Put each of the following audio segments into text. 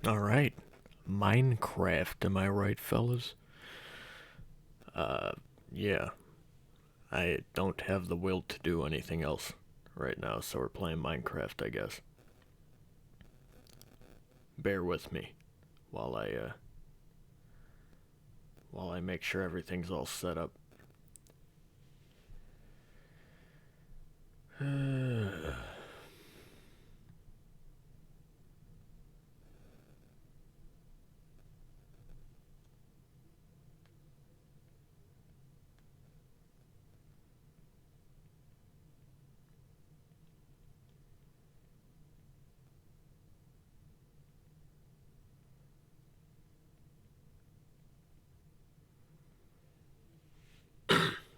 Alright. Minecraft, am I right, fellas? Uh, yeah. I don't have the will to do anything else right now, so we're playing Minecraft, I guess. Bear with me while I make sure everything's all set up.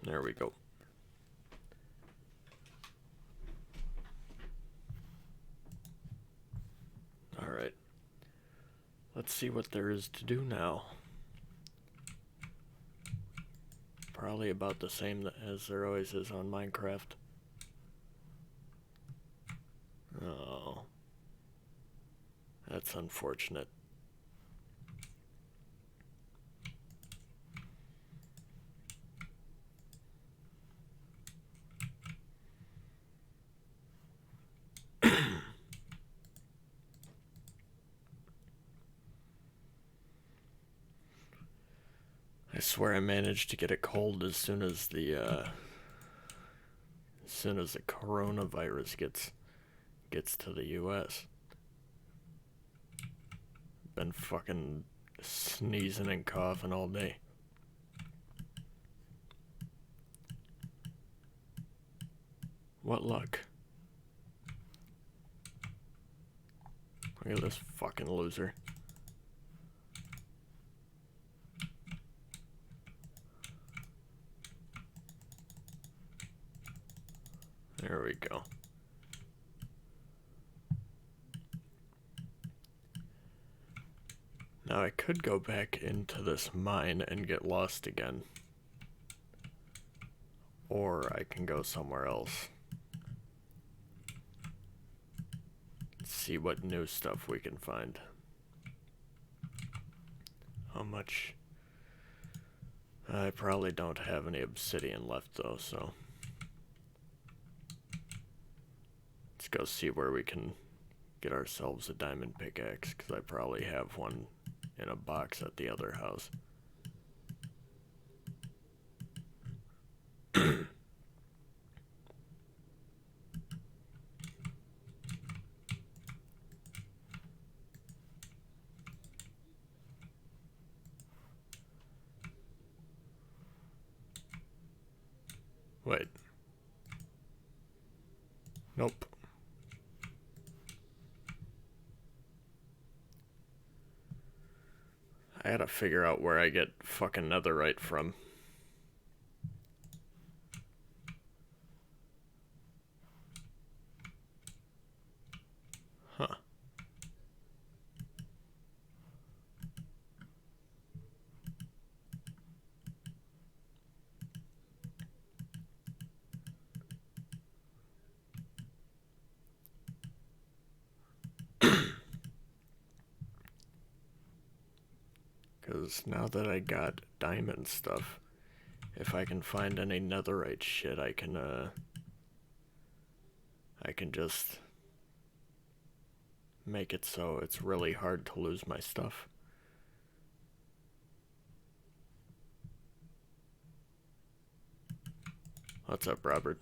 There we go. Alright. Let's see what there is to do now. Probably about the same as there always is on Minecraft. Oh. That's unfortunate. I swear I managed to get a cold as soon as the coronavirus gets to the US. Been fucking sneezing and coughing all day. What luck. Look at this fucking loser. There we go. Now I could go back into this mine and get lost again. Or I can go somewhere else. See what new stuff we can find. How much? I probably don't have any obsidian left though, so let's go see where we can get ourselves a diamond pickaxe, because I probably have one in a box at the other house. Wait. Nope. I gotta figure out where I get fucking netherite from. Huh. Because now that I got diamond stuff, if I can find any netherite shit, I can just make it so it's really hard to lose my stuff. What's up, Robert?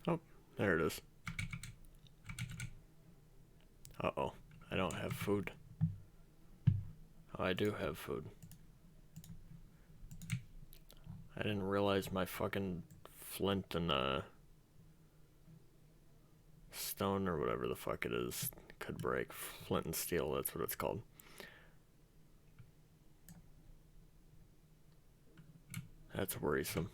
Oh, there it is. Uh-oh, I don't have food. Oh, I do have food. I didn't realize my fucking flint and stone or whatever the fuck it is could break. Flint and steel, that's what it's called. That's worrisome.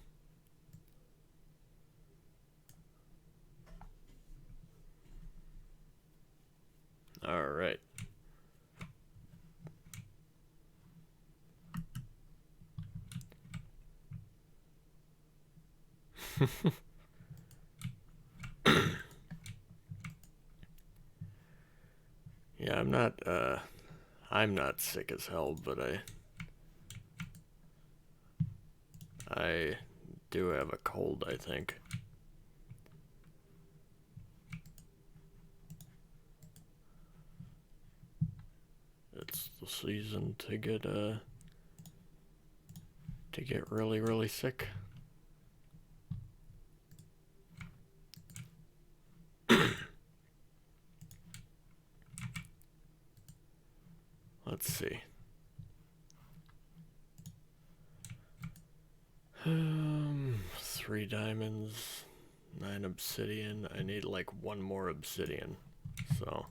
Alright. Yeah, I'm not sick as hell, but I do have a cold, I think. It's the season to get really, really sick. Let's see. 3 diamonds, 9 obsidian. I need like 1 more obsidian. So,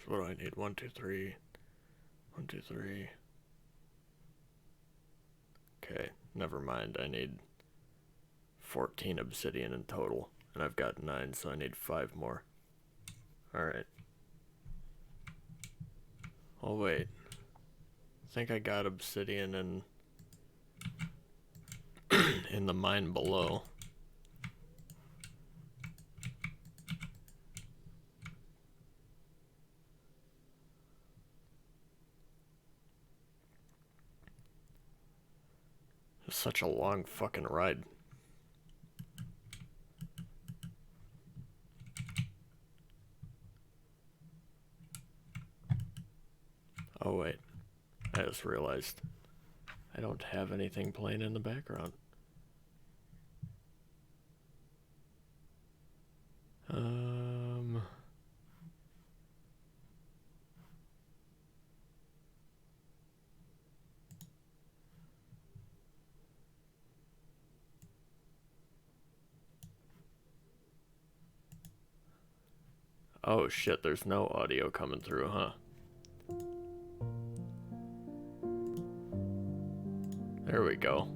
what do I need? 1, 2, 3. 1, 2, 3. Okay, never mind. I need 14 obsidian in total, and I've got 9, so I need 5 more. Alright. Oh, wait. I think I got obsidian in the mine below. It's such a long fucking ride. Oh wait, I just realized I don't have anything playing in the background. Oh shit, there's no audio coming through, huh? There we go.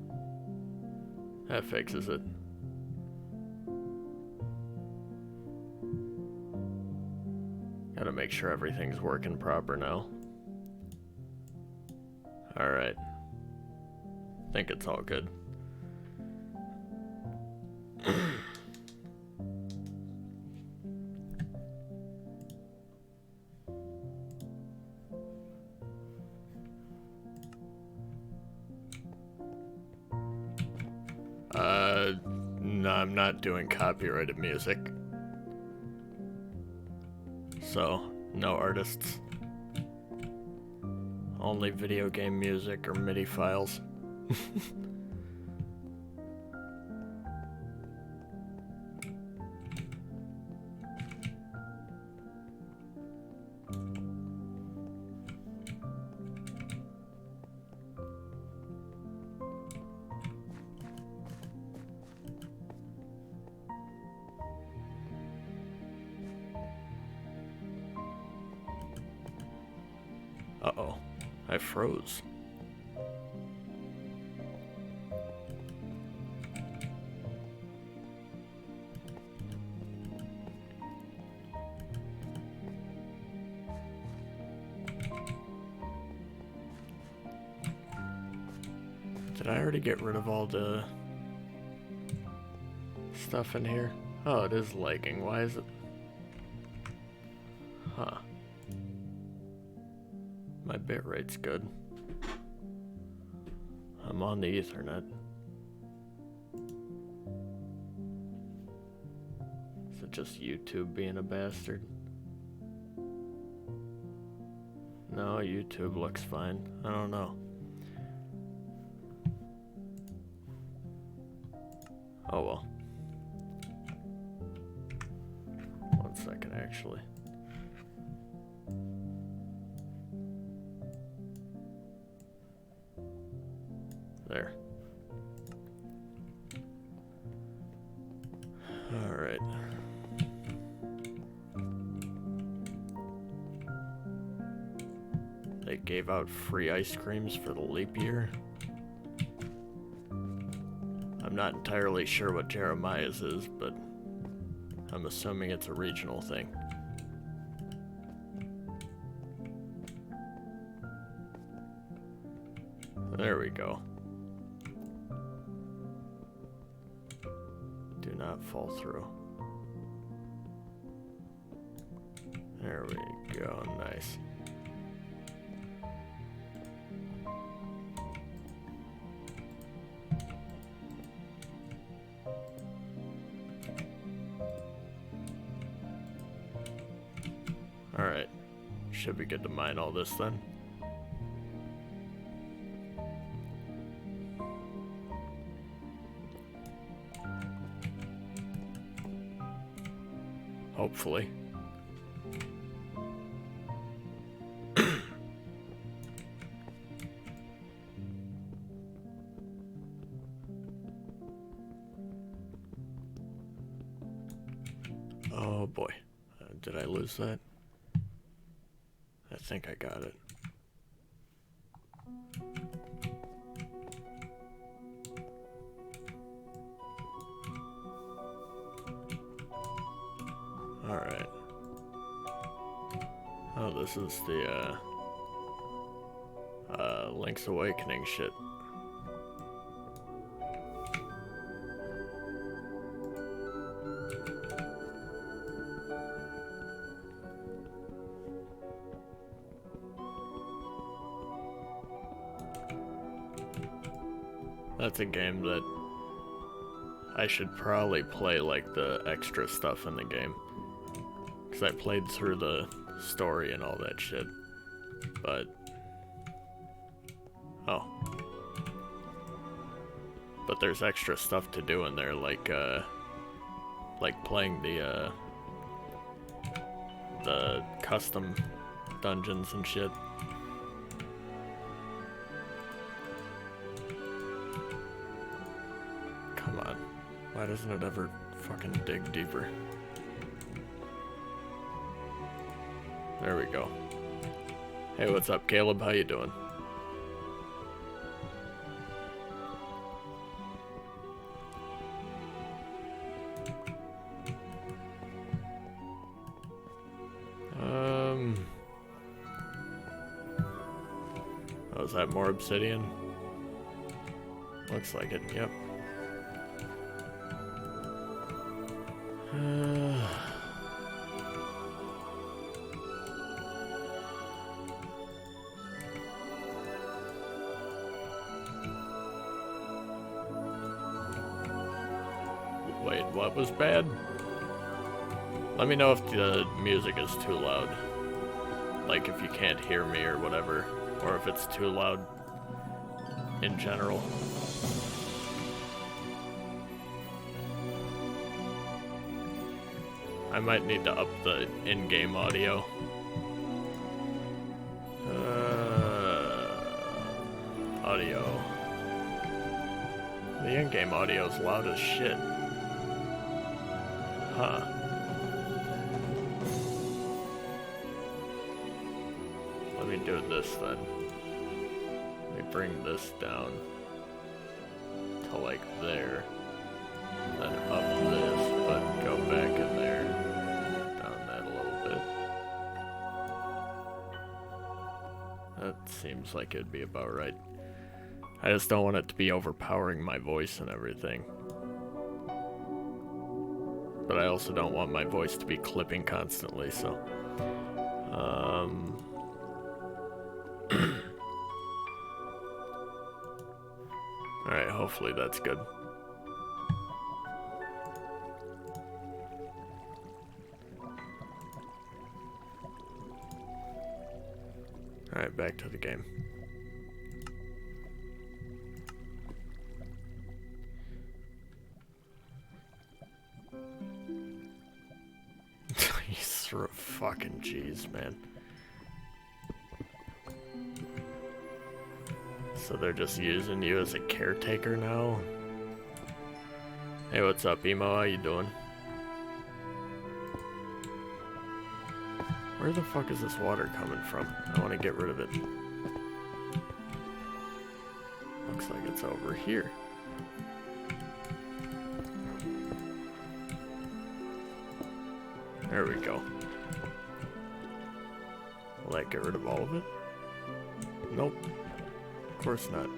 That fixes it. Gotta make sure everything's working proper now. Alright. Think it's all good. No, I'm not doing copyrighted music. So, no artists. Only video game music or MIDI files. Uh-oh, I froze. Did I already get rid of all the stuff in here? Oh, it is lagging. Why is it? Huh. My bitrate's good. I'm on the Ethernet. Is it just YouTube being a bastard? No, YouTube looks fine. I don't know. Oh well. 1 second, actually. There. Alright. They gave out free ice creams for the leap year. I'm not entirely sure what Jeremiah's is, but I'm assuming it's a regional thing. There we go. not fall through. There we go, nice. Alright, should be good to mine all this then. Hopefully. Oh boy, did I lose that? I think I got it. Alright. Oh, this is the, Link's Awakening shit. That's a game that I should probably play, like, the extra stuff in the game. Because I played through the story and all that shit. But... oh. But there's extra stuff to do in there, like playing the custom dungeons and shit. Come on. Why doesn't it ever fucking dig deeper? There we go. Hey, what's up, Caleb? How you doing? Oh, is that more obsidian? Looks like it, yep. Wait, what was bad? Let me know if the music is too loud. Like if you can't hear me or whatever. Or if it's too loud in general. I might need to up the in-game audio. Audio. The in-game audio is loud as shit. Huh. Let me do this then. Let me bring this down to like there. Then up this, but go back in there. Down that a little bit. That seems like it'd be about right. I just don't want it to be overpowering my voice and everything. But I also don't want my voice to be clipping constantly, so... Alright, hopefully that's good. Alright, back to the game. You threw a fucking cheese, man. So they're just using you as a caretaker now? Hey, what's up, Emo? How you doing? Where the fuck is this water coming from? I want to get rid of it. Looks like it's over here. There we go. Will that get rid of all of it? Nope. Of course not.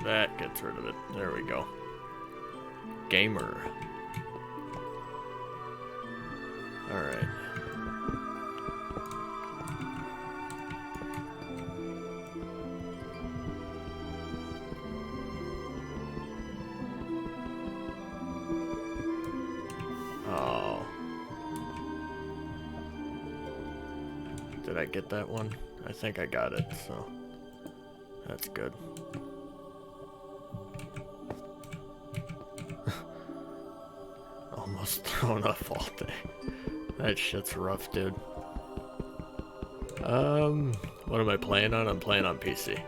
That gets rid of it. There we go. Gamer. Alright. Oh. Did I get that one? I think I got it, so that's good. Almost thrown off all day. That shit's rough, dude. What am I playing on? I'm playing on PC.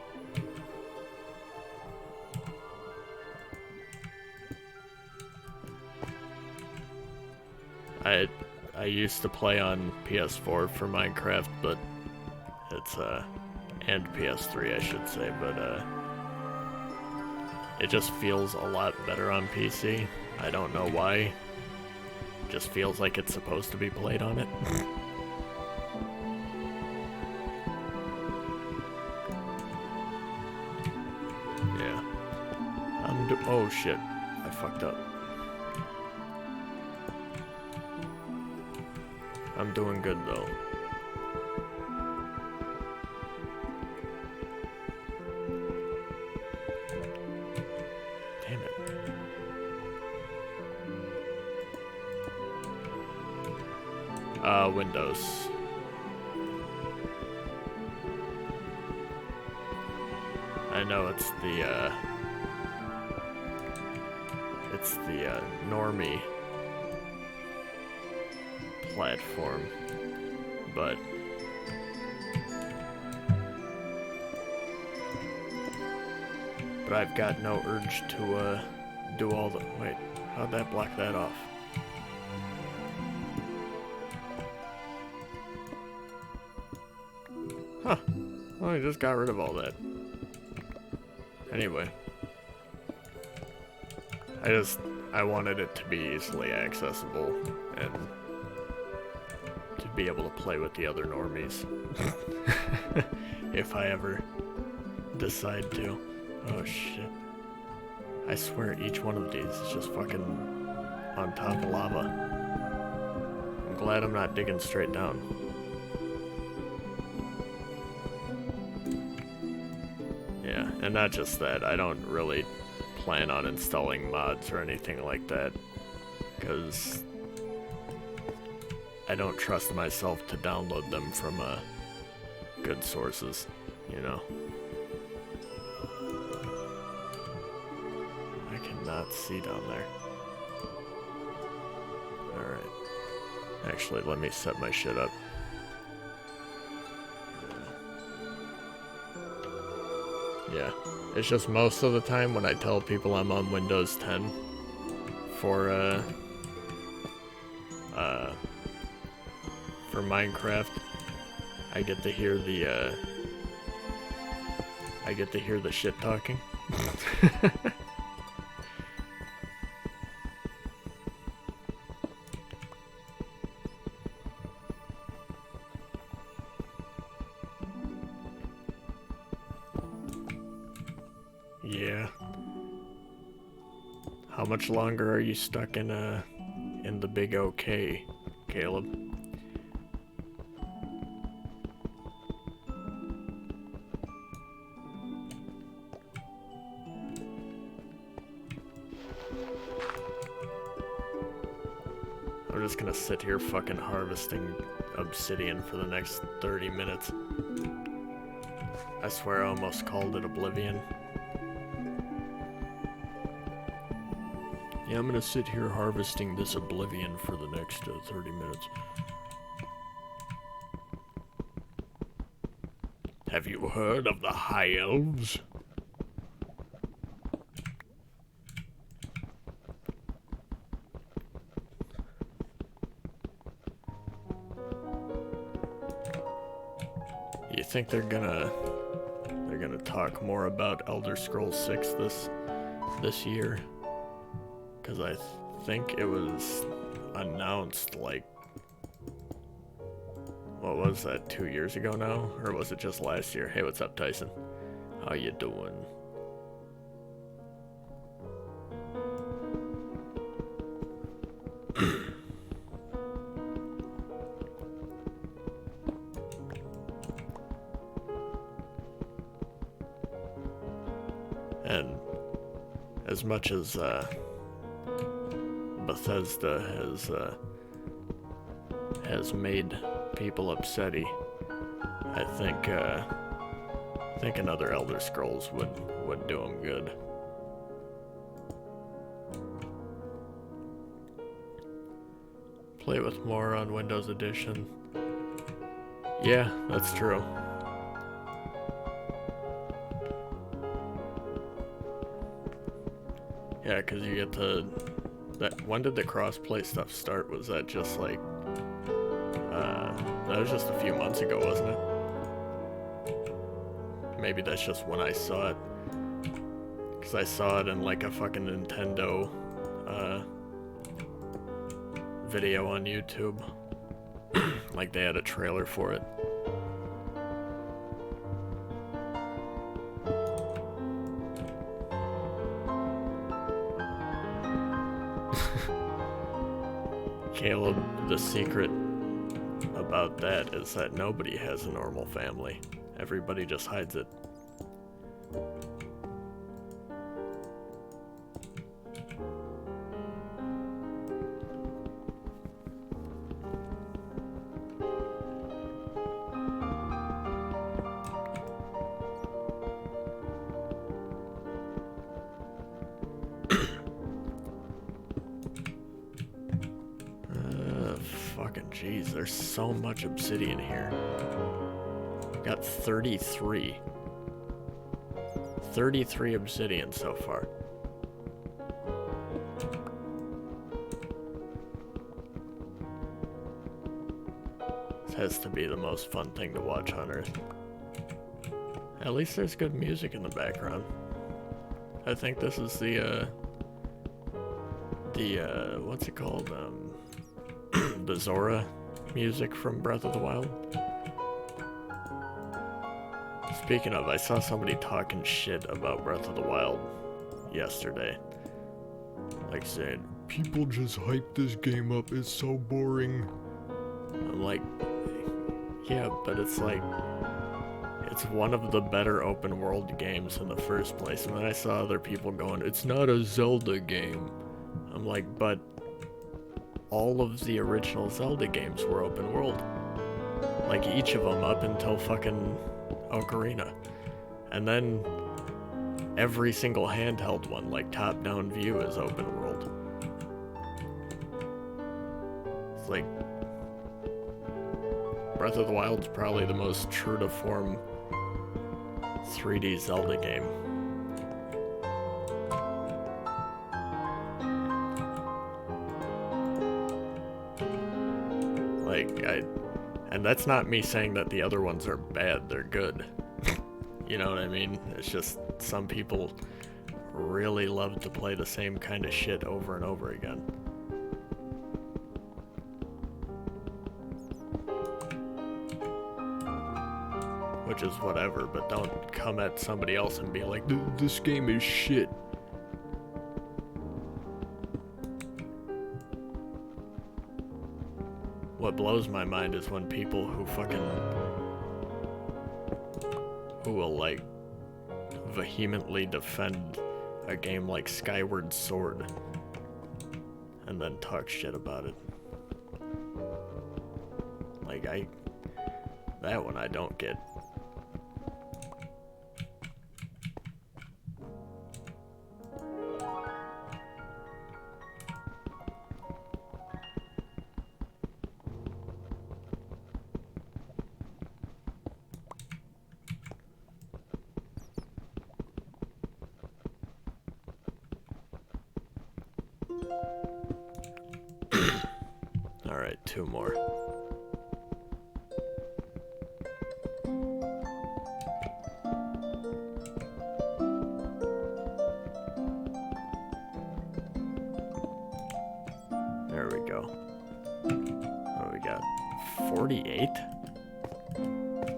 I used to play on PS4 for Minecraft, but it's and PS3 I should say, but it just feels a lot better on PC. I don't know why. Just feels like it's supposed to be played on it. Yeah. Oh shit. I fucked up. I'm doing good though. Damn it. Windows. I know it's the normie platform, but I've got no urge to do all the— wait, how'd that block that off? Huh. Well, I just got rid of all that. Anyway. I wanted it to be easily accessible and to be able to play with the other normies. If I ever decide to. Oh shit. I swear each one of these is just fucking on top of lava. I'm glad I'm not digging straight down. Yeah, and not just that, I don't really plan on installing mods or anything like that, because I don't trust myself to download them from good sources, you know. I cannot see down there. Alright. Actually, let me set my shit up. Yeah. It's just most of the time when I tell people I'm on Windows 10 for Minecraft, I get to hear the shit talking. Yeah. How much longer are you stuck in the big OK, Caleb? I'm just gonna sit here fucking harvesting obsidian for the next 30 minutes. I swear I almost called it Oblivion. Yeah, I'm gonna sit here harvesting this Oblivion for the next 30 minutes. Have you heard of the High Elves? You think they're gonna talk more about Elder Scrolls 6 this year? Because I think it was announced like, what was that, 2 years ago now? Or was it just last year? Hey, what's up, Tyson? How you doing? And as much as Bethesda has made people upsetty, I think another Elder Scrolls would do them good. Play with more on Windows Edition. Yeah, that's true. Yeah, because you get to... when did the crossplay stuff start? Was that just like... that was just a few months ago, wasn't it? Maybe that's just when I saw it. Because I saw it in like a fucking Nintendo video on YouTube. Like they had a trailer for it. Caleb, the secret about that is that nobody has a normal family. Everybody just hides it. Jeez, there's so much obsidian here. Got 33. 33 obsidian so far. This has to be the most fun thing to watch on Earth. At least there's good music in the background. I think this is the what's it called? The Zora music from Breath of the Wild. Speaking of, I saw somebody talking shit about Breath of the Wild yesterday. Like saying, people just hype this game up, it's so boring. I'm like, yeah, but it's like, it's one of the better open world games in the first place. And then I saw other people going, it's not a Zelda game. I'm like, but all of the original Zelda games were open world. Like each of them up until fucking Ocarina. And then every single handheld one, like top-down view, is open world. It's like Breath of the Wild's probably the most true to form 3D Zelda game. And that's not me saying that the other ones are bad, they're good. You know what I mean? It's just some people really love to play the same kind of shit over and over again. Which is whatever, but don't come at somebody else and be like, this game is shit. What blows my mind is when people who will like vehemently defend a game like Skyward Sword and then talk shit about it. Like that one I don't get. Alright, 2 more. There we go. What do we got? 48?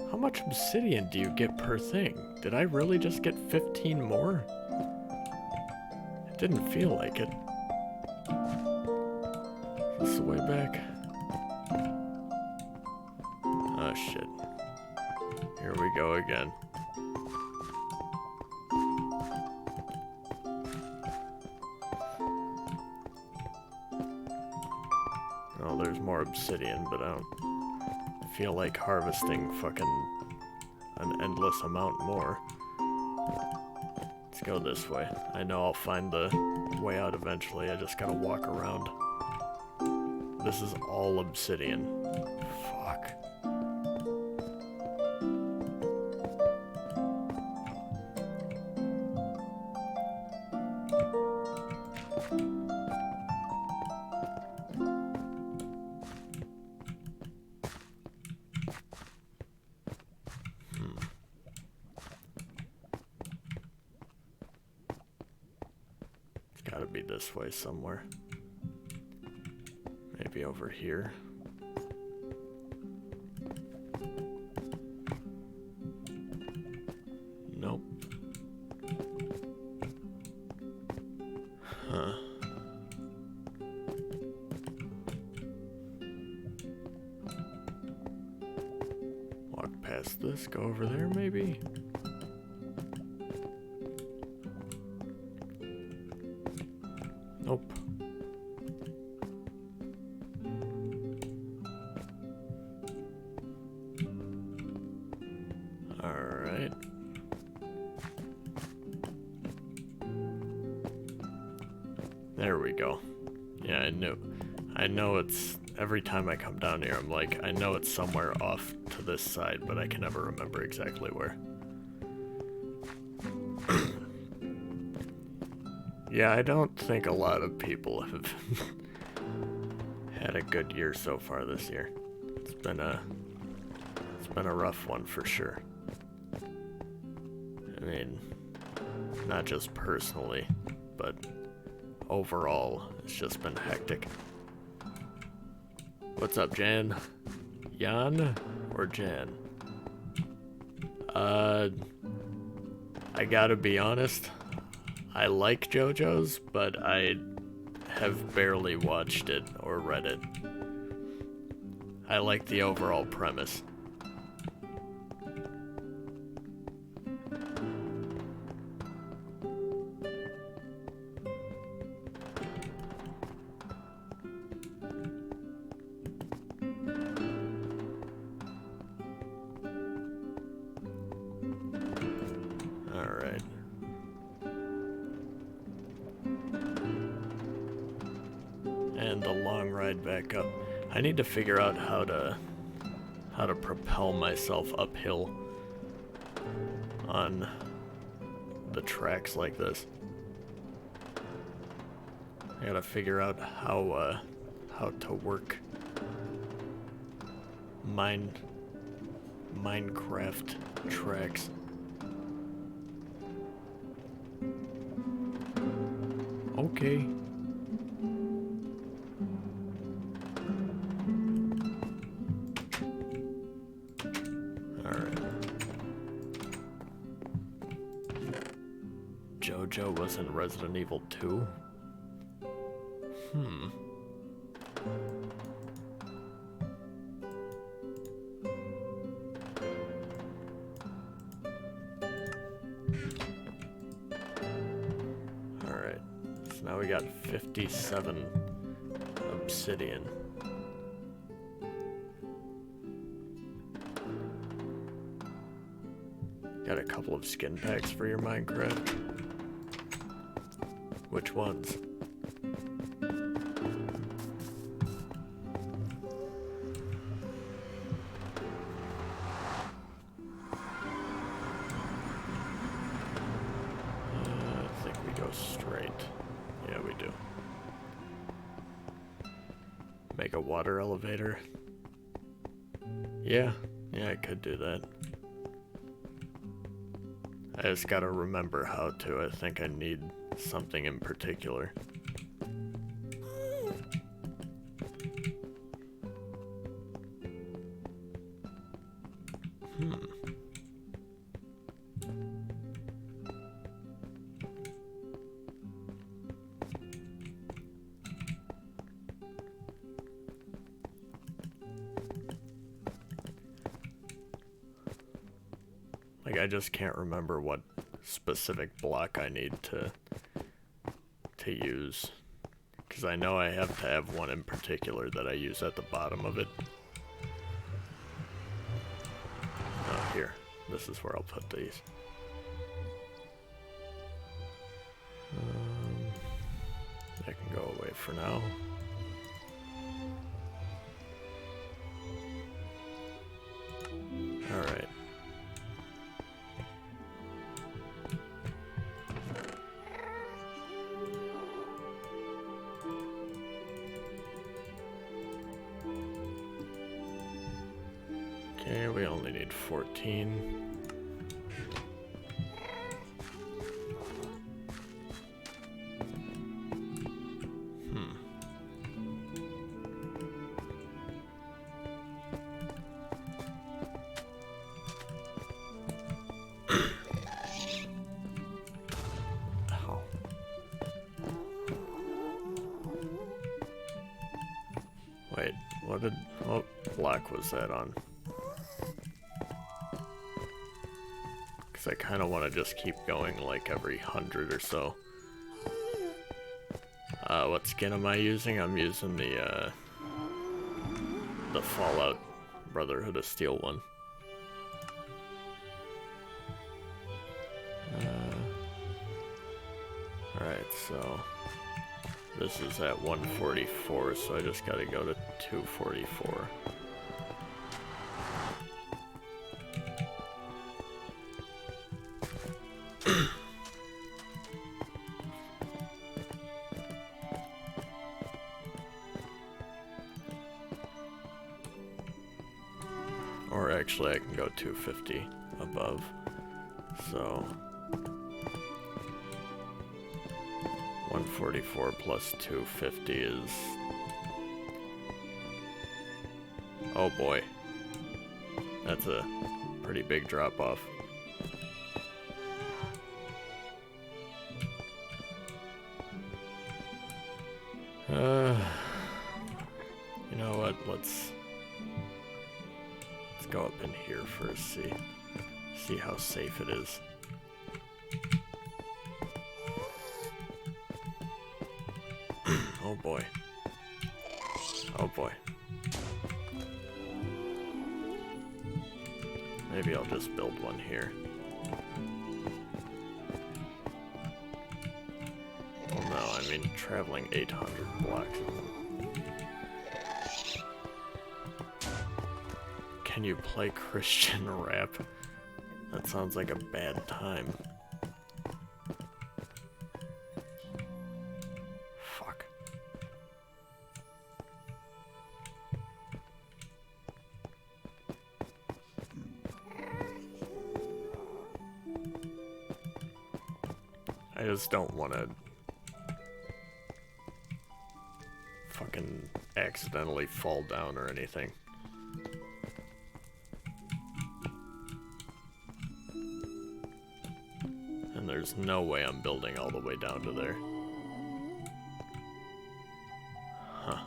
How much obsidian do you get per thing? Did I really just get 15 more? It didn't feel like it. Is this the way back? Oh shit. Here we go again. obsidian, but I don't feel like harvesting fucking an endless amount more. Let's go this way. I know I'll find the way out eventually, I just gotta walk around. This is all obsidian. Fuck. It's gotta be this way somewhere. Maybe over here. Nope. Huh. Walk past this, go over there maybe? Nope. Alright. There we go. Yeah, I know it's, every time I come down here, I'm like, I know it's somewhere off to this side, but I can never remember exactly where. Yeah, I don't think a lot of people have had a good year so far this year. It's been a rough one for sure. I mean, not just personally, but overall, it's just been hectic. What's up, Jan? Jan or Jan? I gotta be honest, I like JoJo's, but I have barely watched it or read it. I like the overall premise. Alright. And the long ride back up. I need to figure out how to propel myself uphill on the tracks like this. I gotta figure out how to work Minecraft tracks. Okay. Alright. JoJo was in Resident Evil 2? Alright. So now we got 57 obsidian. Got a couple of skin packs for your Minecraft. Which ones? I think we go straight. Yeah, we do. Make a water elevator. Yeah, I could do that. I just gotta remember how to. I think I need something in particular. Like, I just can't remember what specific block I need to use Because I know I have to have one in particular that I use at the bottom of it. Oh, here. This is where I'll put these. That can go away for now. Alright. Okay, we only need 14. Wait, what block was that on? Because I kind of want to just keep going like every 100 or so. What skin am I using? I'm using the Fallout Brotherhood of Steel one. Alright, so this is at 144, so I just gotta go to 244. Or actually I can go 250 above, so 144 plus 250 is... Oh boy. That's a pretty big drop off. You know what, let's go up in here first, see how safe it is. Oh boy. Oh boy. Maybe I'll just build one here. Well, no, I mean traveling 800 blocks. Can you play Christian rap? That sounds like a bad time. Fuck. I just don't want to fucking accidentally fall down or anything. And there's no way I'm building all the way down to there. Huh.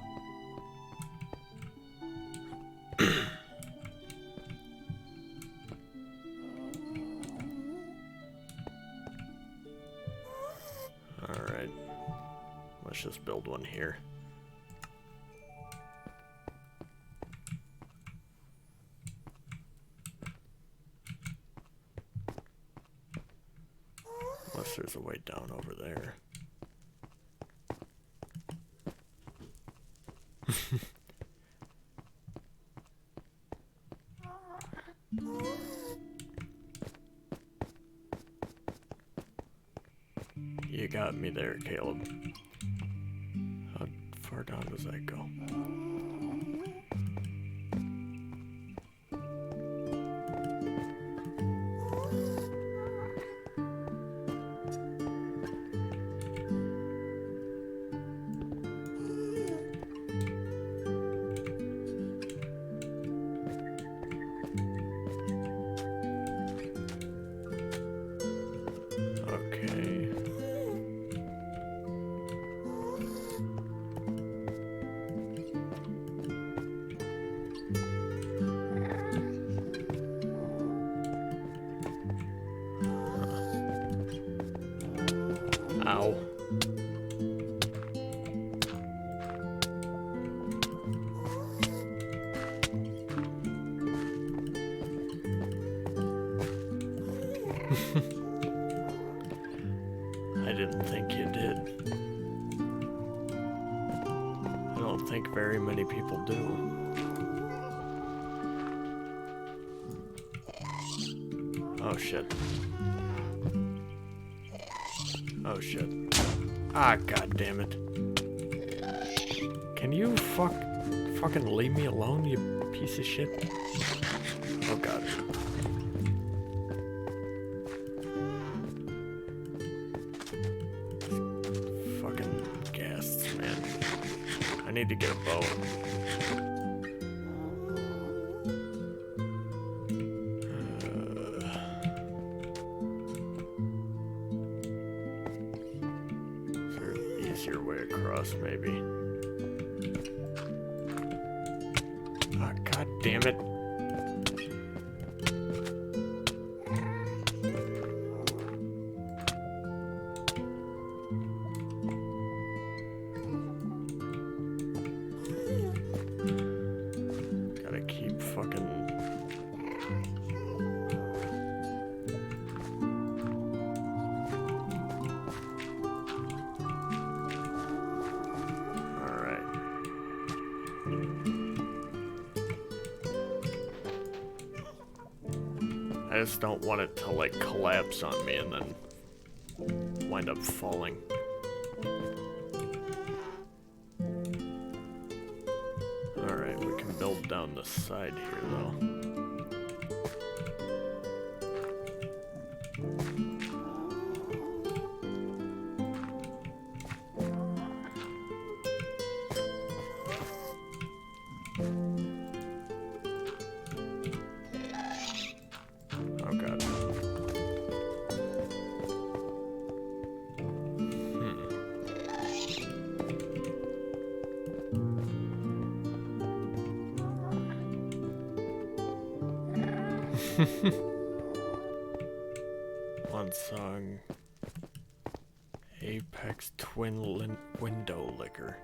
Alright. Let's just build one here. Unless there's a way down over there. You got me there, Caleb. How far down does that go? I didn't think you did. I don't think very many people do. Oh shit. Oh shit. Ah, god damn it. Can you fucking leave me alone, you piece of shit? Oh god. Fucking ghasts, man. I need to get a bow. Is there an easier way across, maybe? Ah, god damn it. Gotta keep fucking... Alright. I just don't want it to, like, collapse on me and then wind up falling. Alright, we can build down the side here, though. Oh god. One song. Apex Twin Window Licker.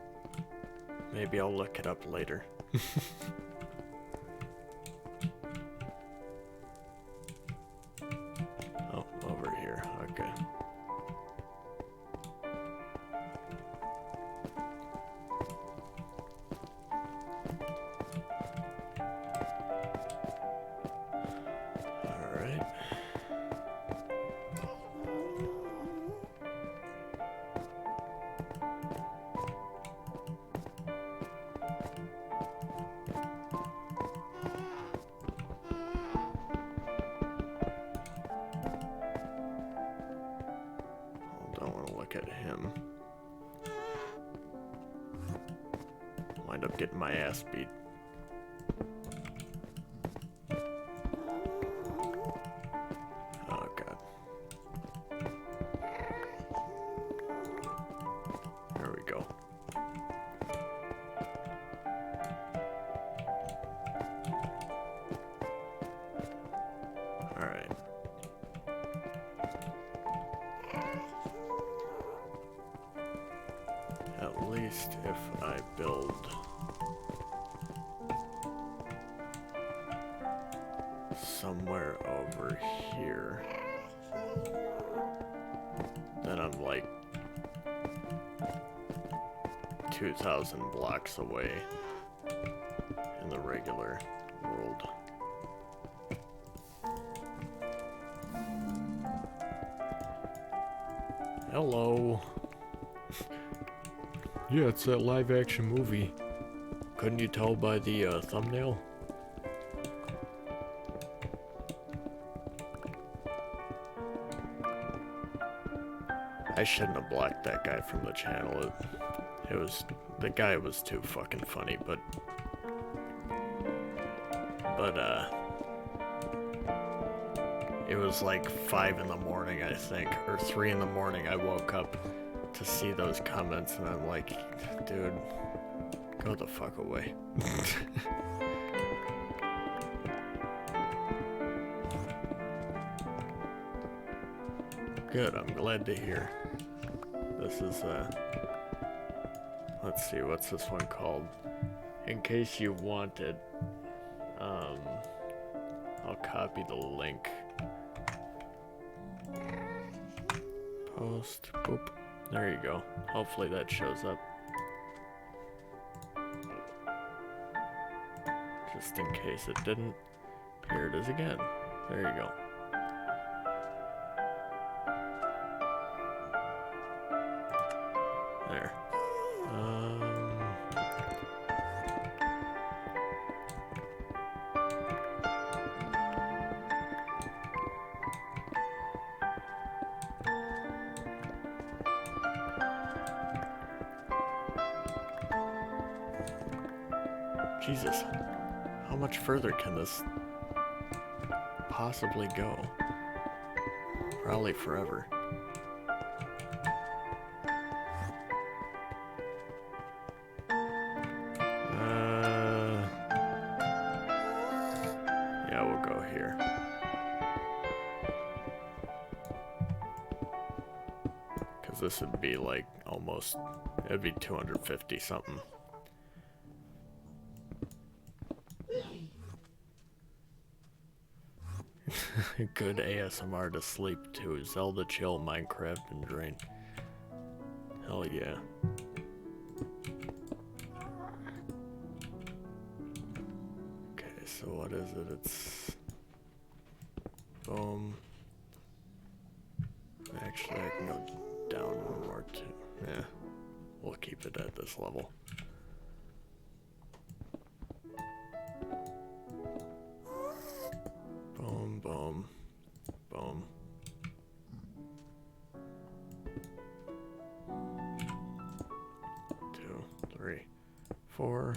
Maybe I'll look it up later. Oh, over here. Okay. Alright. Don't want to look at him. Wind up getting my ass beat. Oh god. There we go. Alright. At least if I build somewhere over here, then I'm like 2,000 blocks away in the regular world. Hello. Yeah, it's that live action movie. Couldn't you tell by the thumbnail? I shouldn't have blocked that guy from the channel. The guy was too fucking funny, but it was like 5 in the morning, I think, or 3 in the morning. I woke up to see those comments, and I'm like, dude, go the fuck away. Good, I'm glad to hear. This is, let's see, what's this one called? In case you want it, I'll copy the link. Post. Boop. There you go. Hopefully that shows up. Just in case it didn't. Here it is again. There you go. There. Jesus. How much further can this possibly go? Probably forever. Yeah, we'll go here. Because this would be like almost, it'd be 250 something. Good ASMR to sleep to. Zelda chill, Minecraft, and drain. Hell yeah. Okay, so what is it? It's... boom. Actually, I can go down one more too. Yeah, we'll keep it at this level. Boom, boom, boom. Two, three, four.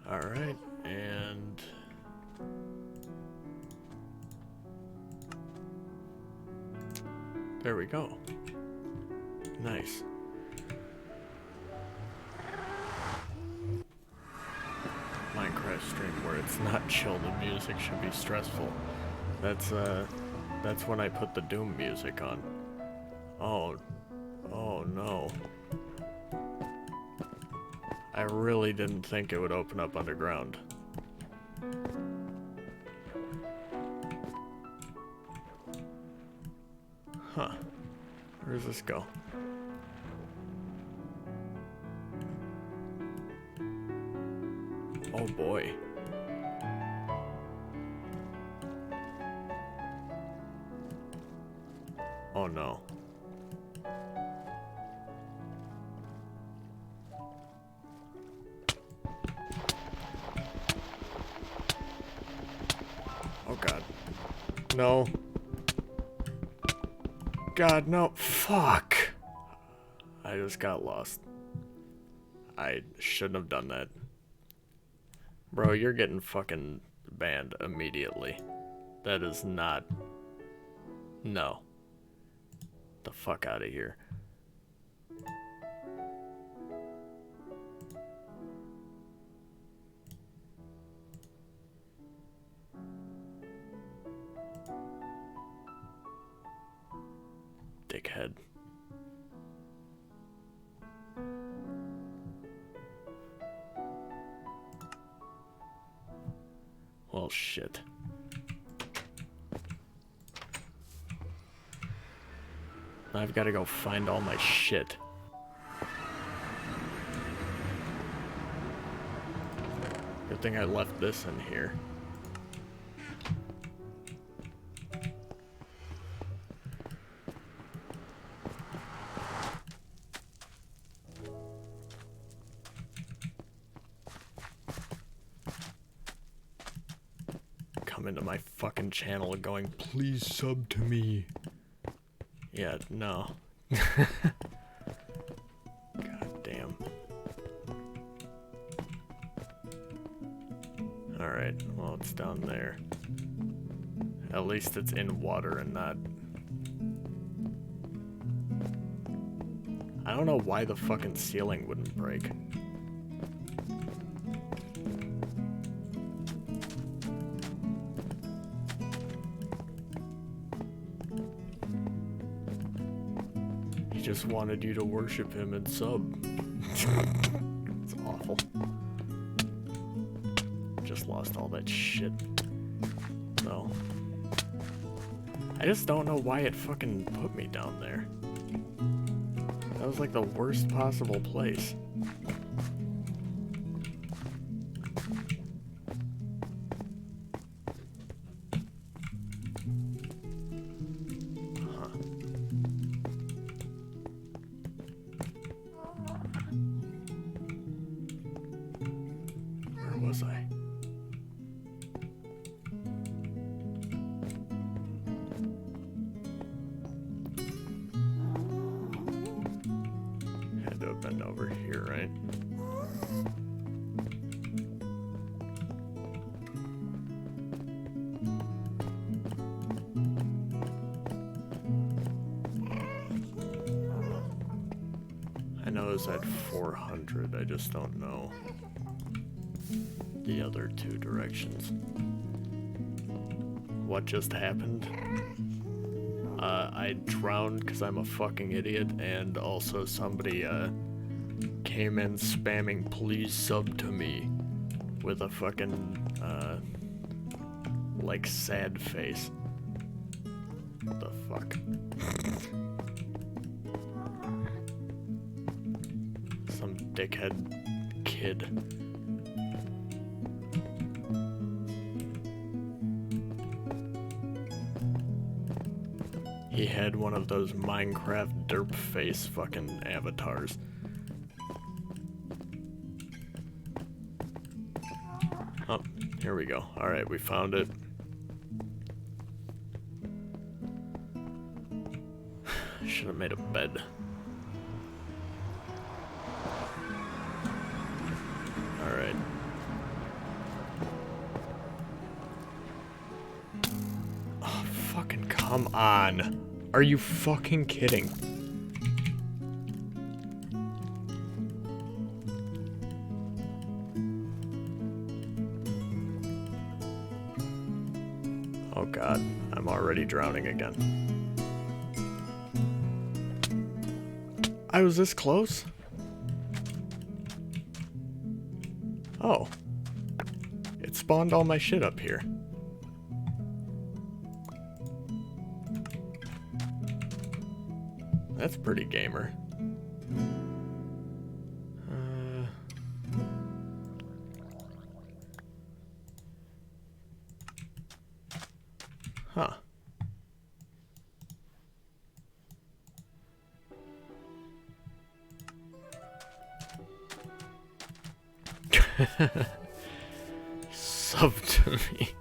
All right, and there we go. Nice. Minecraft stream where it's not chill, the music should be stressful. That's when I put the Doom music on. Oh no. I really didn't think it would open up underground. Huh. Where does this go? Oh boy. Oh no. Oh god. No. God, no. Fuck. I just got lost. I shouldn't have done that. Bro, you're getting fucking banned immediately. That is not... No. The fuck out of here. Dickhead. Well, shit. I've got to go find all my shit. Good thing I left this in here. Come into my fucking channel going, please sub to me. Yeah, no. God damn. Alright, well, it's down there. At least it's in water and not... I don't know why the fucking ceiling wouldn't break. He just wanted you to worship him and sub. It's awful. Just lost all that shit. so... I just don't know why it fucking put me down there. That was like the worst possible place. Huh. Where was I? Had to have been over here, right? I know it's at 400, I just don't know the other two directions. What just happened? I drowned because I'm a fucking idiot, and also somebody came in spamming "please sub to me" with a fucking like sad face. What the fuck? Some dickhead kid. He had one of those Minecraft derp face fucking avatars. Oh, here we go. Alright, we found it. Should have made a bed. Alright. Oh, fucking come on. Are you fucking kidding? Oh god, I'm already drowning again. I was this close? Oh. It spawned all my shit up here. That's pretty gamer. Huh. Sub to me.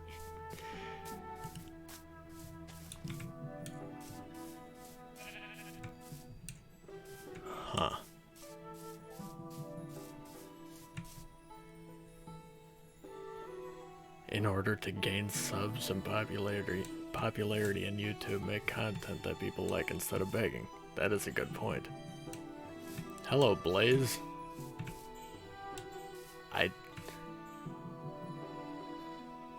Huh. In order to gain subs and popularity in YouTube, make content that people like instead of begging. That is a good point. Hello, Blaze.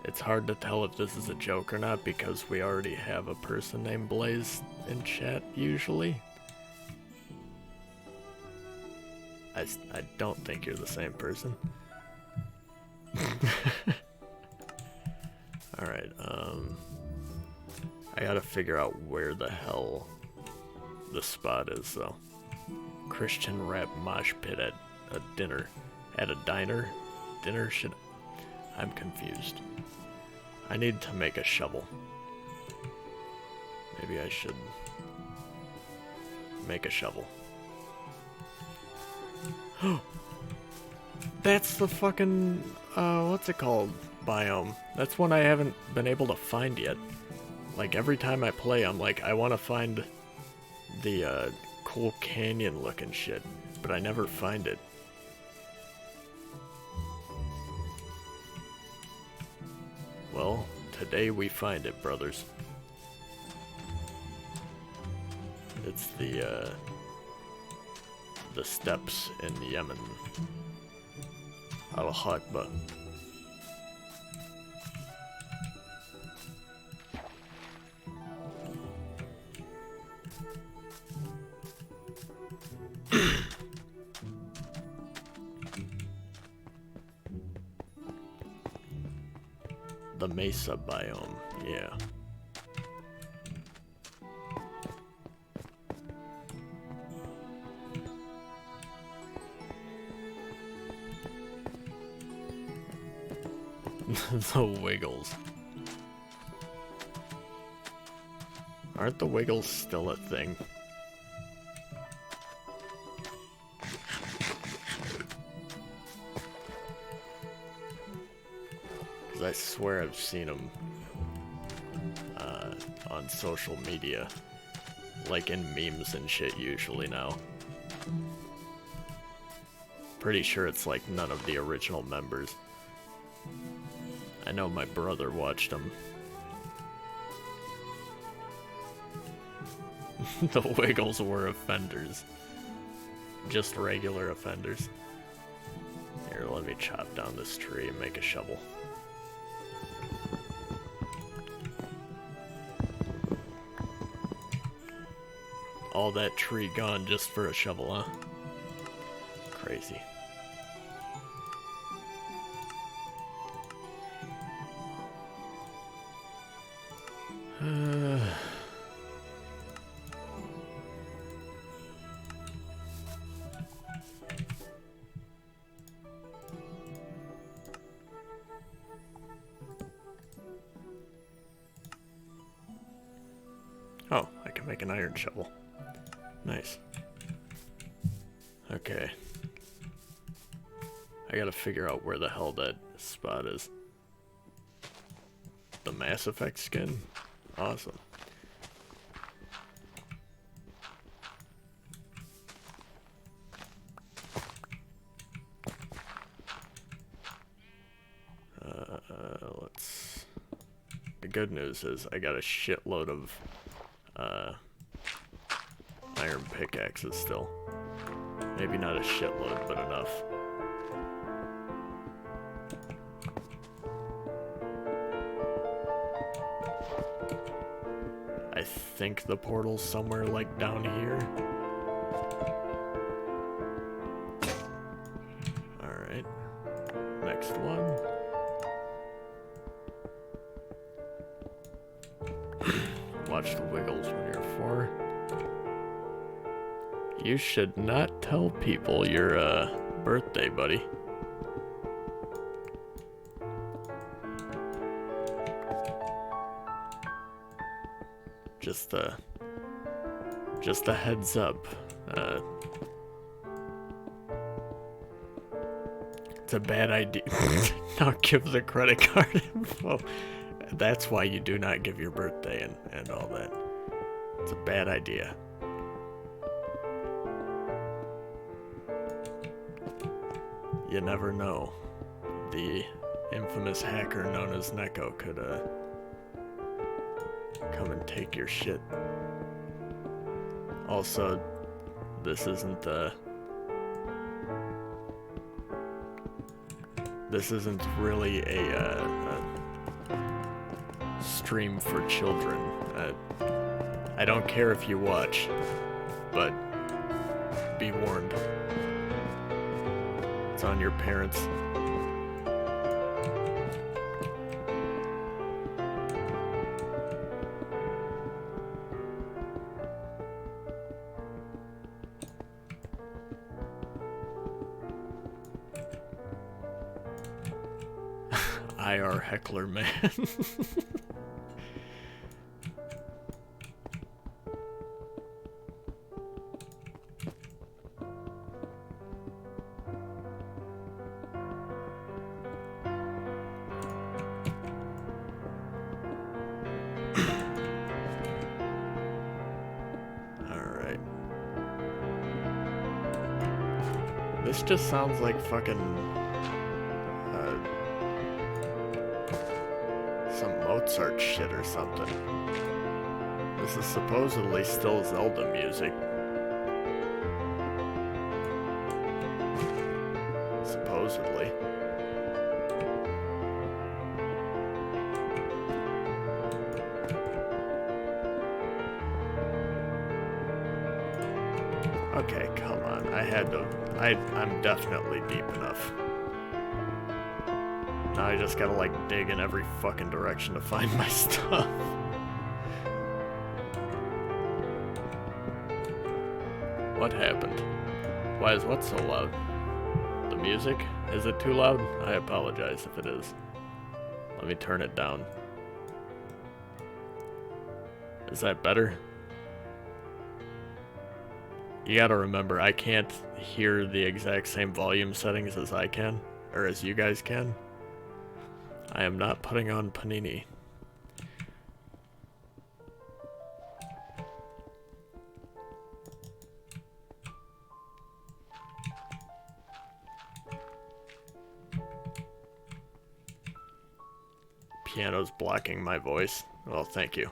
It's hard to tell if this is a joke or not because we already have a person named Blaze in chat usually. I don't think you're the same person. Alright, I gotta figure out where the hell the spot is though. Christian rap mosh pit at a dinner. At a diner? Dinner should... I'm confused. I need to make a shovel. Maybe I should make a shovel. That's the fucking, what's it called? Biome. That's one I haven't been able to find yet. Like, every time I play, I'm like, I want to find the, cool canyon looking shit, but I never find it. Well, today we find it, brothers. It's the steppes in Yemen. Al-Haqba. The Mesa biome, yeah. The Wiggles. Aren't the Wiggles still a thing? Because I swear I've seen them on social media. Like in memes and shit usually now. Pretty sure it's like none of the original members. I know my brother watched them. The Wiggles were offenders. Just regular offenders. Here, let me chop down this tree and make a shovel. All that tree gone just for a shovel, huh? Crazy. Oh, I can make an iron shovel. Nice. Okay. I gotta figure out where the hell that spot is. The Mass Effect skin? Awesome. Let's... The good news is I got a shitload of iron pickaxes still. Maybe not a shitload, but enough. I think the portal's somewhere like down here. Alright. Next one. Watch the Wiggles when you're 4. You should not tell people your birthday, buddy. Just a heads up. It's a bad idea. Not give the credit card info. That's why you do not give your birthday and all that. It's a bad idea. You never know. The infamous hacker known as Neko could come and take your shit. Also, this isn't really a stream for children. I don't care if you watch, but be warned. It's on your parents. IR heckler man. Alright. This just sounds like fucking some Mozart shit or something. This is supposedly still Zelda music. Supposedly. Okay, come on. I'm definitely deep enough. Now I just gotta like dig in every fucking direction to find my stuff. What happened? Why is what so loud? The music? Is it too loud? I apologize if it is. Let me turn it down. Is that better? You gotta remember, I can't hear the exact same volume settings as I can, or as you guys can. I am not putting on Panini. Piano's blocking my voice. Well, thank you.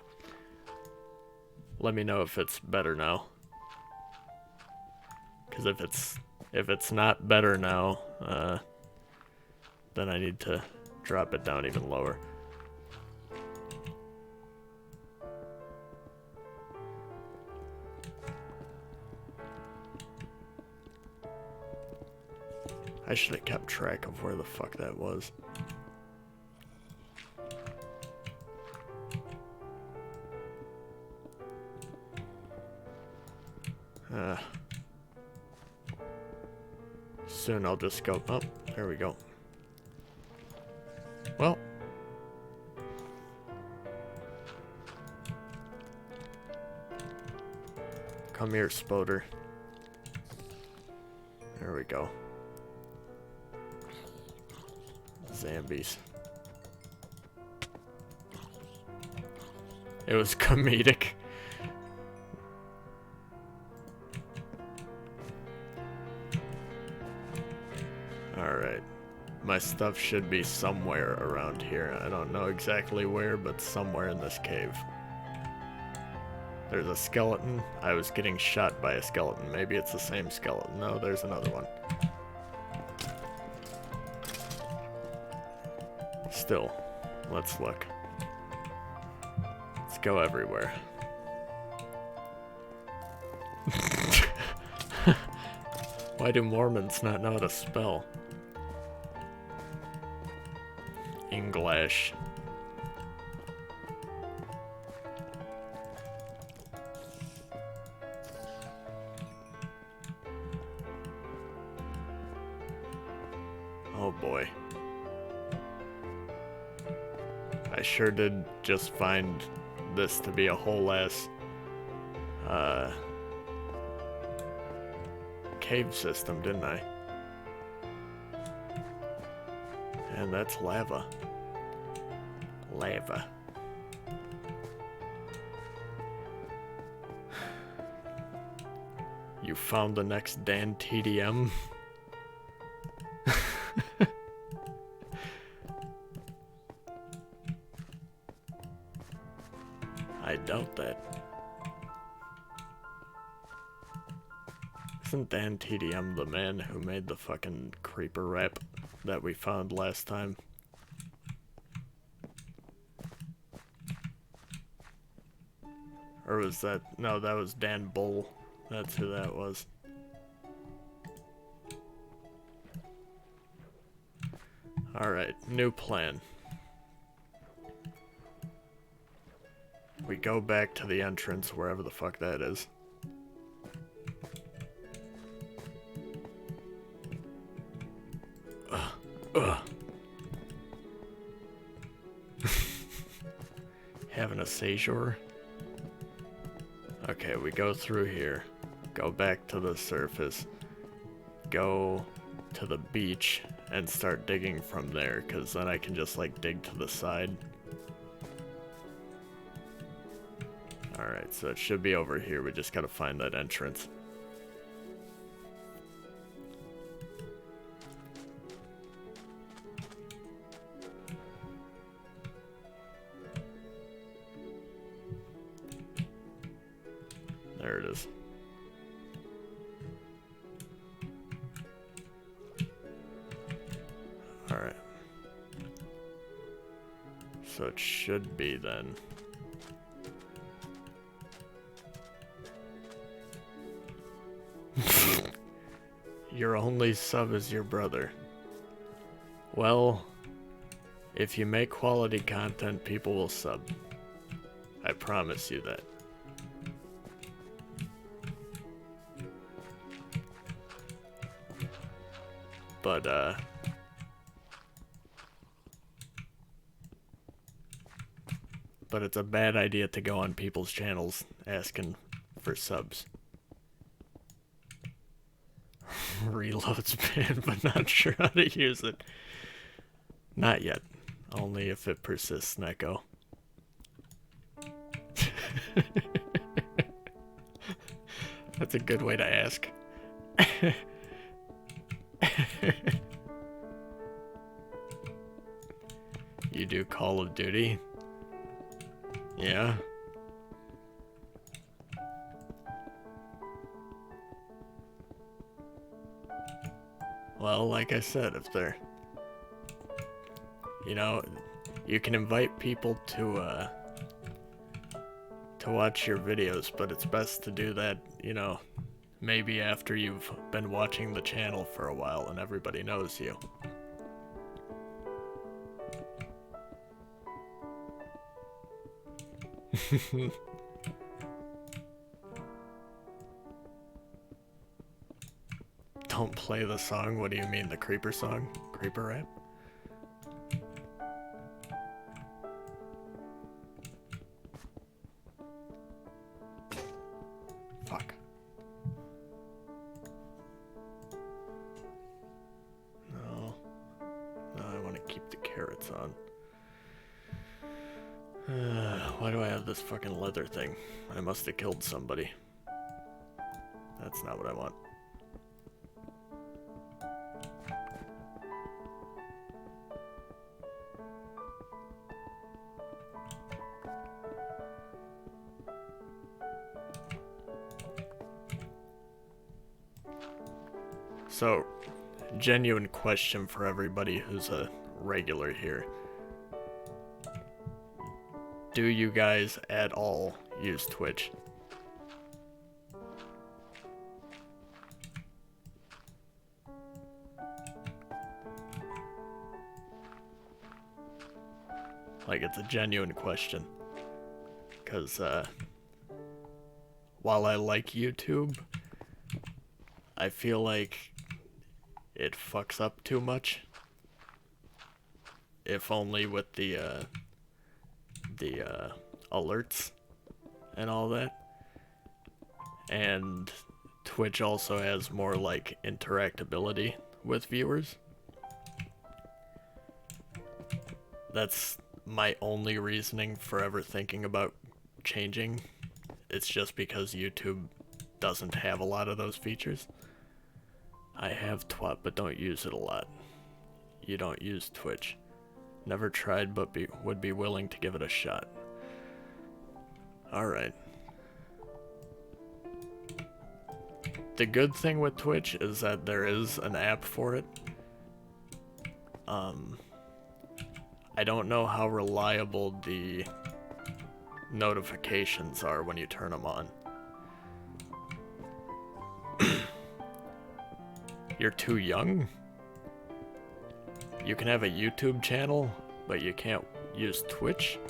Let me know if it's better now. Because if it's not better now, then I need to drop it down even lower. I should have kept track of where the fuck that was. Soon I'll just go, oh, there we go. Well. Come here, Spoder. There we go. Zambies. It was comedic. Alright. My stuff should be somewhere around here. I don't know exactly where, but somewhere in this cave. There's a skeleton. I was getting shot by a skeleton. Maybe it's the same skeleton. No, there's another one. Still, let's look. Let's go everywhere. Why do Mormons not know how to spell? English. Oh boy. I sure did just find this to be a whole ass cave system, didn't I? And that's lava. Lava. You found the next Dan TDM? I doubt that. Isn't Dan TDM the man who made the fucking creeper rap that we found last time? Or was that... No, that was Dan Bull. That's who that was. Alright, new plan. We go back to the entrance, wherever the fuck that is. Having a seizure? Okay, we go through here. Go back to the surface. Go to the beach and start digging from there, because then I can just like dig to the side. Alright, so it should be over here. We just gotta find that entrance. There it is. Alright. So it should be then. Your only sub is your brother. Well, If you make quality content, people will sub. I promise you that. But it's a bad idea to go on people's channels asking for subs. Reloads banned, but not sure how to use it. Not yet. Only if it persists, Neko. That's a good way to ask. You do Call of Duty? Yeah. Well, like I said, if they're... You know, you can invite people to watch your videos, but it's best to do that, you know, maybe after you've been watching the channel for a while and everybody knows you. Don't play the song? What do you mean, the creeper song? Creeper rap? Fuck. No. No, I want to keep the carrots on. Why do I have this fucking leather thing? I must have killed somebody. That's not what I want. So, genuine question for everybody who's a regular here. Do you guys at all use Twitch? Like, it's a genuine question. Because, while I like YouTube, I feel like it fucks up too much. If only with the alerts and all that. And Twitch also has more like interactability with viewers. That's my only reasoning for ever thinking about changing. It's just because YouTube doesn't have a lot of those features. I have Twat, but don't use it a lot. You don't use Twitch. Never tried, but would be willing to give it a shot. Alright. The good thing with Twitch is that there is an app for it. I don't know how reliable the notifications are when you turn them on. You're too young? You can have a YouTube channel, but you can't use Twitch?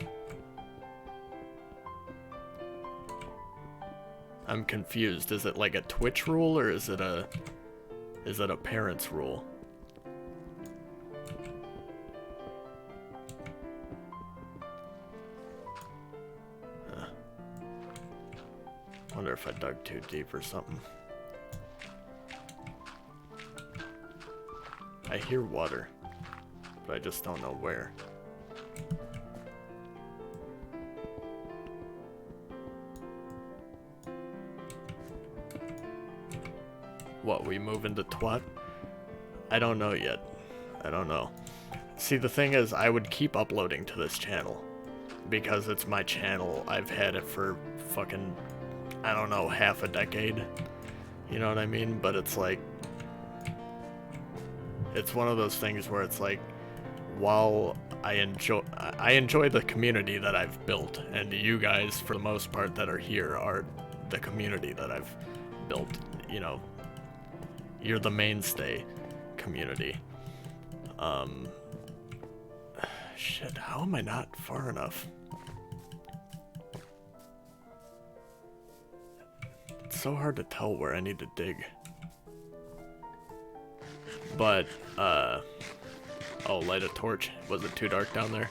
I'm confused. Is it like a Twitch rule, or is it a parent's rule? Wonder if I dug too deep or something. I hear water, but I just don't know where. What, we move into Twat? I don't know yet. I don't know. See, the thing is, I would keep uploading to this channel. Because it's my channel. I've had it for fucking, I don't know, half a decade. You know what I mean? But it's like, it's one of those things where it's like, while I enjoy the community that I've built, and you guys, for the most part, that are here are the community that I've built, you know. You're the mainstay community. Shit, how am I not far enough? It's so hard to tell where I need to dig. But, oh, light a torch. Was it too dark down there?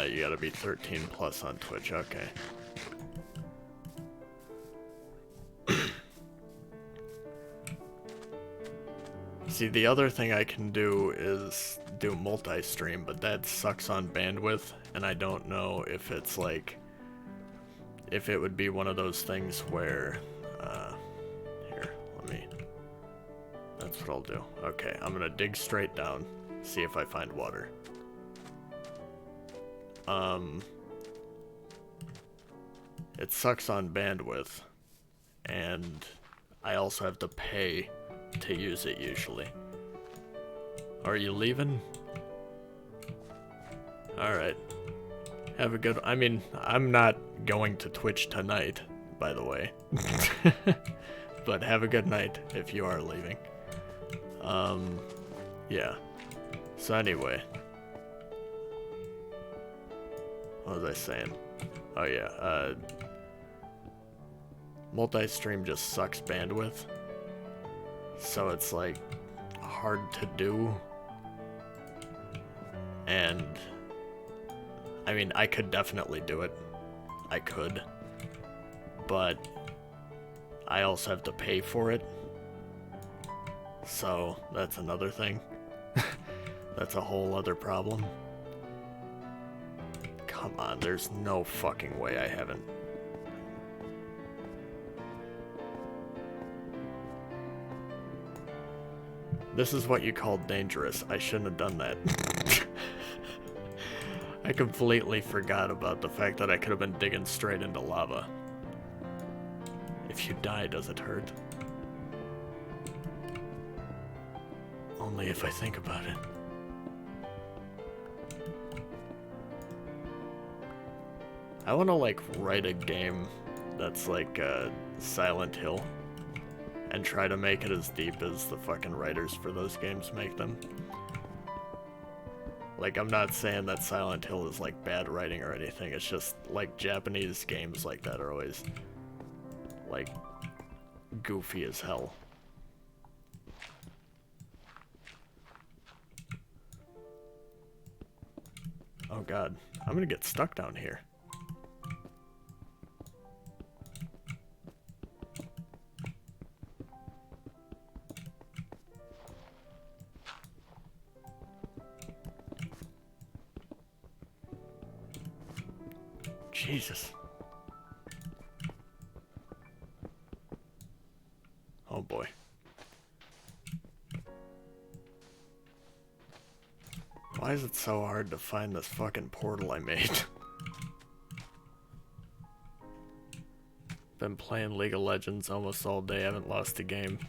You gotta be 13 plus on Twitch, okay. See, the other thing I can do is do multi-stream, but that sucks on bandwidth, and I don't know if it's like, if it would be one of those things where, here, that's what I'll do. Okay, I'm gonna dig straight down, see if I find water. It sucks on bandwidth, and I also have to pay to use it usually. Are you leaving? Alright. Have a good... I mean, I'm not going to Twitch tonight, by the way. But have a good night if you are leaving. Yeah. So anyway. What was I saying? Oh yeah, multi-stream just sucks bandwidth. So it's like hard to do. And I mean, I could definitely do it. I could. But I also have to pay for it. So that's another thing. That's a whole other problem. Come on, there's no fucking way I haven't. This is what you call dangerous. I shouldn't have done that. I completely forgot about the fact that I could have been digging straight into lava. If you die, does it hurt? Only if I think about it. I want to like write a game that's like Silent Hill and try to make it as deep as the fucking writers for those games make them. Like, I'm not saying that Silent Hill is like bad writing or anything, it's just like Japanese games like that are always like goofy as hell. Oh god, I'm gonna get stuck down here. Jesus. Oh boy. Why is it so hard to find this fucking portal I made? Been playing League of Legends almost all day, haven't lost a game.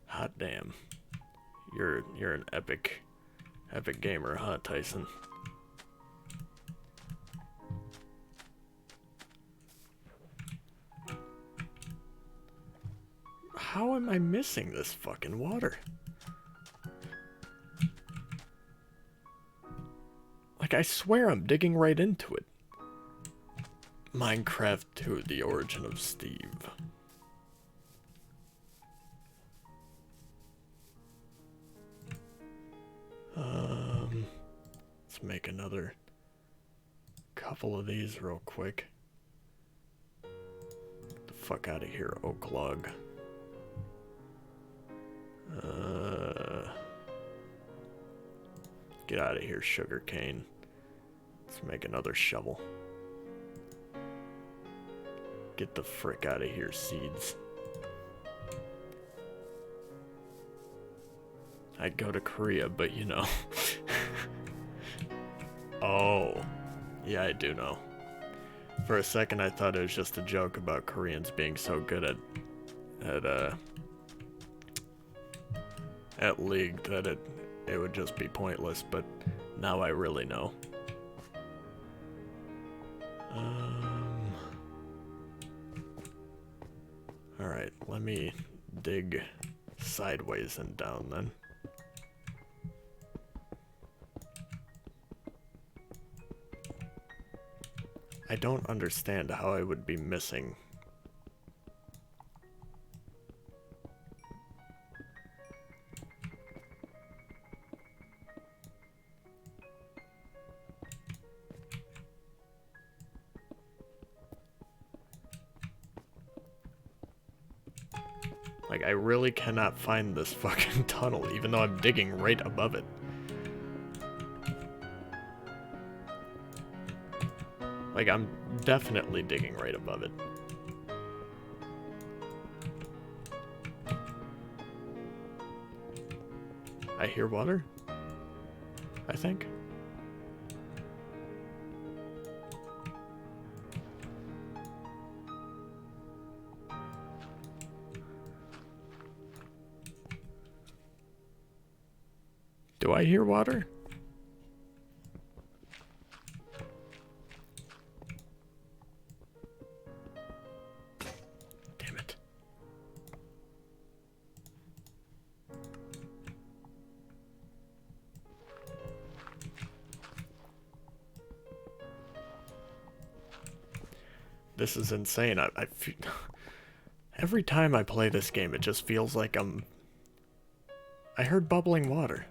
Hot damn. You're an epic gamer, huh, Tyson? How am I missing this fucking water? Like, I swear I'm digging right into it. Minecraft 2, The Origin of Steve. Let's make another couple of these real quick. Get the fuck out of here, oak log. Get out of here, sugar cane. Let's make another shovel. Get the frick out of here, seeds. I'd go to Korea, but you know. Oh. Yeah, I do know. For a second I thought it was just a joke about Koreans being so good at League that it would just be pointless, but now I really know. Alright, let me dig sideways and down then. I don't understand how I would be missing. Like, I really cannot find this fucking tunnel, even though I'm digging right above it. Like, I'm definitely digging right above it. I hear water? I think. Do I hear water? Damn it. This is insane. I feel... Every time I play this game, it just feels like I heard bubbling water.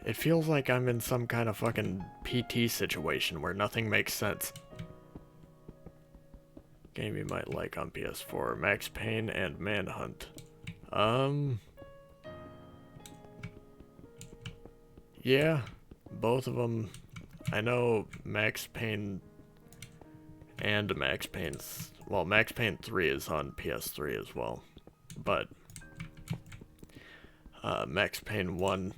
It feels like I'm in some kind of fucking PT situation where nothing makes sense. Game you might like on PS4, Max Payne and Manhunt. Yeah, both of them. I know Max Payne and Max Payne's... Well, Max Payne 3 is on PS3 as well. But Max Payne 1,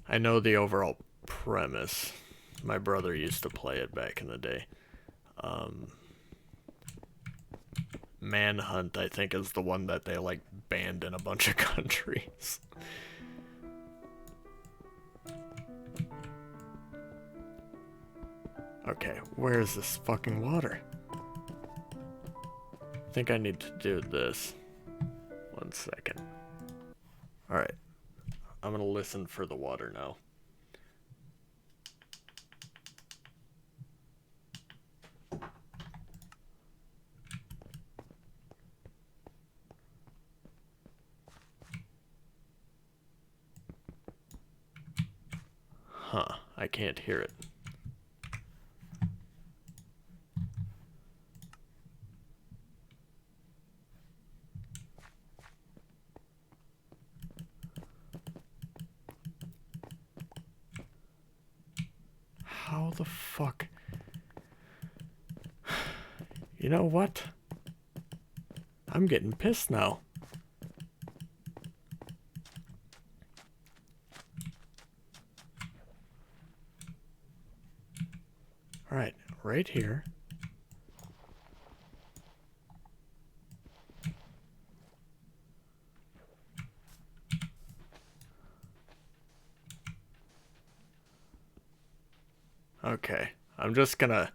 I know the overall premise. My brother used to play it back in the day. Manhunt, I think, is the one that they, like, banned in a bunch of countries. Okay, where is this fucking water? I think I need to do this. 1 second. Alright. I'm gonna listen for the water now. Huh, I can't hear it. How the fuck? You know what? I'm getting pissed now. Alright, right here. Okay, I'm just gonna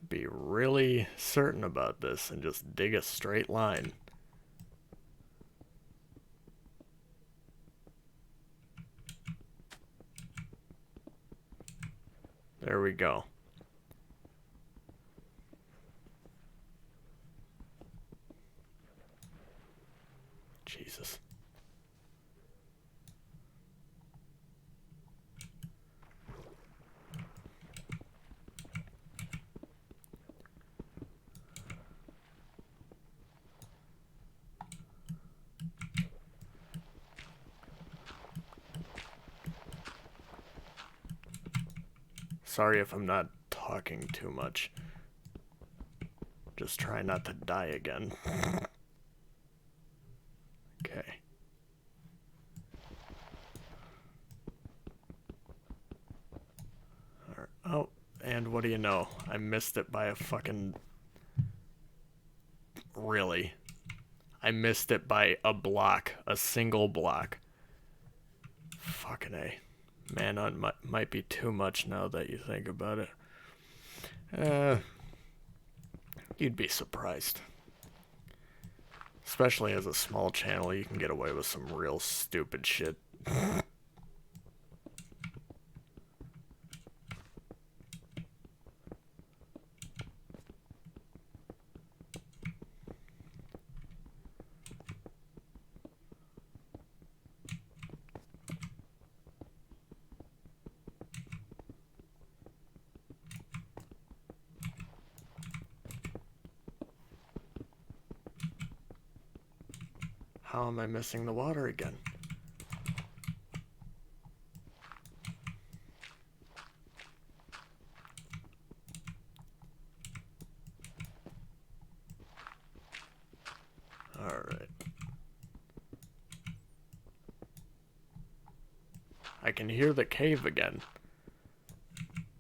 be really certain about this and just dig a straight line. There we go. Jesus. Sorry if I'm not talking too much. Just try not to die again. Okay. Alright. Oh, and what do you know? I missed it by a fucking... Really? I missed it by a block. A single block. Fucking A. Manhunt might be too much now that you think about it. You'd be surprised. Especially as a small channel, you can get away with some real stupid shit. How am I missing the water again? Alright. I can hear the cave again.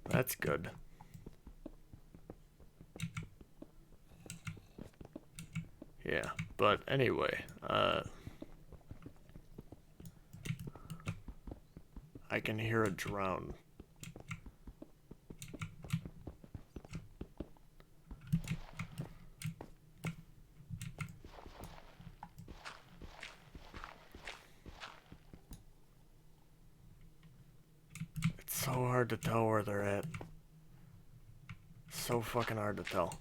That's good. Yeah, but anyway, I can hear a drone. It's so hard to tell where they're at. So fucking hard to tell.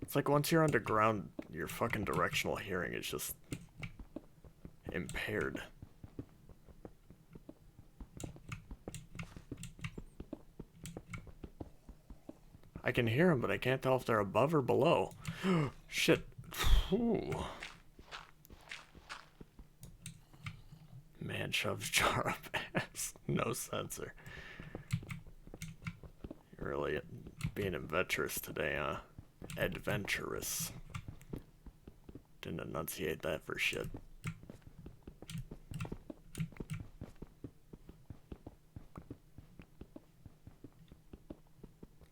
It's like once you're underground, your fucking directional hearing is just impaired. I can hear them, but I can't tell if they're above or below. Shit. Ooh. Man shoves jar up ass. No sensor. You're really being adventurous today, huh? Adventurous. Didn't enunciate that for shit.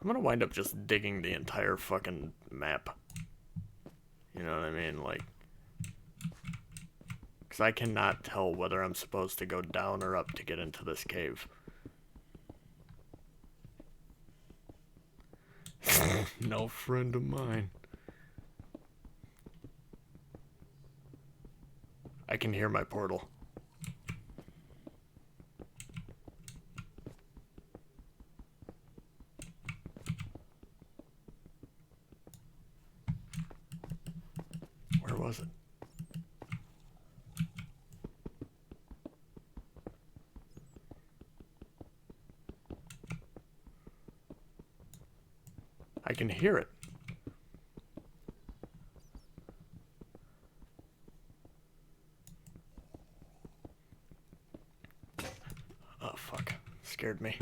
I'm gonna wind up just digging the entire fucking map. You know what I mean? Like, because I cannot tell whether I'm supposed to go down or up to get into this cave. No friend of mine. I can hear my portal. Where was it? I can hear it. Oh, fuck. Scared me.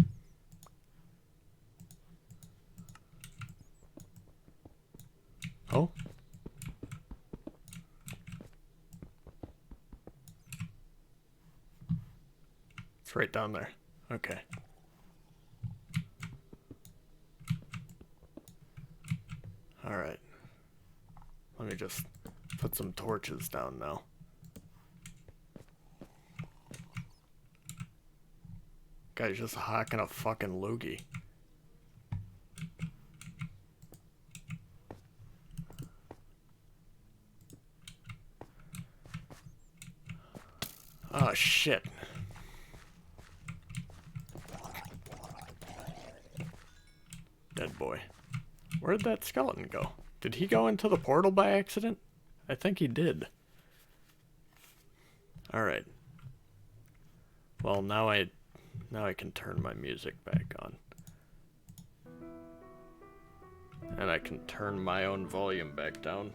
Oh? It's right down there. Okay. Alright. Let me just put some torches down now. Guy's just hawking a fucking loogie. Oh, shit. Dead boy. Where'd that skeleton go? Did he go into the portal by accident? I think he did. Alright. Well, now I can turn my music back on. And I can turn my own volume back down.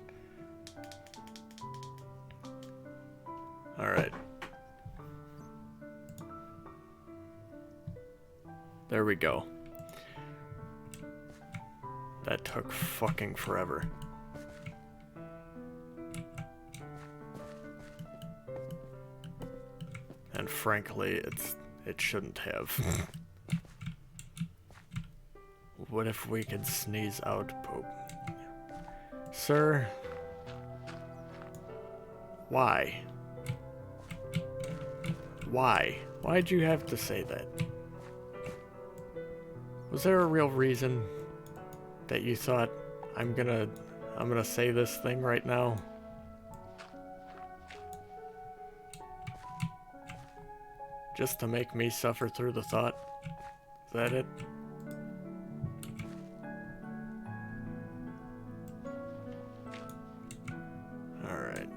Alright. There we go. That took fucking forever. And frankly, it shouldn't have. What if we could sneeze out poop? Sir? Why? Why? Why'd you have to say that? Was there a real reason that you thought I'm gonna say this thing right now? Just to make me suffer through the thought? Is that it? Alright.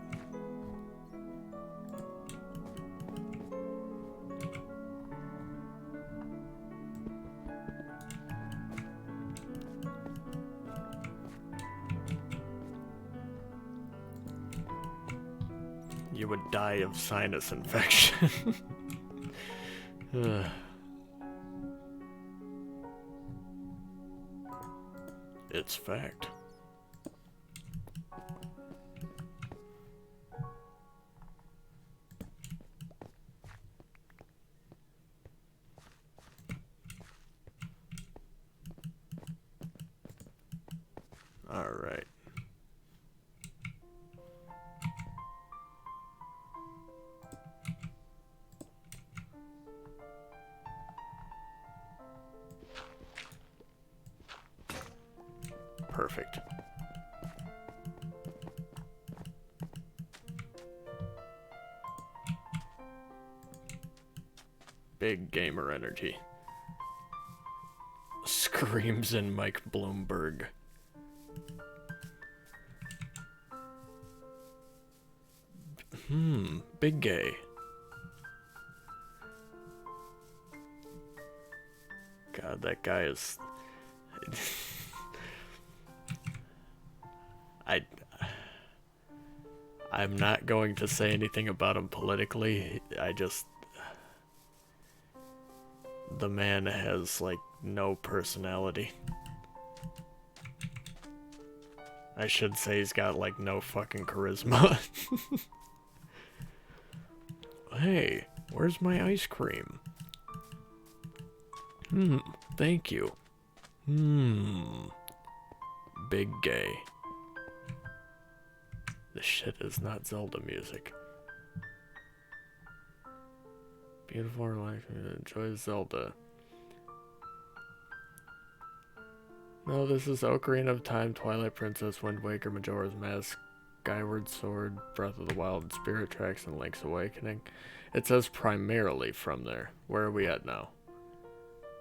you would die of sinus infection. It's fact. All right. Perfect. Big gamer energy. Screams in Mike Bloomberg. Big gay. God, that guy is... I'm not going to say anything about him politically. The man has, like, no personality. I should say he's got, like, no fucking charisma. Hey, where's my ice cream? Thank you. Big gay. This shit is not Zelda music. Beautiful, relaxing, enjoy Zelda. No, this is Ocarina of Time, Twilight Princess, Wind Waker, Majora's Mask, Skyward Sword, Breath of the Wild, Spirit Tracks, and Link's Awakening. It says primarily from there. Where are we at now?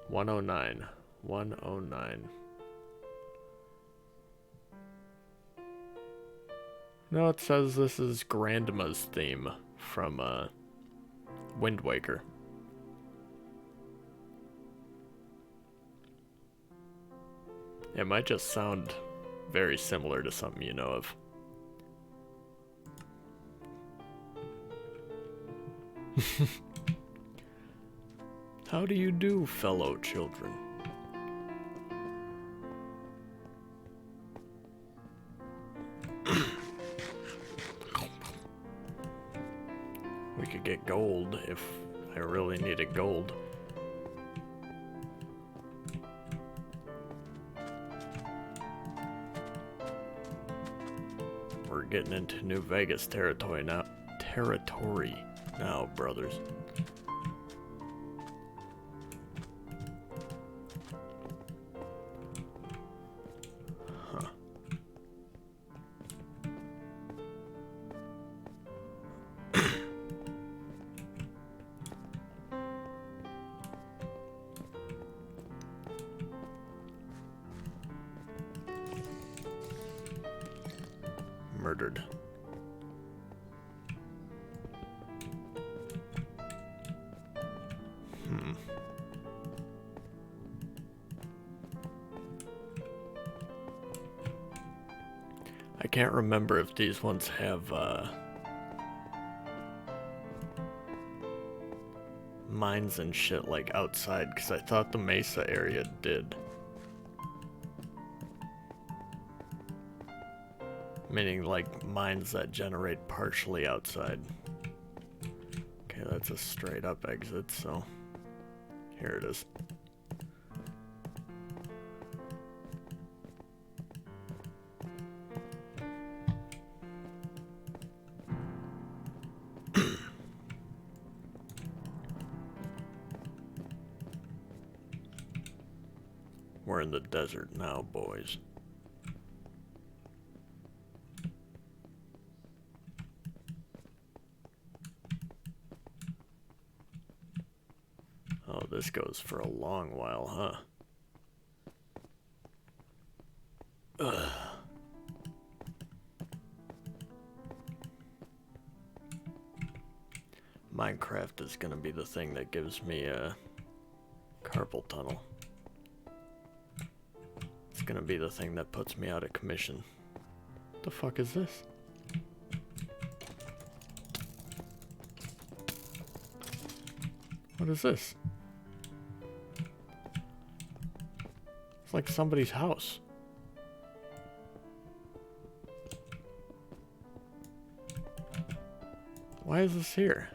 109. 109. No, it says this is Grandma's theme from Wind Waker. It might just sound very similar to something you know of. How do you do, fellow children? We could get gold if I really needed gold. We're getting into New Vegas territory now. Brothers. Huh. Murdered. I can't remember if these ones have mines and shit like outside, because I thought the Mesa area did. Meaning like mines that generate partially outside. Okay, that's a straight up exit, so here it is. We're in the desert now, boys. Oh, this goes for a long while, huh? Ugh. Minecraft is gonna be the thing that gives me a carpal tunnel. It's gonna be the thing that puts me out of commission. What the fuck is this? What is this? It's like somebody's house. Why is this here?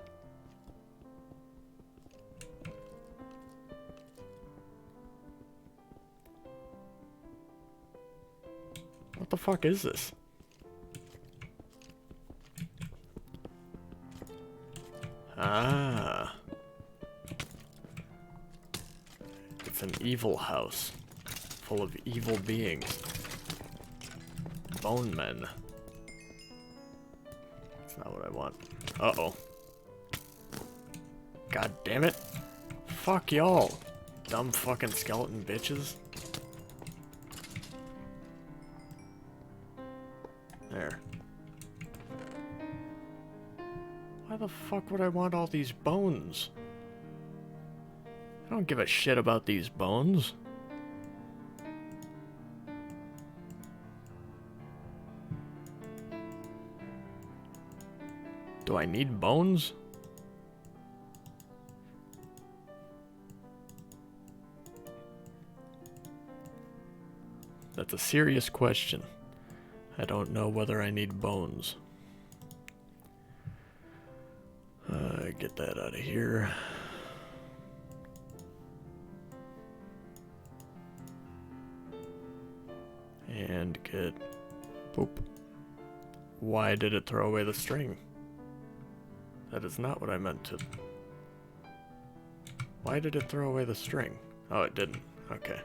What the fuck is this? Ah. It's an evil house. Full of evil beings. Bone men. That's not what I want. Uh-oh. God damn it. Fuck y'all. Dumb fucking skeleton bitches. There. Why the fuck would I want all these bones? I don't give a shit about these bones. Do I need bones? That's a serious question. I don't know whether I need bones. Get that out of here. And get... Boop. Why did it throw away the string? That is not what I meant to... Why did it throw away the string? Oh, it didn't. Okay.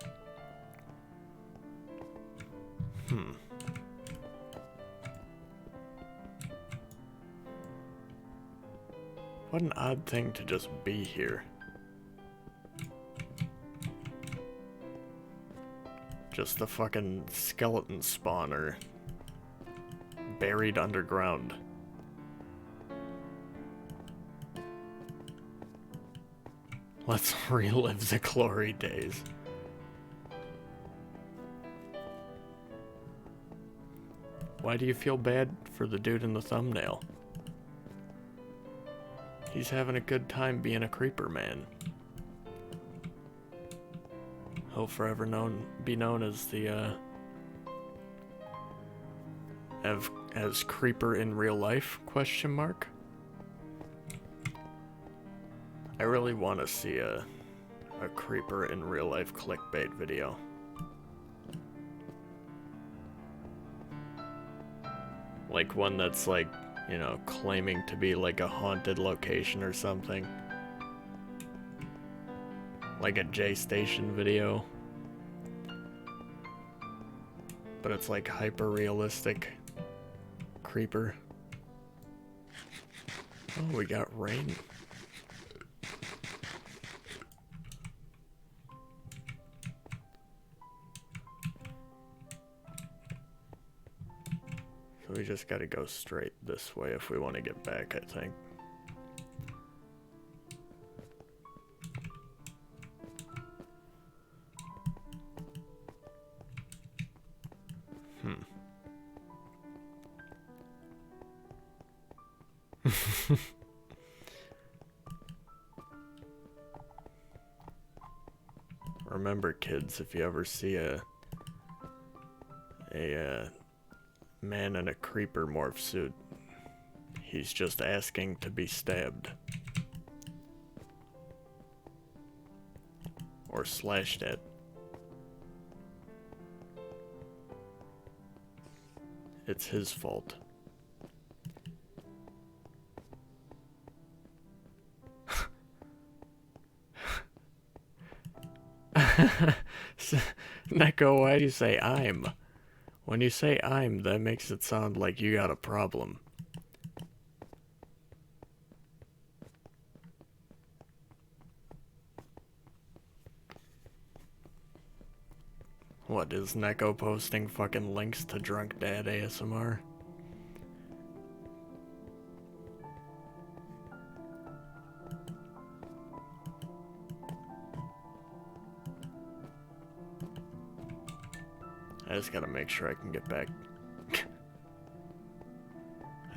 What an odd thing to just be here. Just the fucking skeleton spawner. Buried underground. Let's relive the glory days. Why do you feel bad for the dude in the thumbnail? He's having a good time being a creeper man. He'll forever be known as the, as creeper in real life, question mark? I really want to see a creeper in real life clickbait video. Like one that's like, you know, claiming to be like a haunted location or something. Like a J-Station video. But it's like hyper-realistic creeper. Oh, we got rain. So we just gotta go straight this way if we want to get back, I think. Remember, kids, if you ever see a man in a creeper morph suit, he's just asking to be stabbed. Or slashed at. It's his fault. Neko, why do you say I'm? When you say I'm, that makes it sound like you got a problem. What, is Neko posting fucking links to Drunk Dad ASMR? I just gotta make sure I can get back. I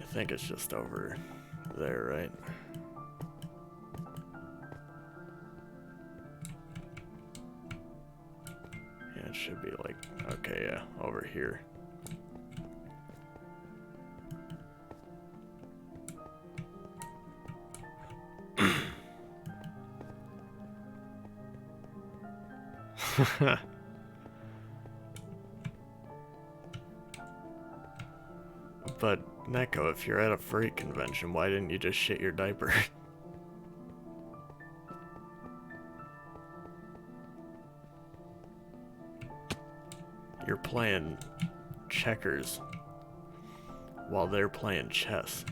think it's just over there, right? should be like, okay, yeah, over here. But, Neko, if you're at a freight convention, why didn't you just shit your diaper? You're playing checkers while they're playing chess.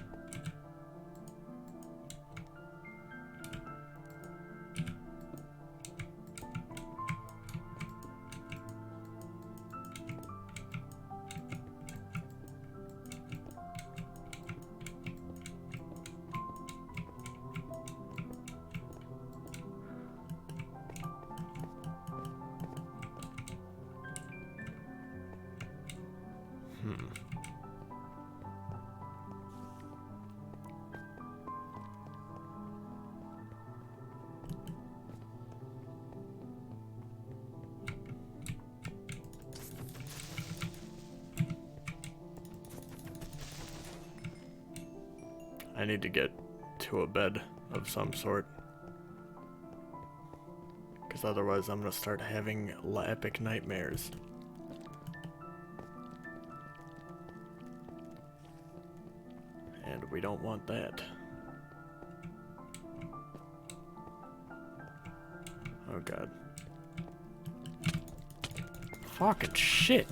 I need to get to a bed of some sort. Because otherwise I'm going to start having epic nightmares. And we don't want that. Oh god. Fucking shit!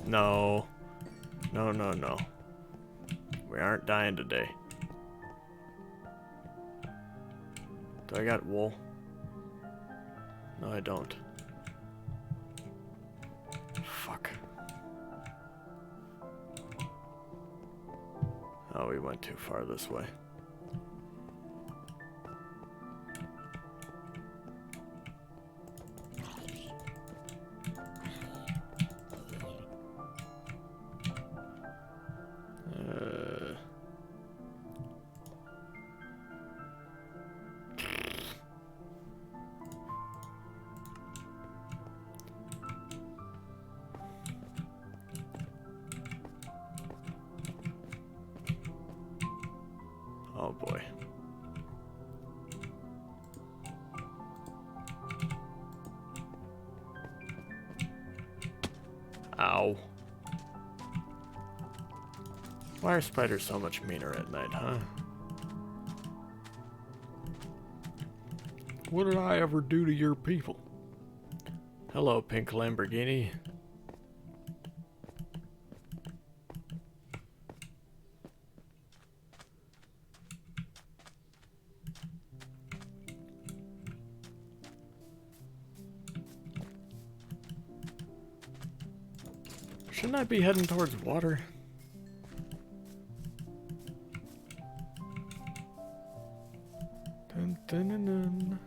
No. No, no, no. We aren't dying today. Do I got wool? No, I don't. Fuck. Oh, we went too far this way. Oh boy. Ow. Why are spiders so much meaner at night, huh? What did I ever do to your people? Hello, pink Lamborghini. Shouldn't I be heading towards water? Dun, dun, dun, dun.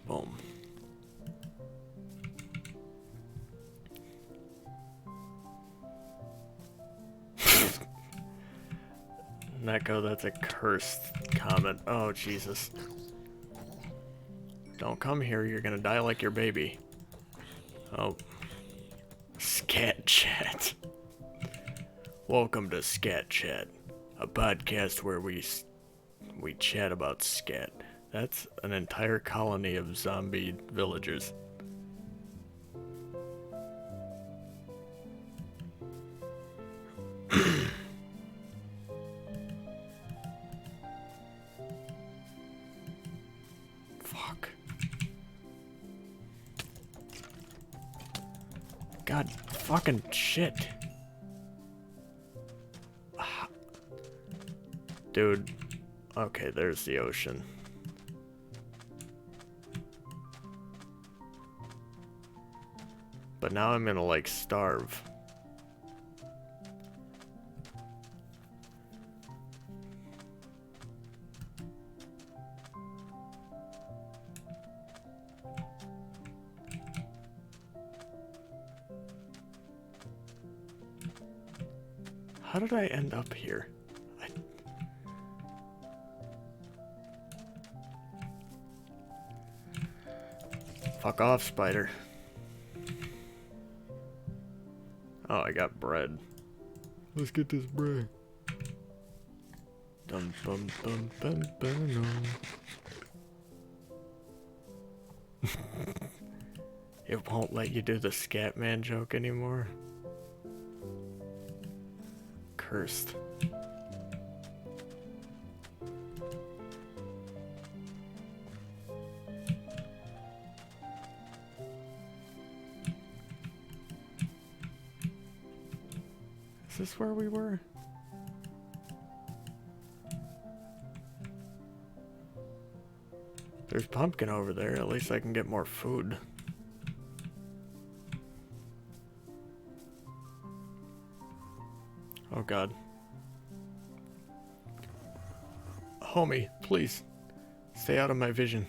Boom. Neko, that's a cursed comment. Oh, Jesus. Don't come here, you're gonna die like your baby. Oh. Scat Chat. Welcome to Scat Chat, a podcast where we chat about scat. That's an entire colony of zombie villagers. Fuck. God fucking shit. Dude. Okay, there's the ocean. But now I'm gonna, like, starve. How did I end up here? Fuck off, spider. Oh, I got bread. Let's get this bread. Dum bum bum bum bum. It won't let you do the Scatman joke anymore. Cursed. Is this where we were? There's pumpkin over there. At least I can get more food. Oh god. Homie, please. Stay out of my vision.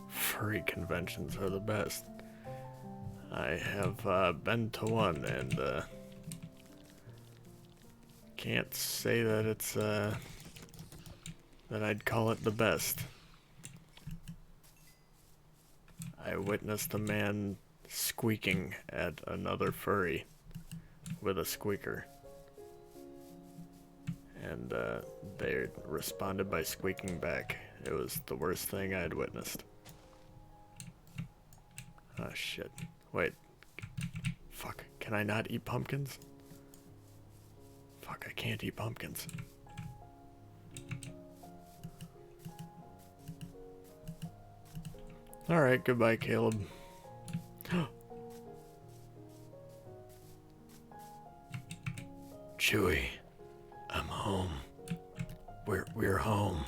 Furry conventions are the best. I have been to one and can't say that it's that I'd call it the best. I witnessed a man squeaking at another furry with a squeaker. And they responded by squeaking back. It was the worst thing I had witnessed. Oh shit. Wait. Fuck. Can I not eat pumpkins? Fuck, I can't eat pumpkins. Alright, goodbye, Caleb. Chewie, I'm home. We're home.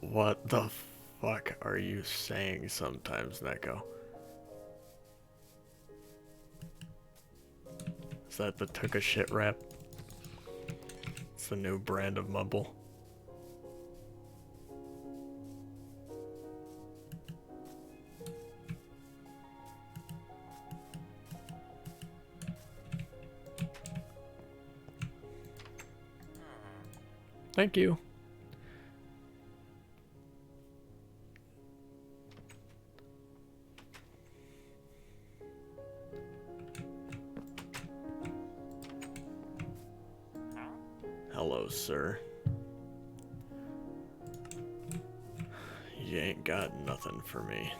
What the fuck are you saying sometimes, Neko? Is that the took a shit rap? It's the new brand of mumble. Thank you. Hello, sir. You ain't got nothing for me.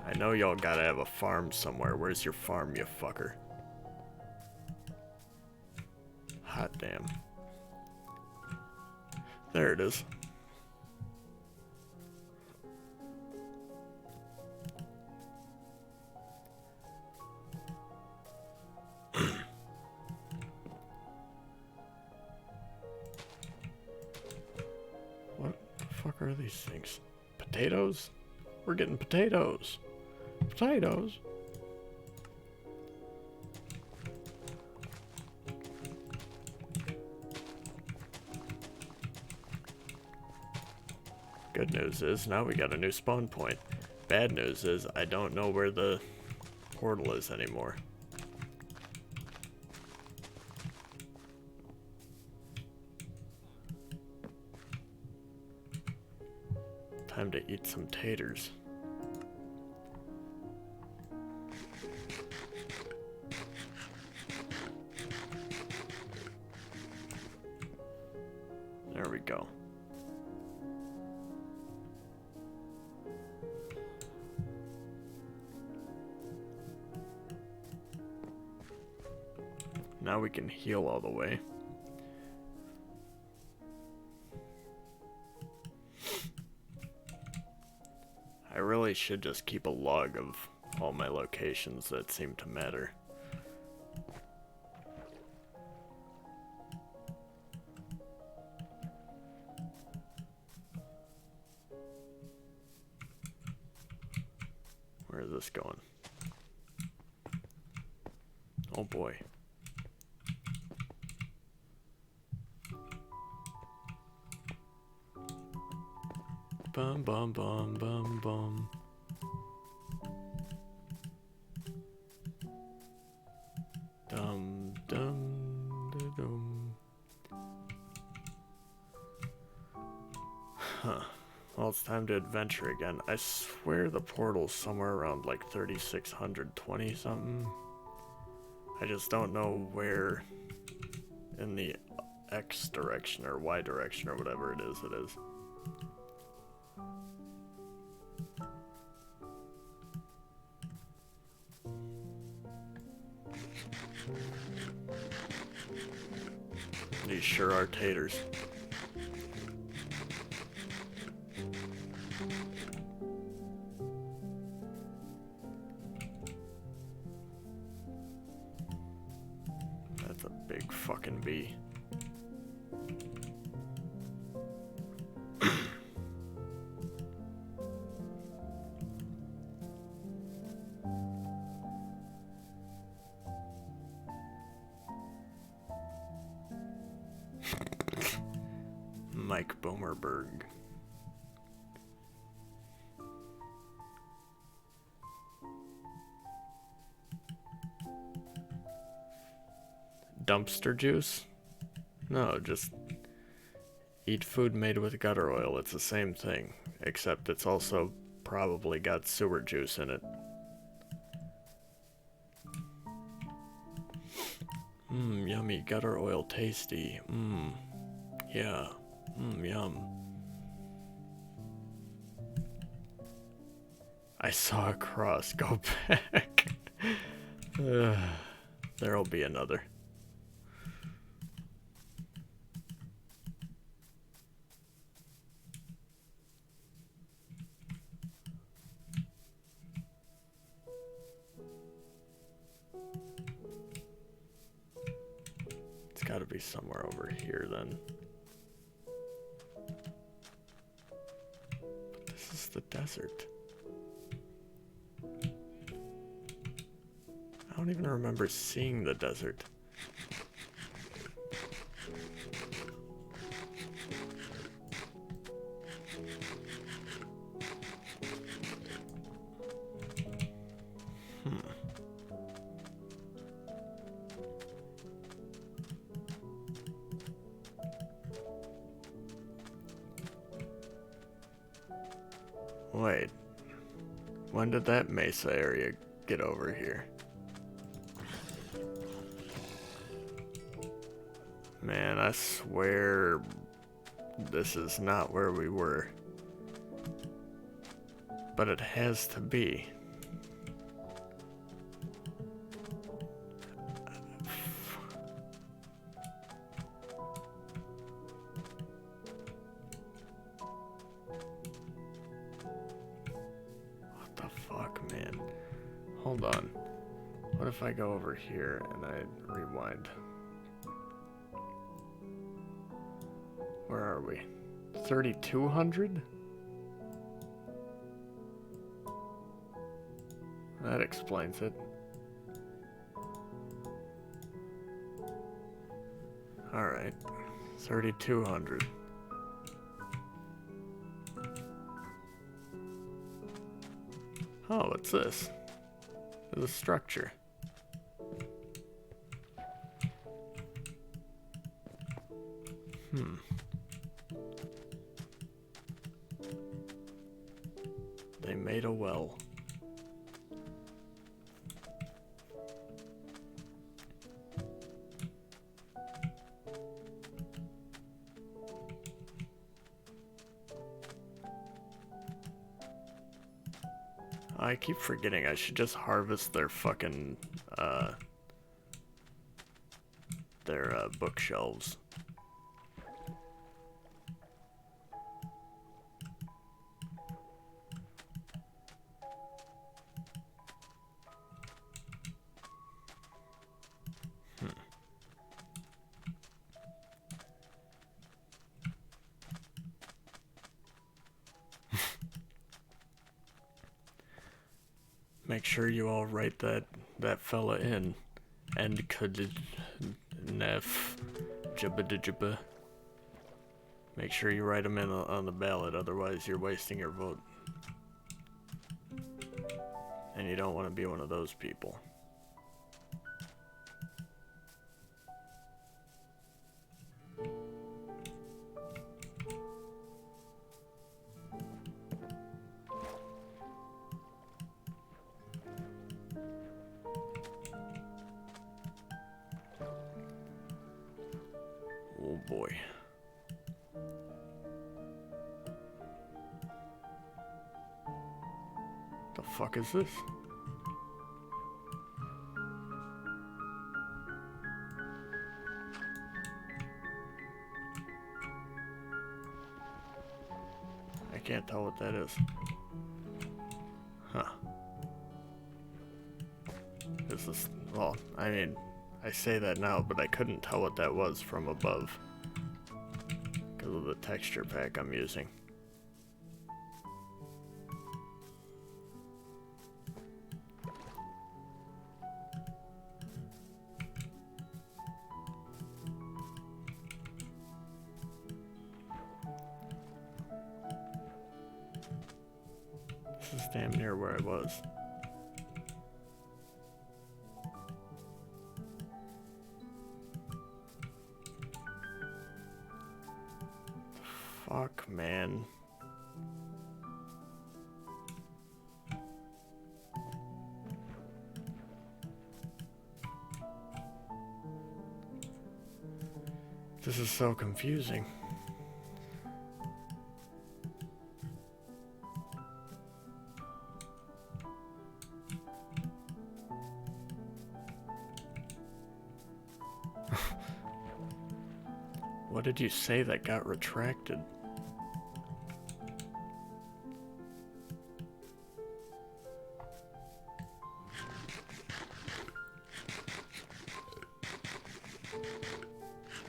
I know y'all gotta have a farm somewhere. Where's your farm, you fucker? Hot damn. There it is. What the fuck are these things? Potatoes? We're getting potatoes. Potatoes? Good news is, now we got a new spawn point. Bad news is, I don't know where the portal is anymore. Time to eat some taters. There we go. Now we can heal all the way. I really should just keep a log of all my locations that seem to matter. Where is this going? Oh boy. Bum bum bum bum bum. Dum dum da dum. Huh. Well, it's time to adventure again. I swear the portal's somewhere around like 3620 something. I just don't know where in the X direction or Y direction or whatever it is. These sure are taters. That's a big fucking bee. Mike Bomerberg. Dumpster juice? No, just eat food made with gutter oil. It's the same thing, except it's also probably got sewer juice in it. Mmm, yummy, gutter oil tasty. Mmm, yeah. Mmm, yum. I saw a cross. Go back. There'll be another. It's gotta be somewhere over here then. But this is the desert. I don't even remember seeing the desert. Wait. When did that mesa area get over here? Man, I swear this is not where we were. But it has to be. What the fuck, man? Hold on. What if I go over here and I rewind? Where are we? 3200? That explains it. Alright. 3200. Oh, what's this? There's a structure. They made a well. I keep forgetting I should just harvest their fucking, bookshelves. Make sure you all write that fella in. and could nef jibba. Make sure you write them in on the ballot, otherwise you're wasting your vote. And you don't want to be one of those people. Oh boy. The fuck is this? I can't tell what that is. Huh. Is this... Well, I mean, I say that now, but I couldn't tell what that was from above. Because of the texture pack I'm using. This is damn near where I was. Fuck, man. This is so confusing. What did you say that got retracted?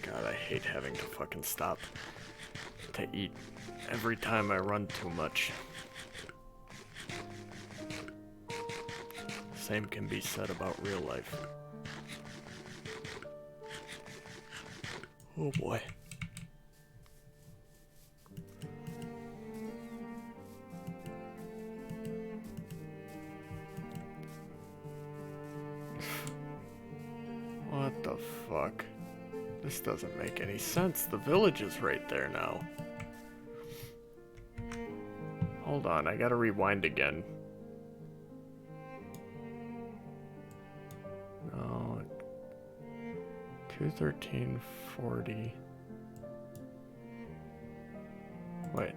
God, I hate having to fucking stop to eat every time I run too much. Same can be said about real life. Oh boy. What the fuck? This doesn't make any sense. The village is right there now. Hold on, I gotta rewind again. No. 21340. Wait.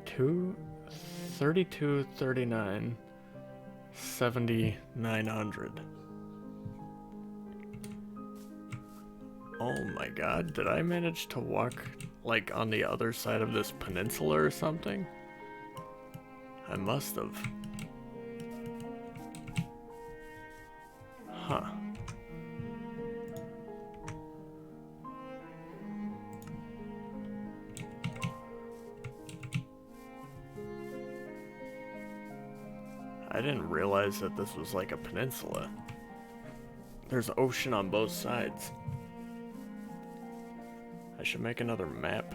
3239 7900. Oh my god, did I manage to walk, like, on the other side of this peninsula or something? I must have. Huh. I didn't realize that this was like a peninsula. There's ocean on both sides. I should make another map.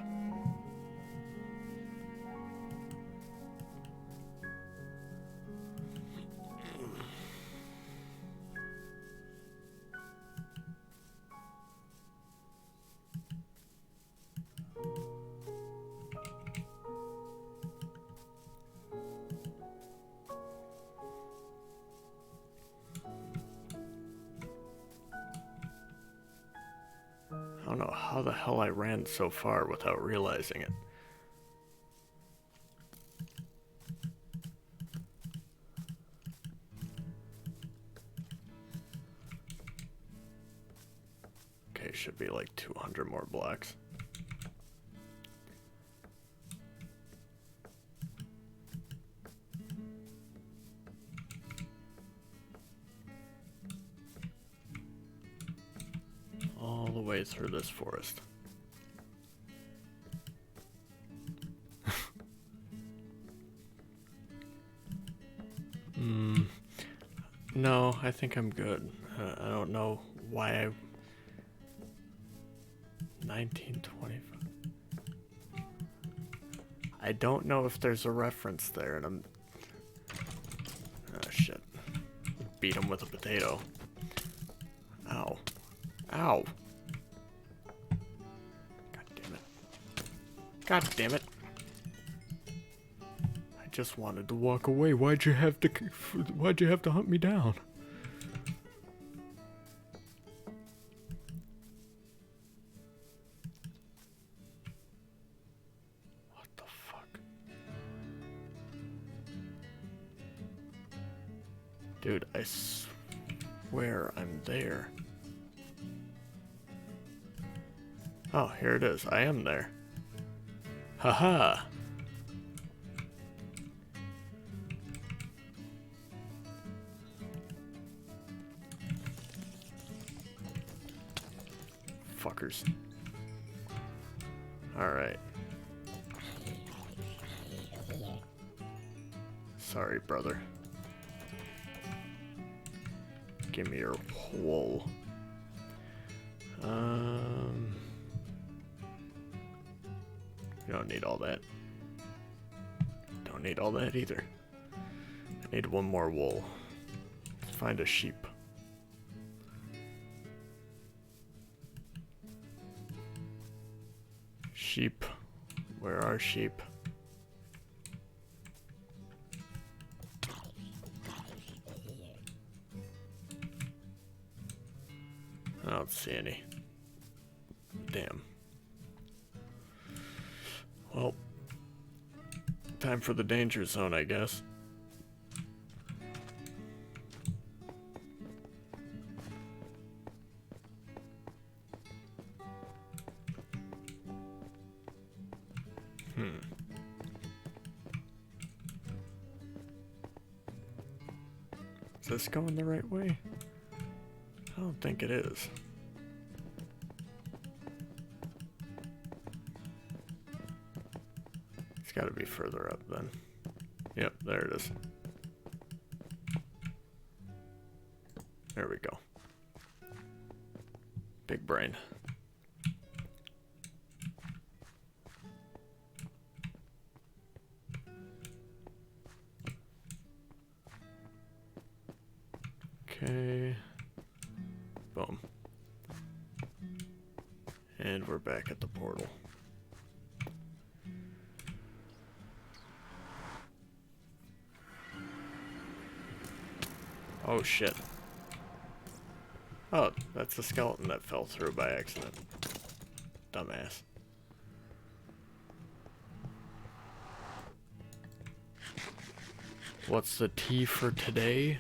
I don't know how the hell I ran so far without realizing it. Okay, should be like 200 more blocks. All the way through this forest. No, I think I'm good. I don't know why I... 1925. I don't know if there's a reference there, and I'm... Oh, shit. Beat him with a potato. Ow. Ow. God damn it. God damn it. I just wanted to walk away. Why'd you have to hunt me down? What the fuck? Dude, I swear I'm there. Oh, here it is. I am there. Haha. Fuckers. Alright. Sorry, brother. Give me your wool. You don't need all that. Don't need all that either. I need one more wool. Let's find a sheep. Sheep. Where are sheep? I don't see any. Damn. Well, time for the danger zone, I guess. Is this going the right way? I don't think it is. It's gotta be further up then. Yep, there it is. There we go. Big brain. Okay. Boom. And we're back at the portal. Oh shit. Oh, that's the skeleton that fell through by accident. Dumbass. What's the tea for today?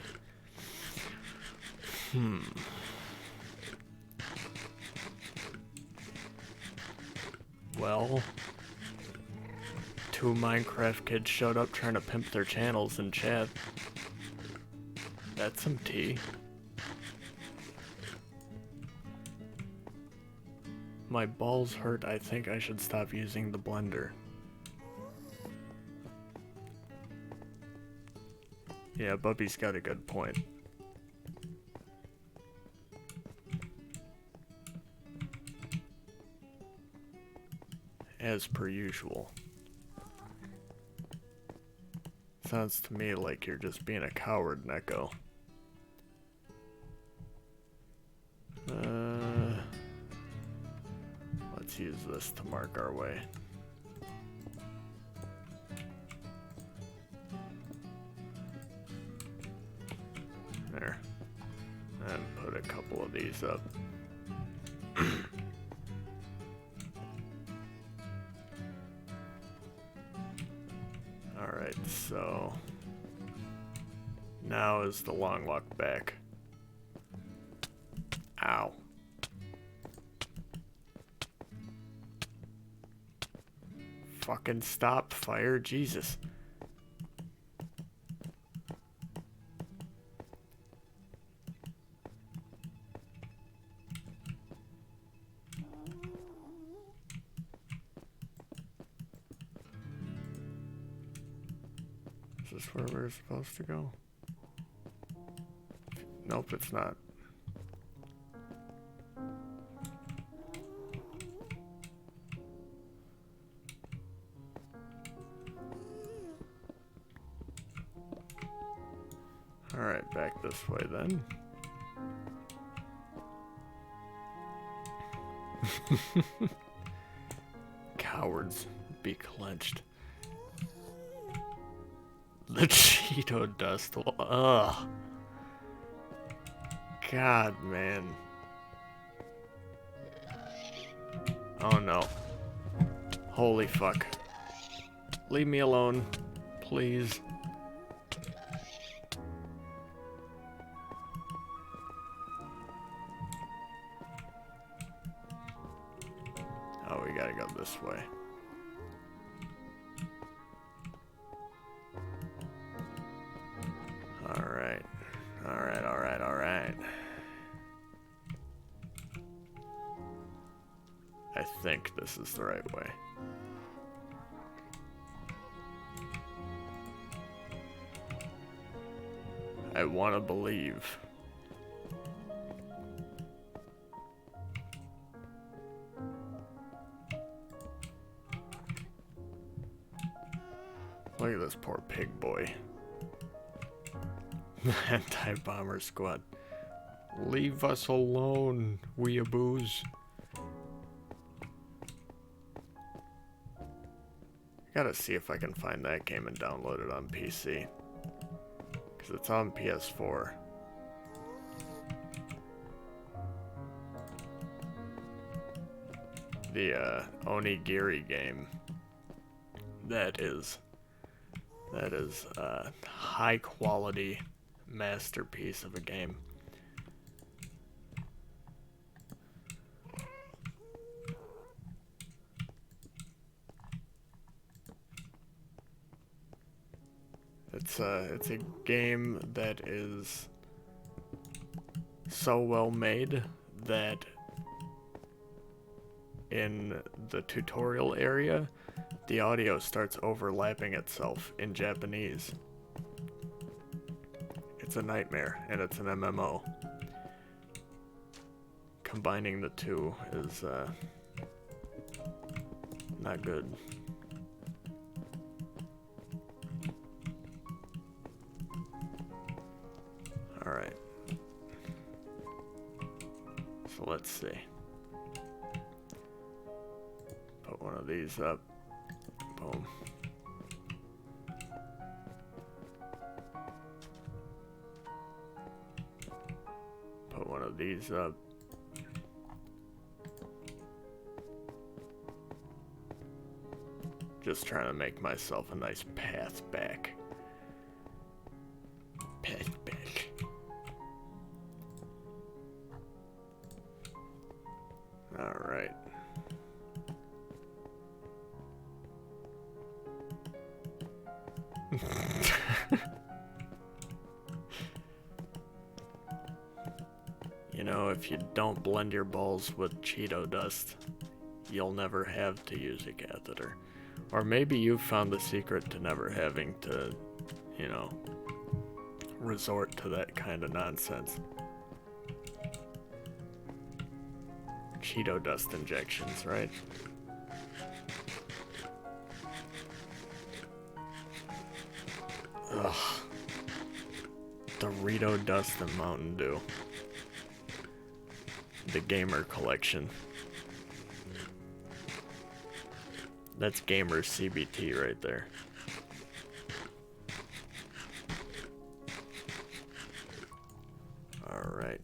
Well, 2 Minecraft kids showed up trying to pimp their channels in chat. That's some tea. My balls hurt. I think I should stop using the blender. Yeah, Bubby's got a good point. As per usual. Sounds to me like you're just being a coward, Neko. Let's use this to mark our way. There. And put a couple of these up. Alright, so now is the long walk back. Ow. Fucking stop, fire, Jesus. Is this where we're supposed to go? Nope, it's not. Alright, back this way then. Cowards, be clenched. The Cheeto dust. Ugh. God, man. Oh no. Holy fuck. Leave me alone, please. Oh, we gotta go this way. Alright. Alright, alright, alright. I think this is the right way. I want to believe. Look at this poor pig boy. Anti-bomber squad. Leave us alone, weeaboos. Gotta see if I can find that game and download it on PC. Because it's on PS4. The Onigiri game. That is a high quality masterpiece of a game. It's a game that is so well made that in the tutorial area, the audio starts overlapping itself in Japanese. It's a nightmare, and it's an MMO. Combining the two is not good. Alright. So let's see. Put one of these up. Boom. Put one of these up. Just trying to make myself a nice path back. Path back. Alright. You know, if you don't blend your balls with Cheeto dust, you'll never have to use a catheter. Or maybe you've found the secret to never having to, you know, resort to that kind of nonsense. Cheeto dust injections, right? Ugh. Dorito dust and Mountain Dew. The gamer collection. That's gamer CBT right there. Alright.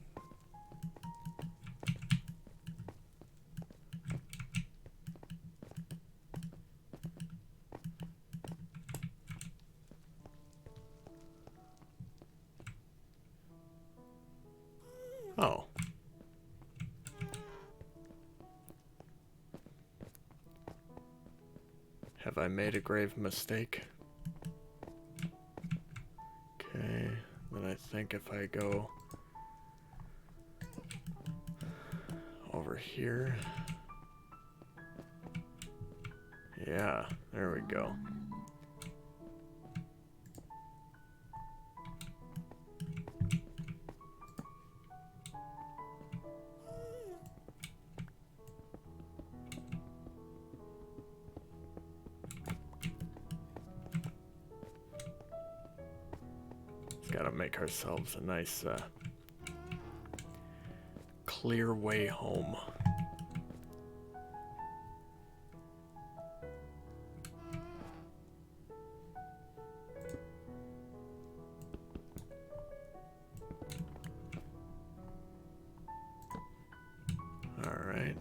Oh. Have I made a grave mistake? Okay, then I think if I go over here. Yeah, there we go. Gotta make ourselves a nice, clear way home. Alright.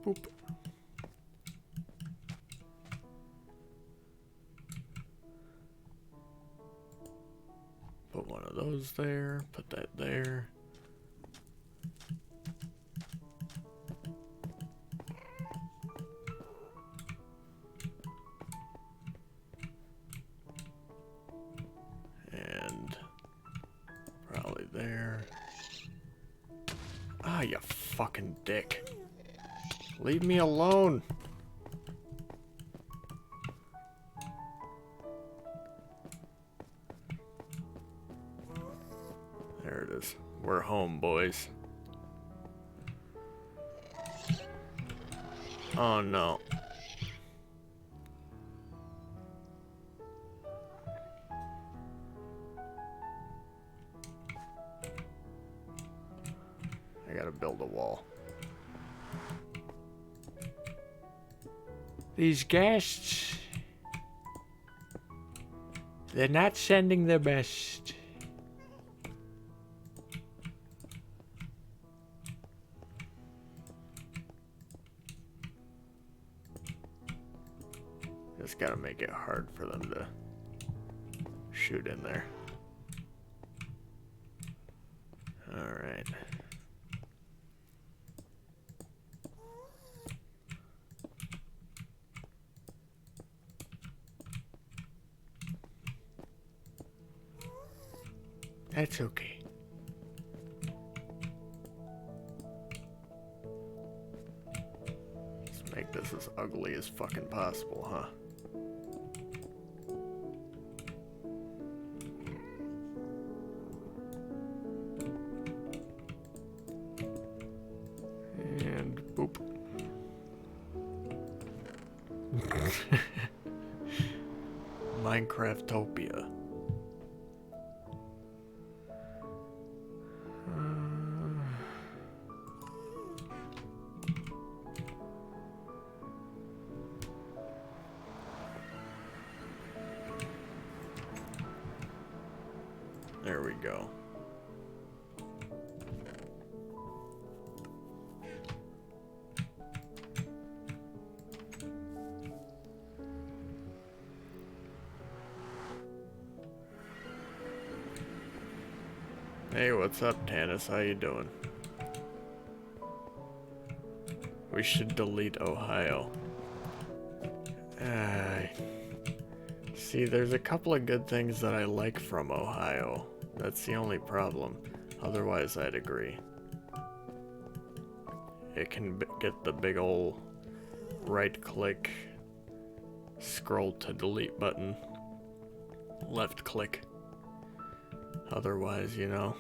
Boop. Put one of those there, put that there. And probably there. Ah, you fucking dick. Leave me alone. There it is. We're home, boys. Oh no. I gotta build a wall. These guests, they're not sending their best. Just gotta make it hard for them to shoot in there. Alright. That's okay. Let's make this as ugly as fucking possible, huh? And boop. Minecraftopia. There we go. Hey, what's up, Tanis? How you doing? We should delete Ohio. See, there's a couple of good things that I like from Ohio. That's the only problem. Otherwise, I'd agree. It can get the big ol' right-click, scroll to delete button, left-click. Otherwise, you know.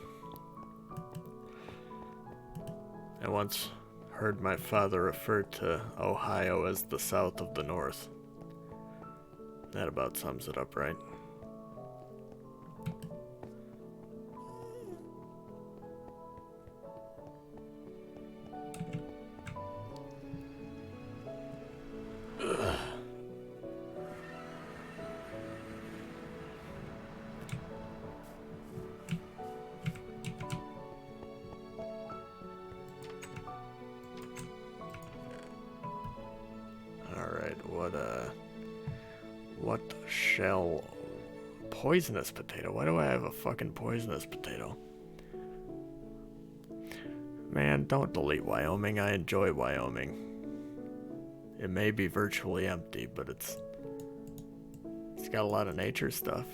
I once heard my father refer to Ohio as the South of the North. That about sums it up, right? What shell? Poisonous potato. Why do I have a fucking poisonous potato? Man, don't delete Wyoming. I enjoy Wyoming. It may be virtually empty, but it's got a lot of nature stuff.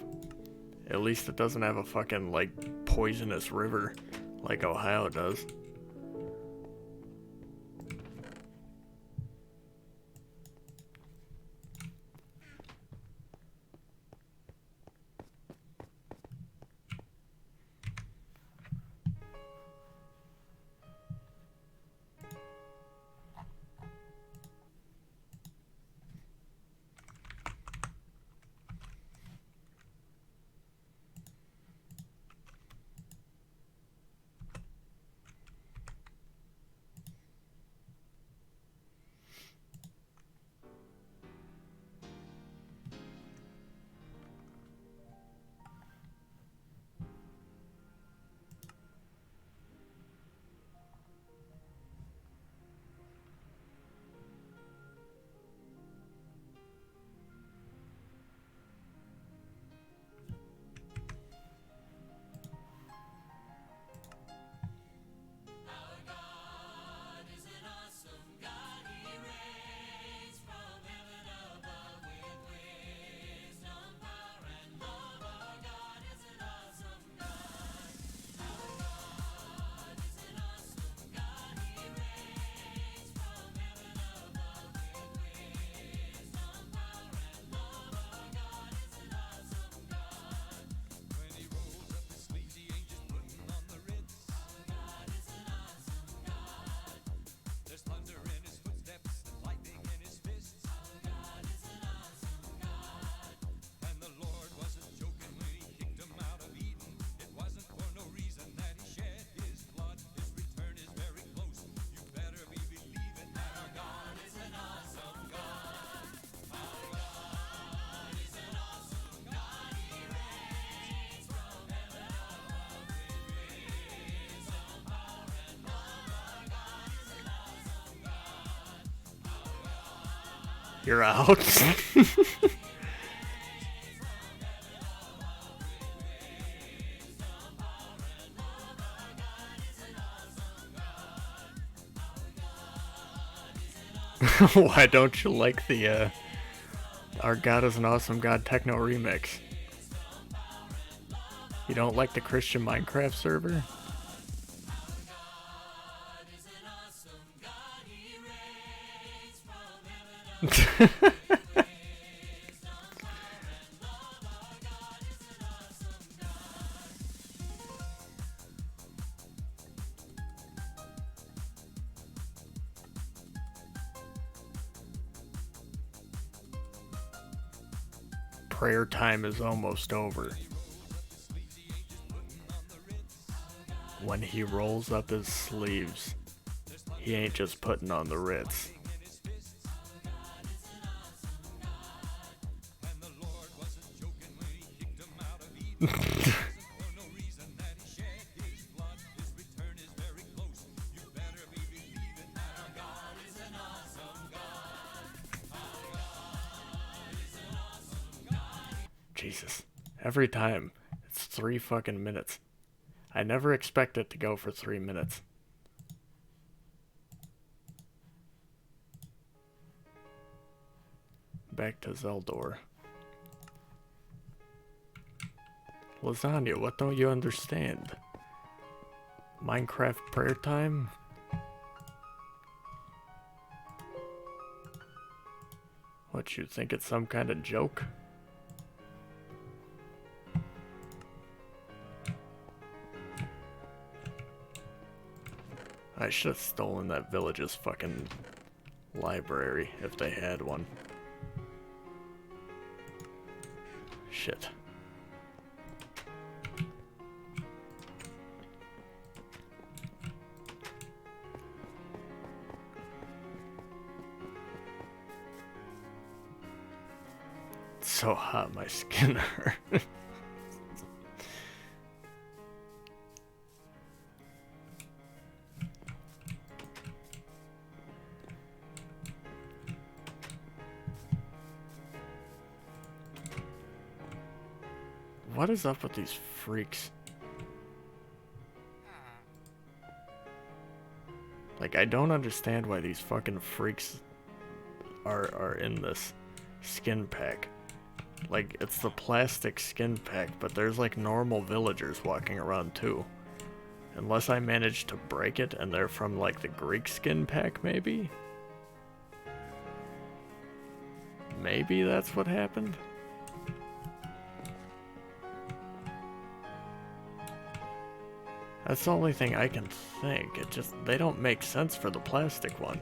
At least it doesn't have a fucking, like, poisonous river like Ohio does. You're out. Why don't you like the Our God is an Awesome God techno remix? You don't like the Christian Minecraft server? Prayer time is almost over. When he rolls up his sleeves, he ain't just putting on the Ritz. Jesus. Every time, it's 3 fucking minutes. I never expect it to go for 3 minutes. Back to Zeldor. Lasagna, what don't you understand? Minecraft prayer time? What, you think it's some kind of joke? I should have stolen that village's fucking library if they had one. Shit. It's so hot, my skin hurts. What is up with these freaks? Like, I don't understand why these fucking freaks are in this skin pack. Like, it's the plastic skin pack, but there's like normal villagers walking around too. Unless I managed to break it and they're from like the Greek skin pack, maybe? Maybe that's what happened? That's the only thing I can think. It just, they don't make sense for the plastic one.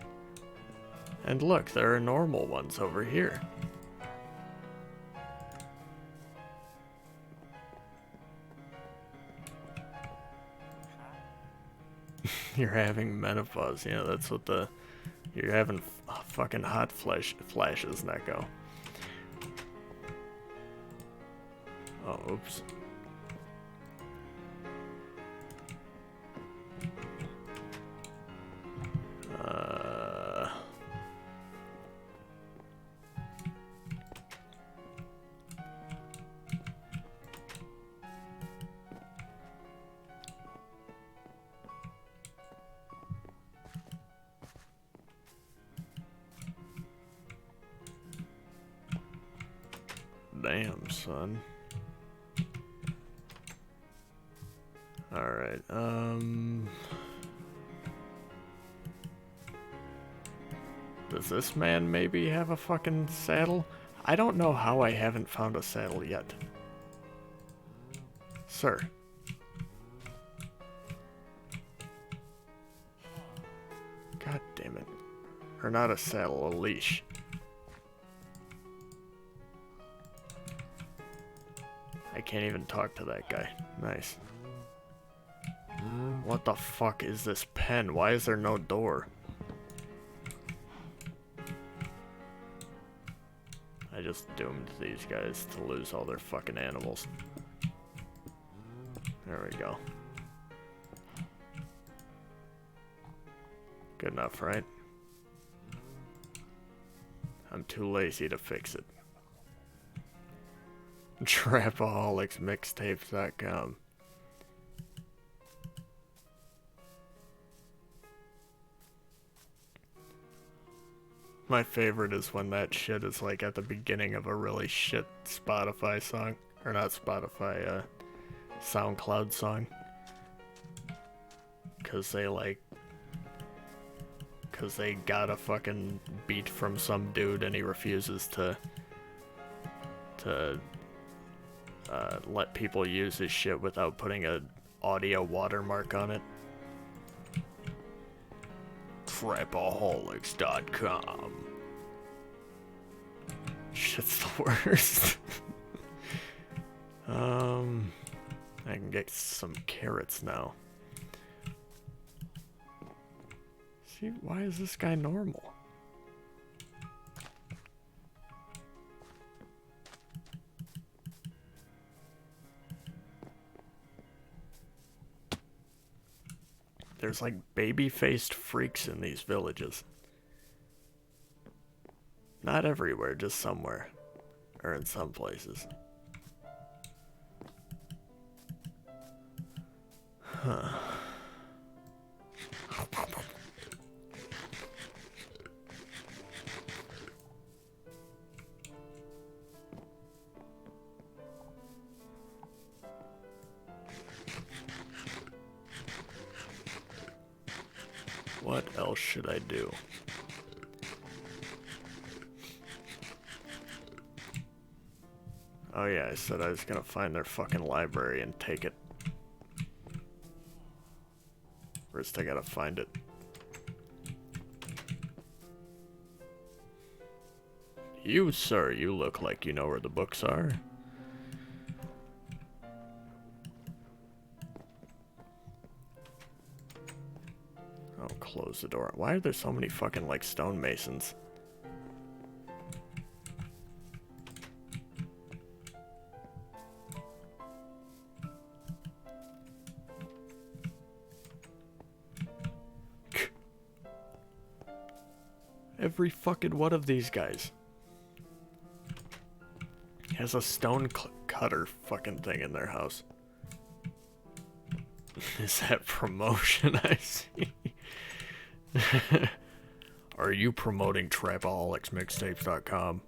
And look, there are normal ones over here. You're having menopause. Yeah, that's what the... You're having fucking hot flashes, Neko. Oh, oops. Damn, son. Alright, does this man maybe have a fucking saddle? I don't know how I haven't found a saddle yet. Sir. God damn it. Or not a saddle, a leash. I can't even talk to that guy. Nice. What the fuck is this pen? Why is there no door? I just doomed these guys to lose all their fucking animals. There we go. Good enough, right? I'm too lazy to fix it. Trapaholicsmixtapes.com. My favorite is when that shit is like at the beginning of a really shit Spotify song. Or not Spotify, SoundCloud song. Cause they got a fucking beat from some dude and he refuses to let people use his shit without putting a audio watermark on it. Trapaholics.com. Shit's the worst. I can get some carrots now. See, why is this guy normal? There's like baby-faced freaks in these villages. Not everywhere, just somewhere. Or in some places. Huh. What else should I do? Oh yeah, I said I was gonna find their fucking library and take it. First I gotta find it. You, sir, you look like you know where the books are. Oh, close the door. Why are there so many fucking, like, stonemasons? Every fucking one of these guys has a stone cutter fucking thing in their house. Is that promotion I see? Are you promoting Trapaholicsmixtapes.com?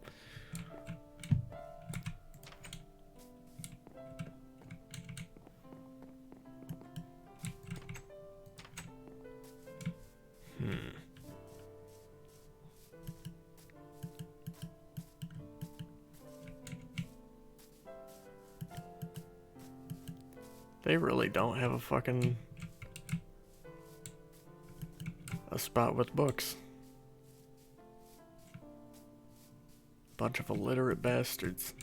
They really don't have a fucking... a spot with books. Bunch of illiterate bastards.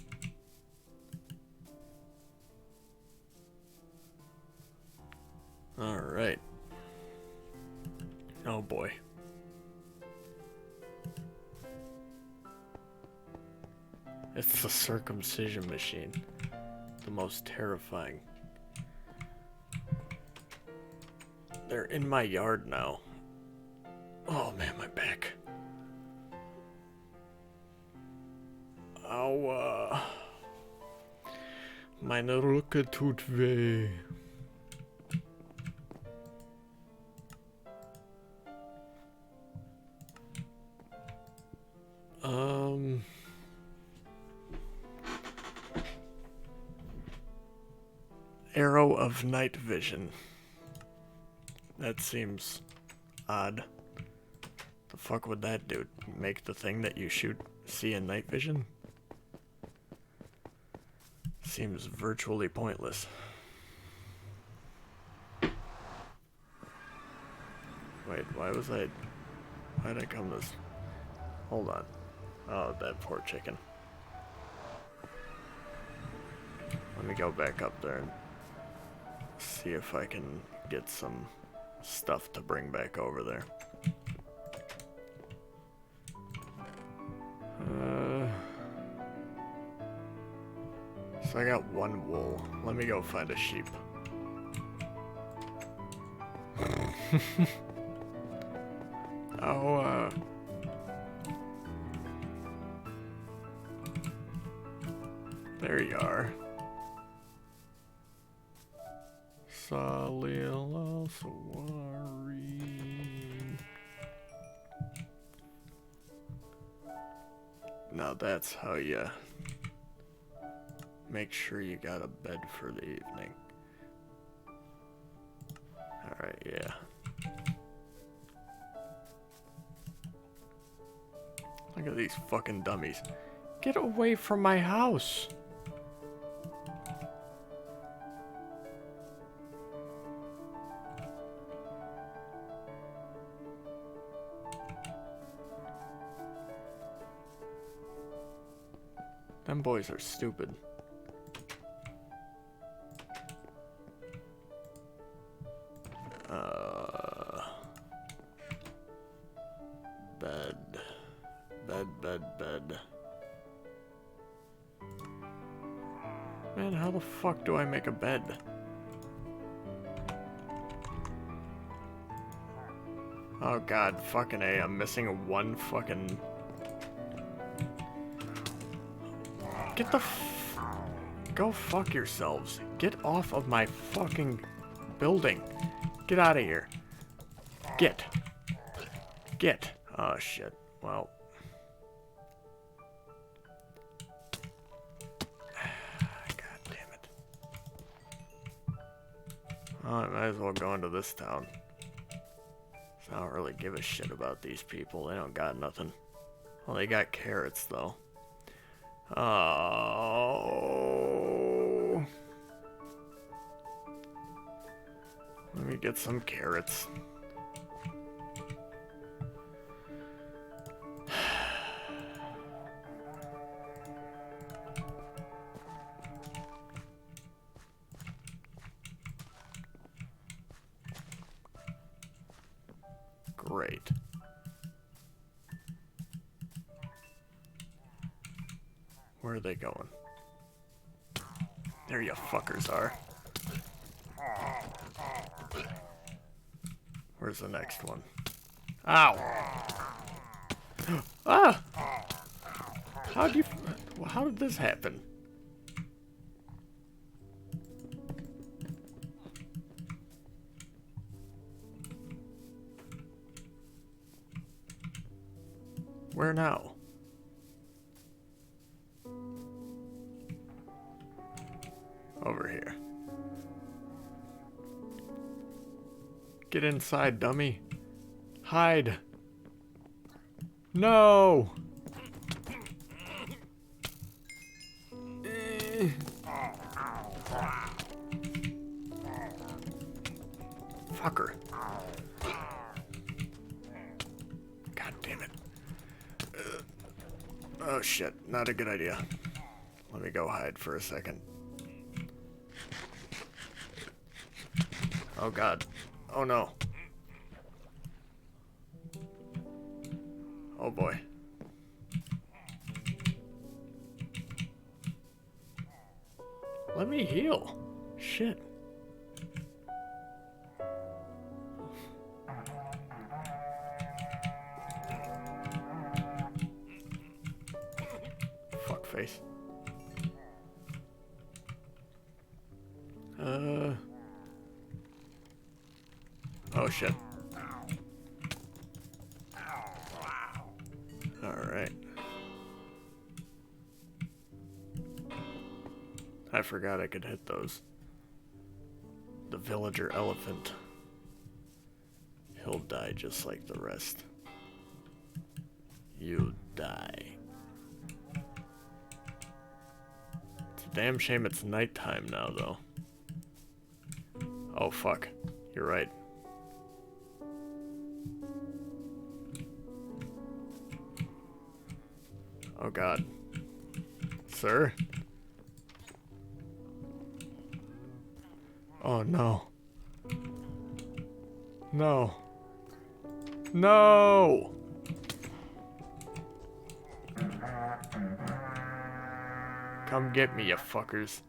Alright. Oh boy. It's the circumcision machine. The most terrifying. They're in my yard now. Oh man, my back. Aua. Meine Rücke tut weh. Arrow of night vision. That seems odd. The fuck would that do? Make the thing that you see in night vision? Seems virtually pointless. Wait, why'd I come this? Hold on. Oh, that poor chicken. Let me go back up there and see if I can get some stuff to bring back over there. So I got one wool. Let me go find a sheep. There you are. Salil al-Sawari. Now that's how you make sure you got a bed for the evening. Alright, yeah. Look at these fucking dummies. Get away from my house! Them boys are stupid. Bed. Man, how the fuck do I make a bed? Oh god, fucking A, I'm missing one fucking... Get the Go fuck yourselves. Get off of my fucking building. Get out of here. Get. Oh shit. Well. God damn it. Oh, I might as well go into this town. I don't really give a shit about these people. They don't got nothing. Well, they got carrots, though. Oh. Let me get some carrots. Great. Where are they going? There you fuckers are. Where's the next one? Ow! Ah! How did this happen? Where now? Over here. Get inside, dummy. Hide. No! Fucker. God damn it. Oh shit, not a good idea. Let me go hide for a second. Oh god. Oh no. Oh boy. Let me heal. Shit. Fuckface. Oh shit. Alright. I forgot I could hit those. The villager elephant. He'll die just like the rest. You die. It's a damn shame it's nighttime now, though. Oh, fuck. You're right. Oh, God. Sir? Oh, no. No. No! Come get me, you fuckers.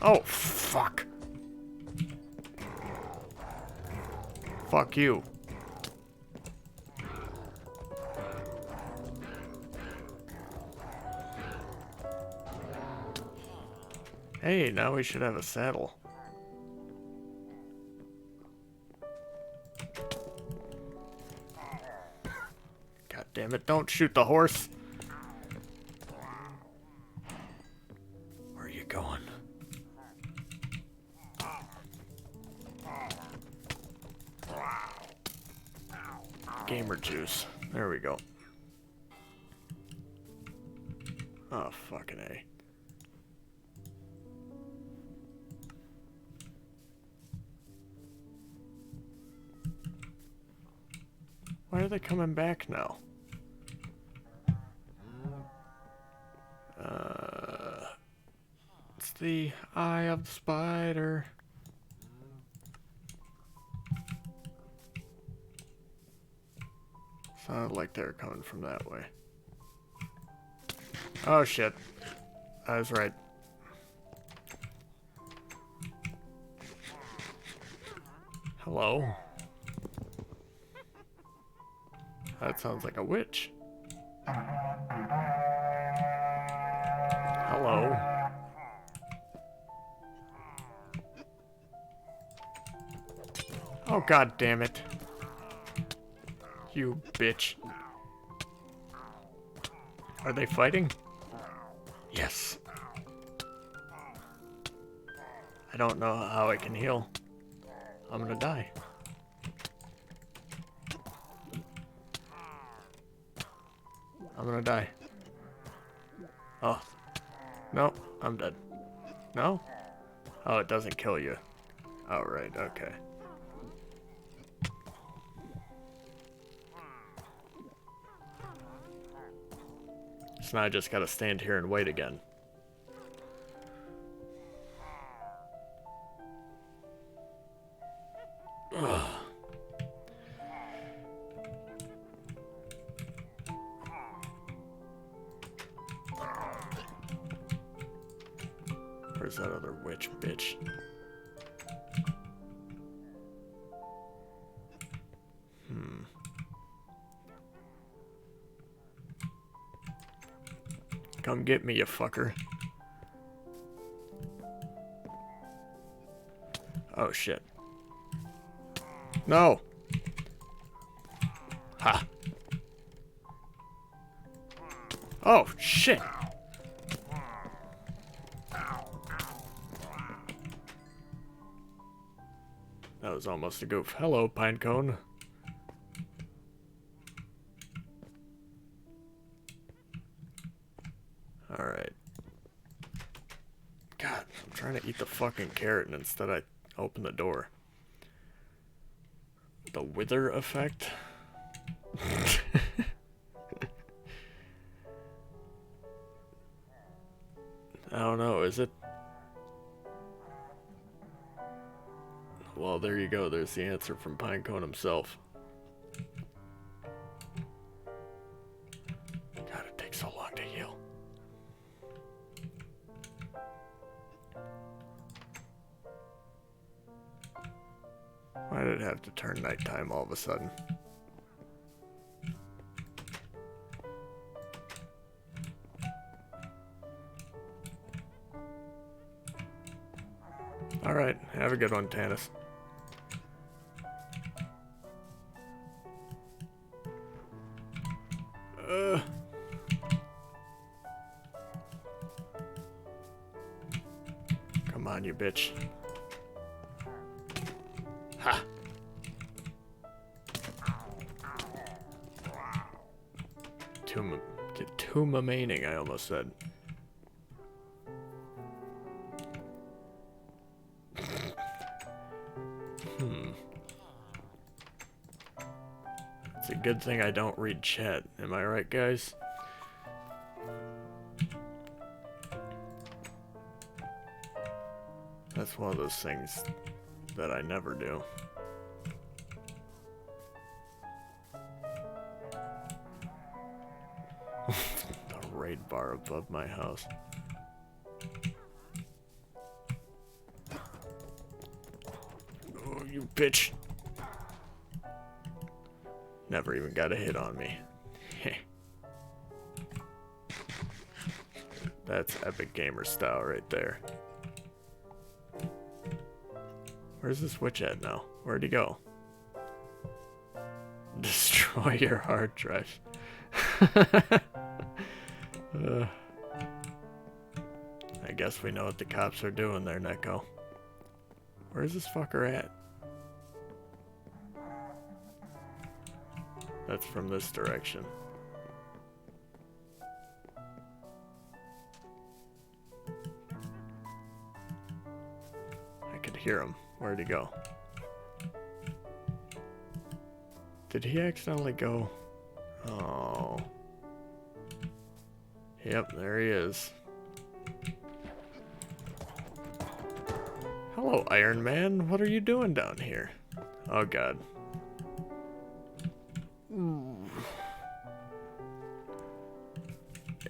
Oh, fuck. Fuck you. Hey, now we should have a saddle. God damn it, don't shoot the horse. Where are you going? Gamer juice. There we go. Oh, fucking A. Why are they coming back now? It's the eye of the spider. Sounded like they were coming from that way. Oh shit. I was right. Hello? That sounds like a witch. Hello? Oh god damn it. You bitch. Are they fighting? Yes. I don't know how I can heal. I'm gonna die. I'm gonna die. Oh. No, I'm dead. No? Oh, it doesn't kill you. Oh, right, okay. So now I just gotta stand here and wait again. Ugh. Where's that other witch bitch? Come get me, you fucker. Oh shit. No! Ha! Oh shit! That was almost a goof. Hello, Pinecone. Alright. God, I'm trying to eat the fucking carrot and instead I open the door. The wither effect? I don't know, is it? Well, there you go. There's the answer from Pinecone himself. God, it takes so long to heal. Why did it have to turn nighttime all of a sudden? Alright, have a good one, Tanis. Come on, you bitch. Ha! Two remaining, I almost said. It's a good thing I don't read chat. Am I right, guys? That's one of those things that I never do. The raid bar above my house. Oh, you bitch. Never even got a hit on me. That's epic gamer style right there. Where's this witch at now? Where'd he go? Destroy your hard drive. I guess we know what the cops are doing there, Neko. Where's this fucker at? That's from this direction. I could hear him. Where'd he go? Did he accidentally go? Oh. Yep, there he is. Hello, Iron Man. What are you doing down here? Oh, God.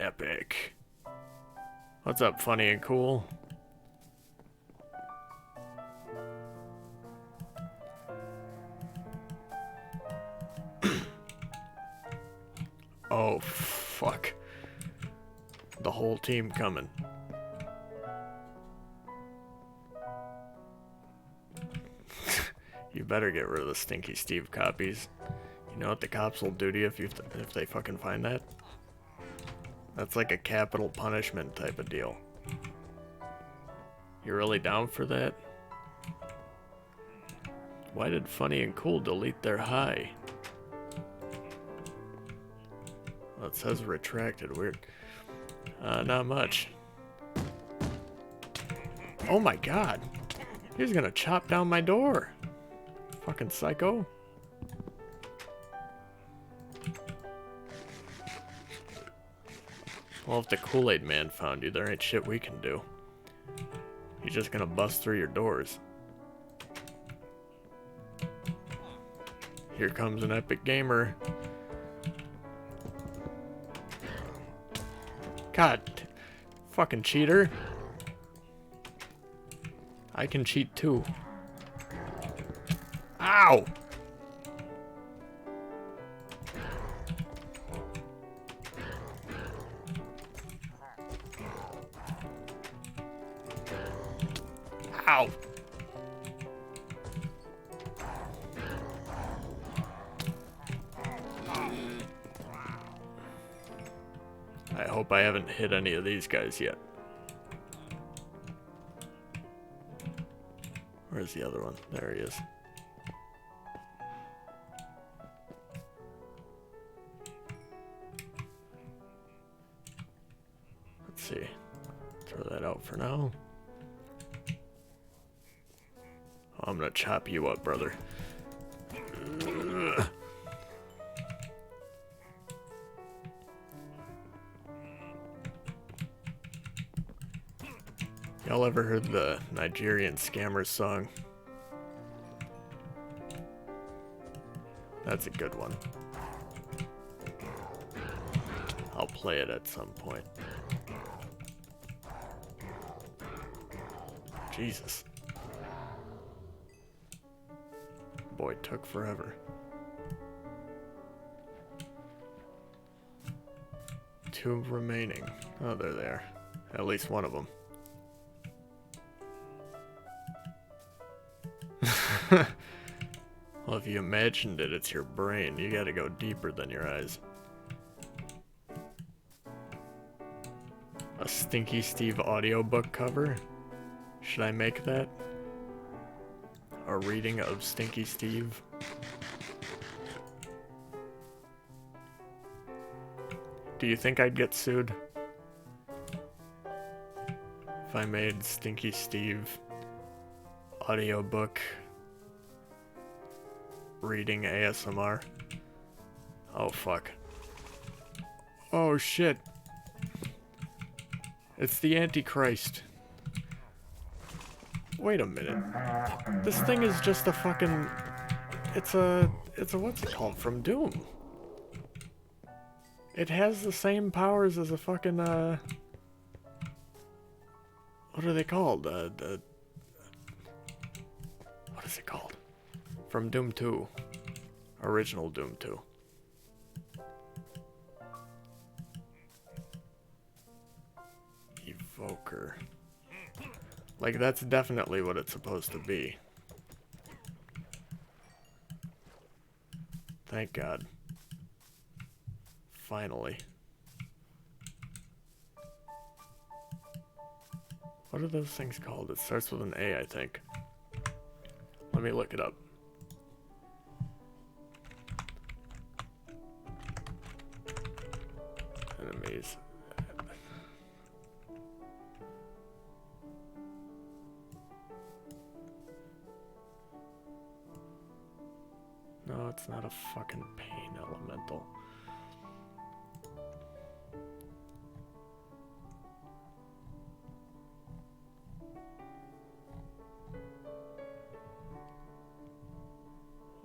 Epic. What's up, Funny and Cool? Oh, fuck. The whole team coming. You better get rid of the Stinky Steve copies. You know what the cops will do to you if they fucking find that? That's like a capital punishment type of deal. You really down for that? Why did Funny and Cool delete their high? Well, it says retracted. Weird. Not much. Oh my god. He's gonna chop down my door. Fucking psycho. Well, if the Kool-Aid Man found you, there ain't shit we can do. He's just gonna bust through your doors. Here comes an epic gamer. God, fucking cheater. I can cheat too. Ow! Ow! I hope I haven't hit any of these guys yet. Where's the other one? There he is. Let's see. Throw that out for now. Oh, I'm gonna chop you up, brother. Ugh. Y'all ever heard the Nigerian Scammers song? That's a good one. I'll play it at some point. Jesus. Boy, it took forever. Two remaining. Oh, they're there. At least one of them. Well, if you imagined it, it's your brain. You gotta go deeper than your eyes. A Stinky Steve audiobook cover? Should I make that? A reading of Stinky Steve? Do you think I'd get sued if I made Stinky Steve audiobook reading ASMR? Oh fuck. Oh shit. It's the Antichrist. Wait a minute. This thing is just a fucking... It's a what's it called? From Doom. It has the same powers as a fucking, what are they called? What is it called? From Doom 2. Original Doom 2. Invoker. Like, that's definitely what it's supposed to be. Thank God. Finally. What are those things called? It starts with an A, I think. Let me look it up. Enemies. No, it's not a fucking pain elemental.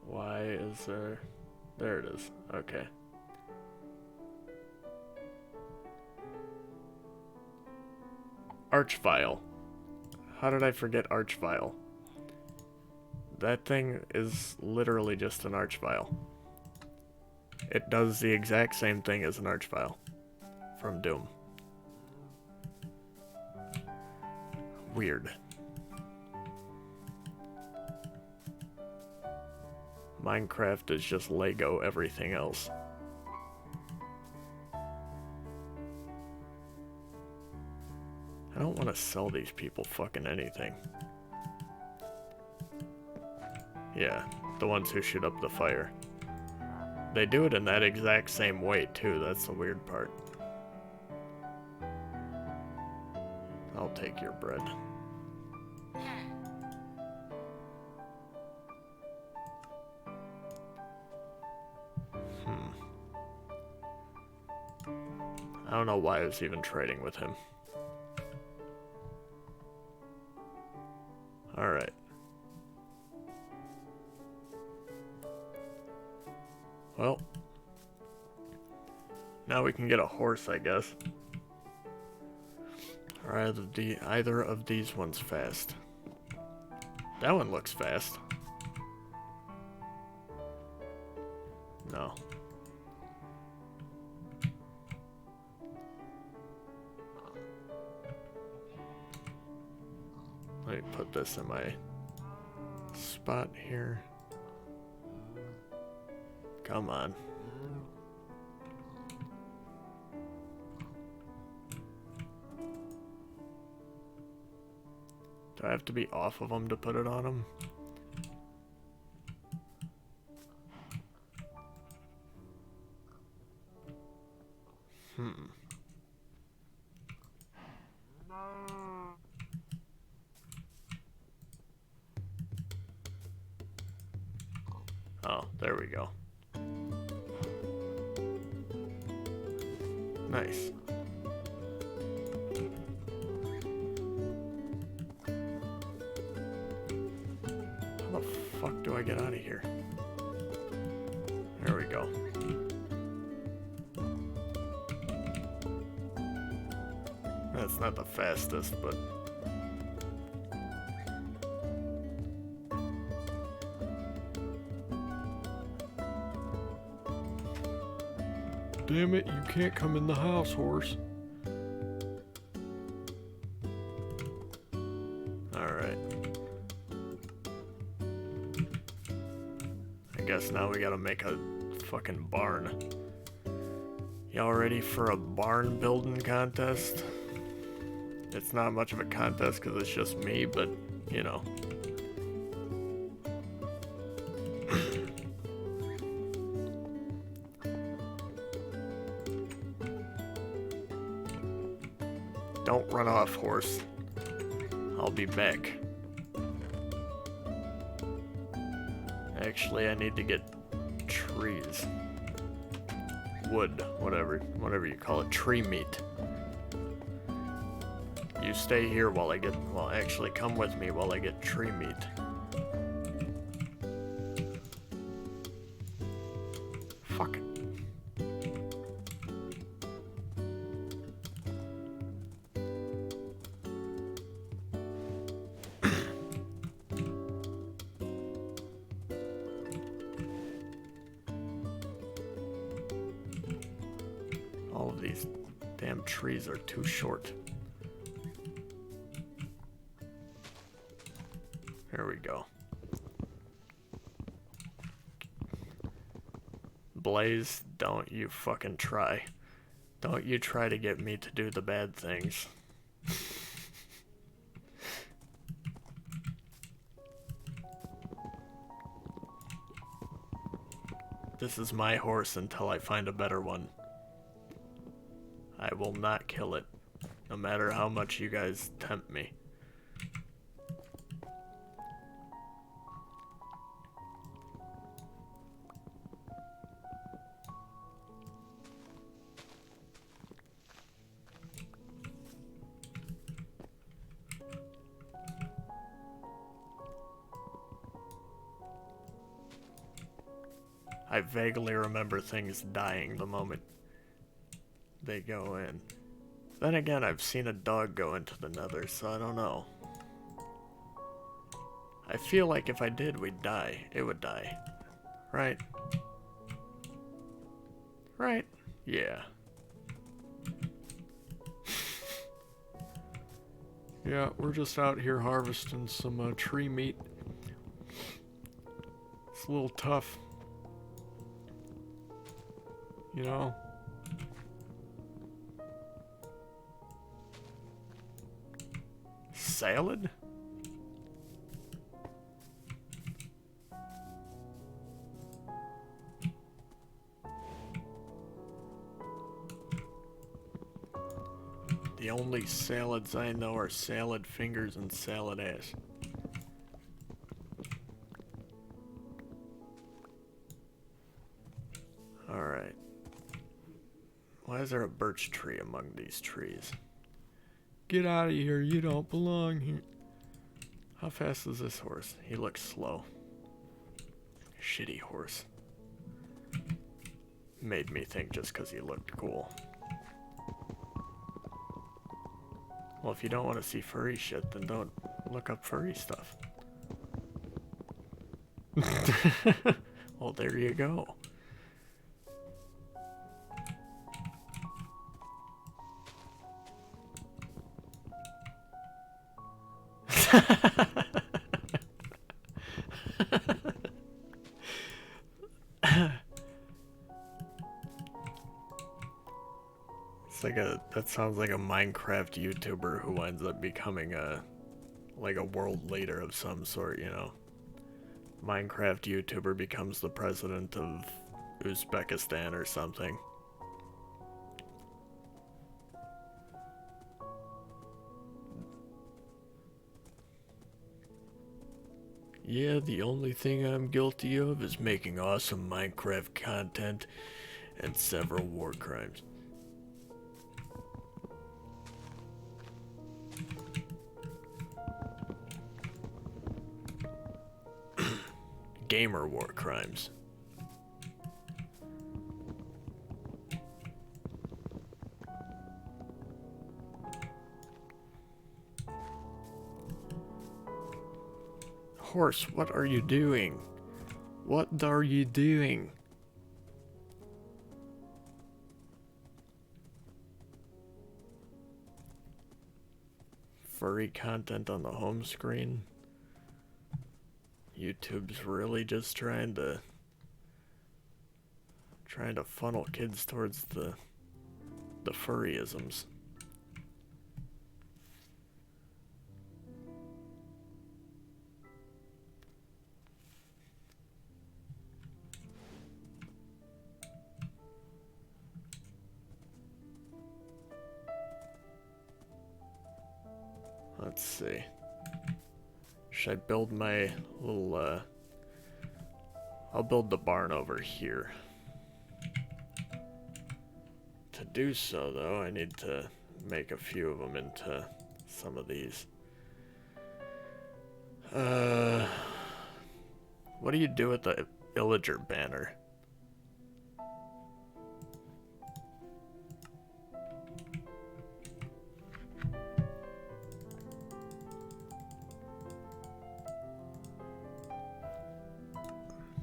Why is there... There it is. Okay. Archvile. How did I forget Archvile? That thing is literally just an Archvile. It does the exact same thing as an Archvile from Doom. Weird. Minecraft is just Lego everything else. I don't want to sell these people fucking anything. Yeah, the ones who shoot up the fire. They do it in that exact same way too, that's the weird part. I'll take your bread. I don't know why I was even trading with him. Alright. Well. Now we can get a horse, I guess. Are either of these ones fast? That one looks fast. No. Let me put this in my spot here. Come on. Do I have to be off of them to put it on them? Oh, there we go. Nice. How the fuck do I get out of here? There we go. That's not the fastest, but... Damn it, you can't come in the house, horse. Alright. I guess now we gotta make a fucking barn. Y'all ready for a barn building contest? It's not much of a contest because it's just me, but, you know. Don't run off, horse. I'll be back. Actually, I need to get trees. Wood, whatever you call it, tree meat. You stay here while I get, well, actually come with me while I get tree meat. Fuck it. All of these damn trees are too short. There we go. Blaze, don't you fucking try. Don't you try to get me to do the bad things. This is my horse until I find a better one. I will not kill it, no matter how much you guys tempt me. I vaguely remember things dying the moment they go in. Then again, I've seen a dog go into the nether, so I don't know. I feel like if I did, we'd die. It would die. Right? Right? Yeah. Yeah, we're just out here harvesting some tree meat. It's a little tough. You know? Salad? The only salads I know are salad fingers and salad ass. Alright. Why is there a birch tree among these trees? Get out of here, you don't belong here. How fast is this horse? He looks slow. Shitty horse. Made me think just because he looked cool. Well, if you don't want to see furry shit, then don't look up furry stuff. Well, there you go. That sounds like a Minecraft YouTuber who winds up becoming like a world leader of some sort, you know. Minecraft YouTuber becomes the president of Uzbekistan or something. Yeah, the only thing I'm guilty of is making awesome Minecraft content and several war crimes. Gamer war crimes. Horse, what are you doing? What are you doing? Furry content on the home screen? YouTube's really just trying to funnel kids towards the furryisms. Let's see. Should I build my little, I'll build the barn over here. To do so, though, I need to make a few of them into some of these. What do you do with the villager banner?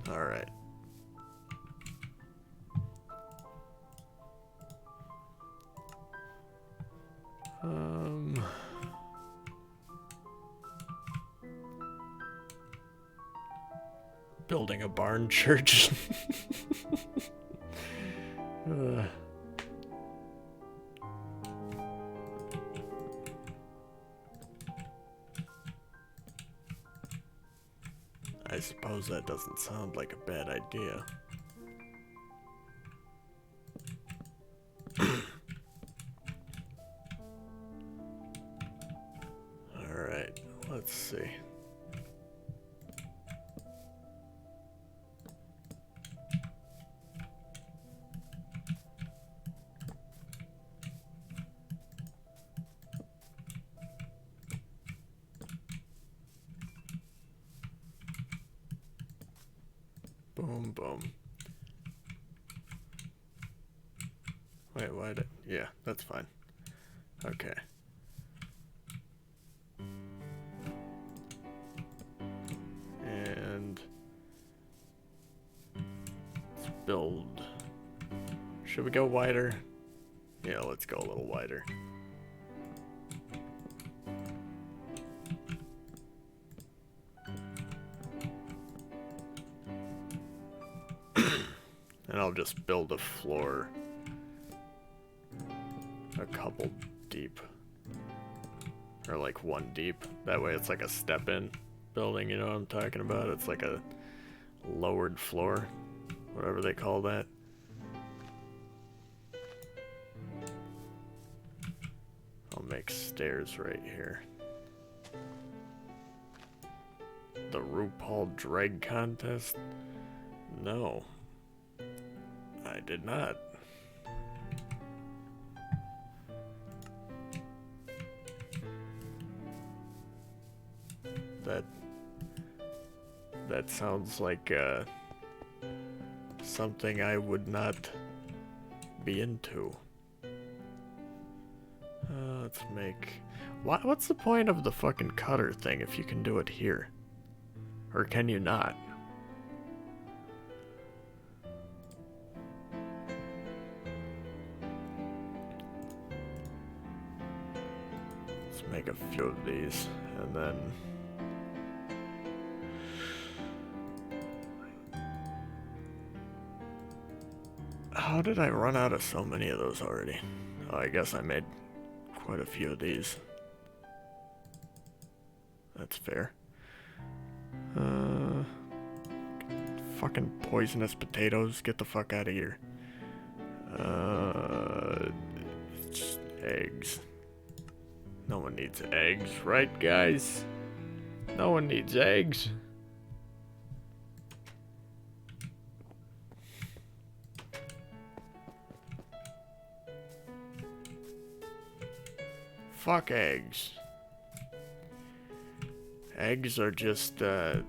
Alright. building a barn church. I suppose that doesn't sound like a bad idea. Alright, let's see. Boom, boom. Wait, why did... Yeah, that's fine. Okay. And... let's build... Should we go wider? Yeah, let's go a little wider. And I'll just build a floor a couple deep. Or like one deep. That way it's like a step-in building, you know what I'm talking about? It's like a lowered floor. Whatever they call that. I'll make stairs right here. The RuPaul drag contest? No. I did not. That sounds like something I would not be into. Let's make... What's the point of the fucking cutter thing if you can do it here? Or can you not? Let's make a few of these, and then... How did I run out of so many of those already? Oh, I guess I made quite a few of these. That's fair. Fucking poisonous potatoes, get the fuck out of here. Eggs. No one needs eggs, right guys? No one needs eggs. Fuck eggs. Eggs are just, to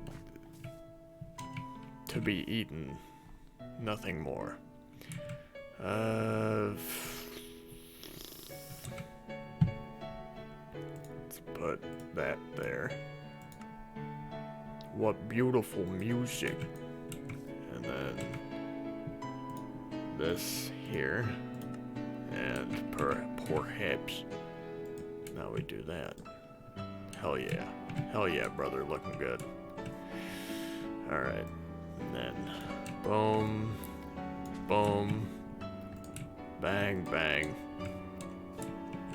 be eaten. Nothing more. Let's put that there. What beautiful music. And then this here. And perhaps now we do that. Hell yeah. Hell yeah, brother. Looking good. Alright. And then boom. Boom. Bang, bang.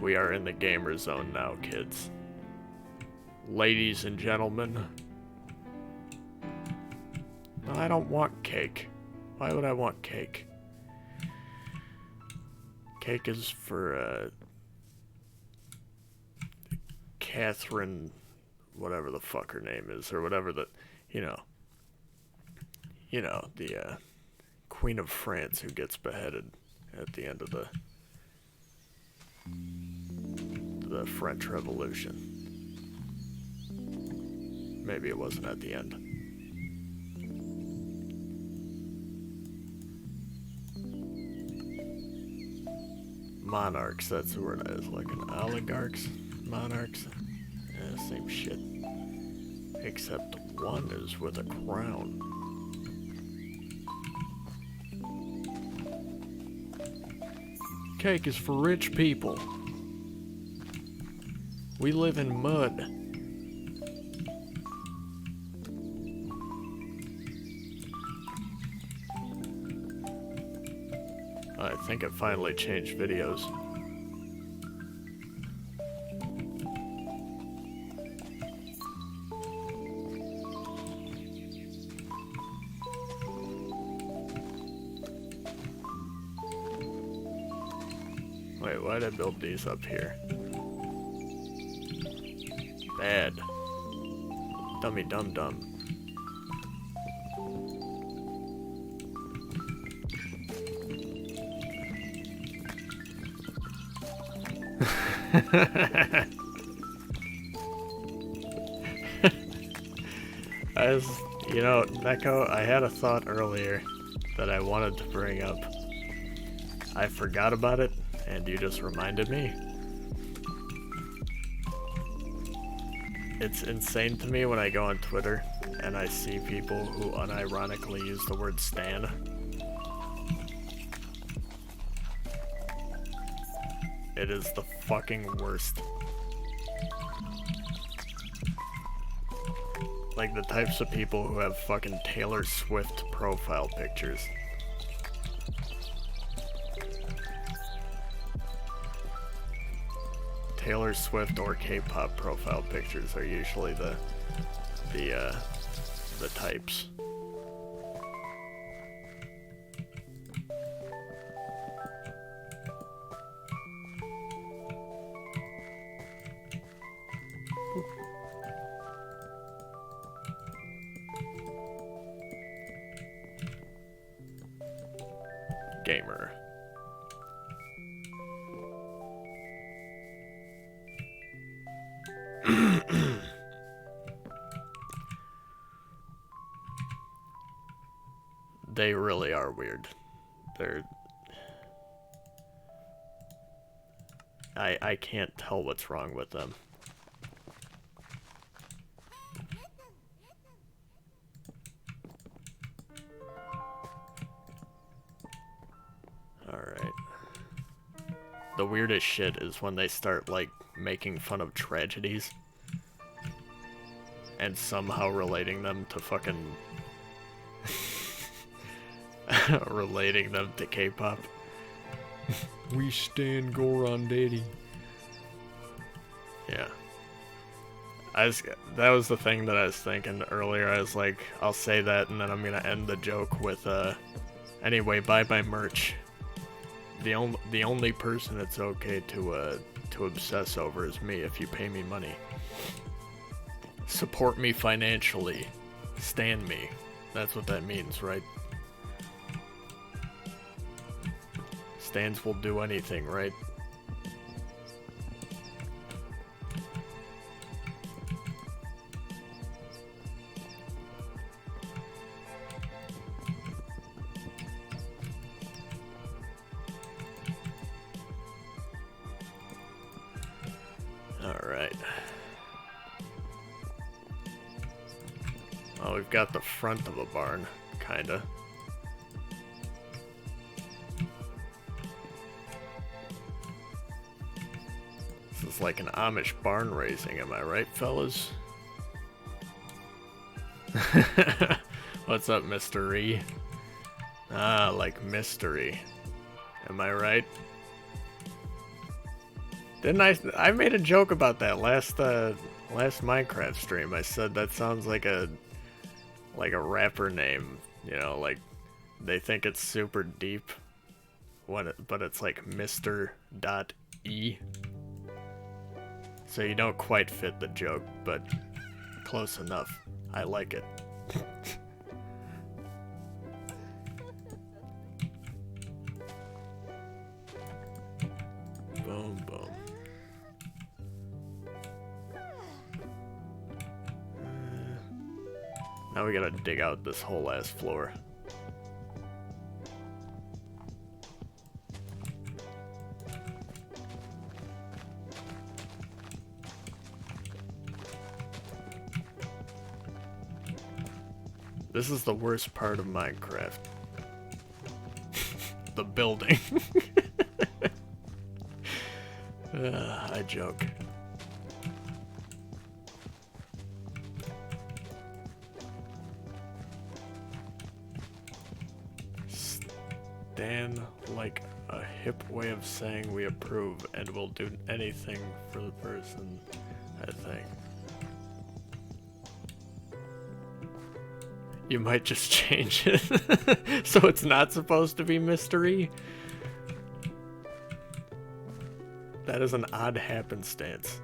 We are in the gamer zone now, kids. Ladies and gentlemen. I don't want cake. Why would I want cake? Cake is for, Catherine, whatever the fuck her name is, or whatever the, the, Queen of France who gets beheaded at the end of the French Revolution. Maybe it wasn't at the end. Monarchs, that's the word I was looking. Oligarchs? Monarchs? Yeah, same shit. Except one is with a crown. Cake is for rich people. We live in mud. think it finally changed videos. Wait, why'd I build these up here? Bad. Dummy dum dum. You know, Neko, I had a thought earlier that I wanted to bring up. I forgot about it, and you just reminded me. It's insane to me when I go on Twitter and I see people who unironically use the word stan. It is the fucking worst. Like the types of people who have fucking Taylor Swift profile pictures. Taylor Swift or K-pop profile pictures are usually the types. Gamer. They really are weird. I can't tell what's wrong with them. Alright. The weirdest shit is when they start, like, making fun of tragedies. And somehow relating them to fucking... relating them to K-pop. We stan Goron Daddy. Yeah. That was the thing that I was thinking earlier. I was like, I'll say that and then I'm gonna end the joke with, anyway, buy my merch. The only person it's okay to obsess over is me if you pay me money. Support me financially. Stan me. That's what that means, right? Stans will do anything, right? Alright. Well, we've got the front of a barn, kinda. This is like an Amish barn raising, am I right, fellas? What's up, mystery? Ah, like mystery. Am I right? Didn't I made a joke about that last Minecraft stream. I said that sounds like a rapper name, you know, like they think it's super deep but it's like Mr.E. So you don't quite fit the joke, but close enough. I like it. Boom, boom. Now we gotta dig out this whole ass floor. This is the worst part of Minecraft. The building. I joke. Stand like a hip way of saying we approve and will do anything for the person, I think. You might just change it so it's not supposed to be mystery. That is an odd happenstance.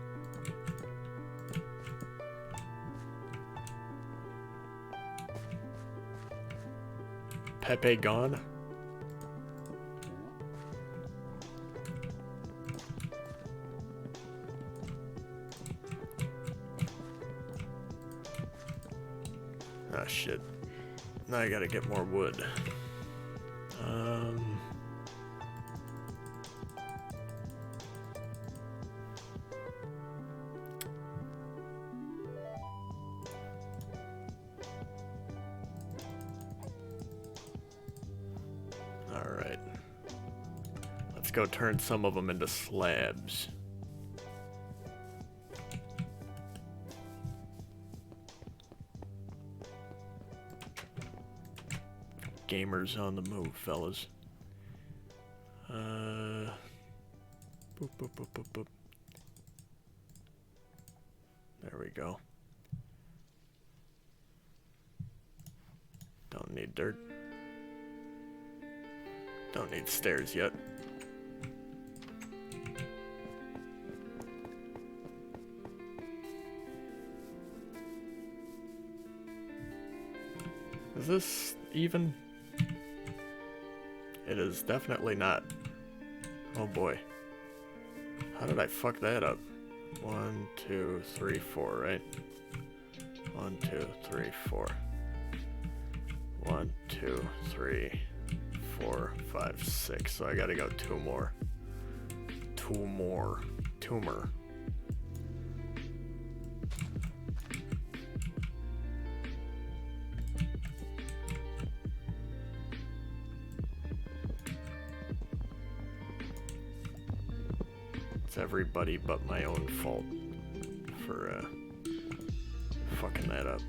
Pepe gone? Ah, shit. Now I gotta get more wood. Alright. Let's go turn some of them into slabs. Gamers on the move, fellas. Boop, boop, boop, boop, boop. There we go. Don't need dirt. Don't need stairs yet. Is this even? It is definitely not. Oh boy. How did I fuck that up? 1, 2, 3, 4, right? 1, 2, 3, 4. 1, 2, 3, 4, 5, 6. So I gotta go 2 more. 2 more. Tumor. It's everybody but my own fault for fucking that up.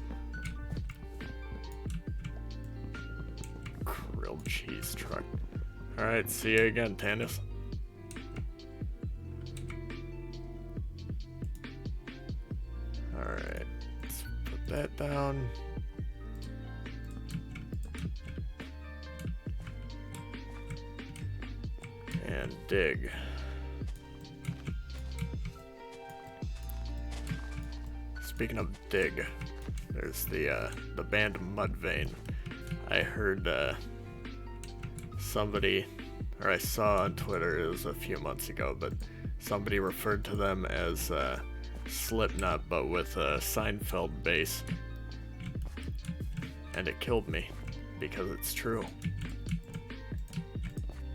Grilled cheese truck. Alright, see you again, Tannis. Alright, let's put that down. And dig. Speaking of dig, there's the band Mudvayne. I heard somebody, or I saw on Twitter, it was a few months ago, but somebody referred to them as Slipknot, but with a Seinfeld bass. And it killed me, because it's true.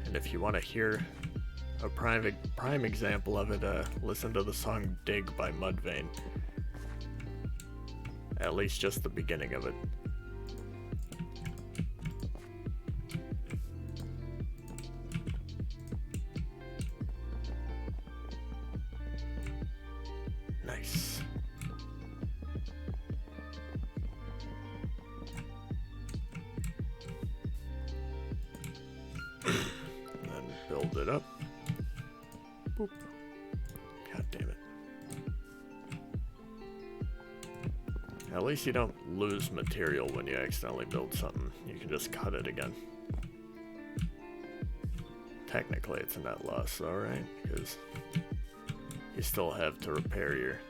And if you want to hear a prime example of it, listen to the song Dig by Mudvayne. At least just the beginning of it. Nice. And then build it up. Boop. God damn it. At least you don't lose material when you accidentally build something. You can just cut it again. Technically, it's a net loss, alright? Because you still have to repair your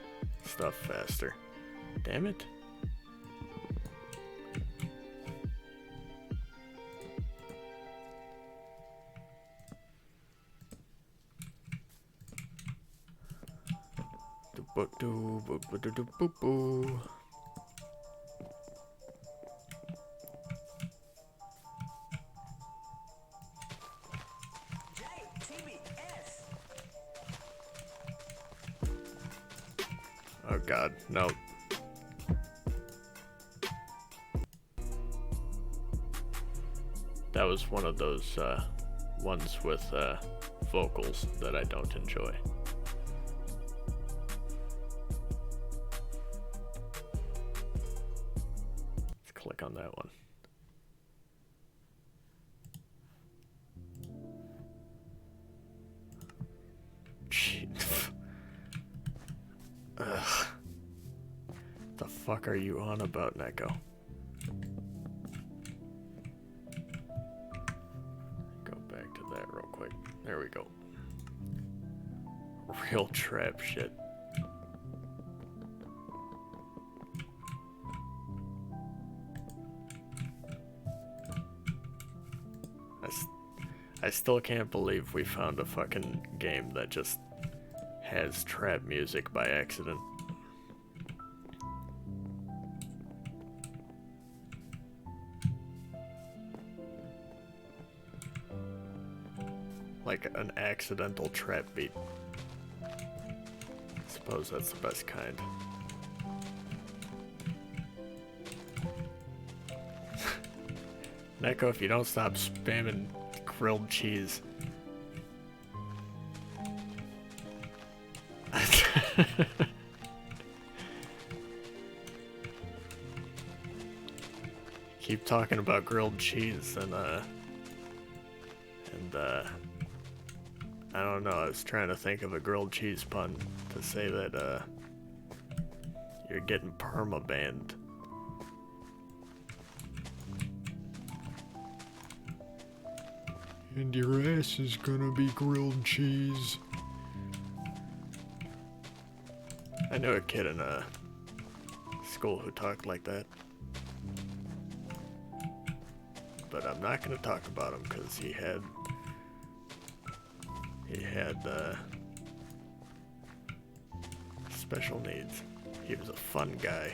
stuff faster. Damn it. Do-bo-do-bo-bo-do-do-bo-bo. Oh god, no. That was one of those ones with vocals that I don't enjoy. Let's click on that one. Ugh. The fuck are you on about, Neko? Go back to that real quick. There we go. Real trap shit. I still can't believe we found a fucking game that just has trap music by accident. Like an accidental trap beat. Suppose that's the best kind. Neko, if you don't stop spamming grilled cheese. Keep talking about grilled cheese and I don't know, I was trying to think of a grilled cheese pun to say that you're getting perma-banned. And your ass is gonna be grilled cheese. I knew a kid in school who talked like that. But I'm not gonna talk about him because he had special needs. He was a fun guy.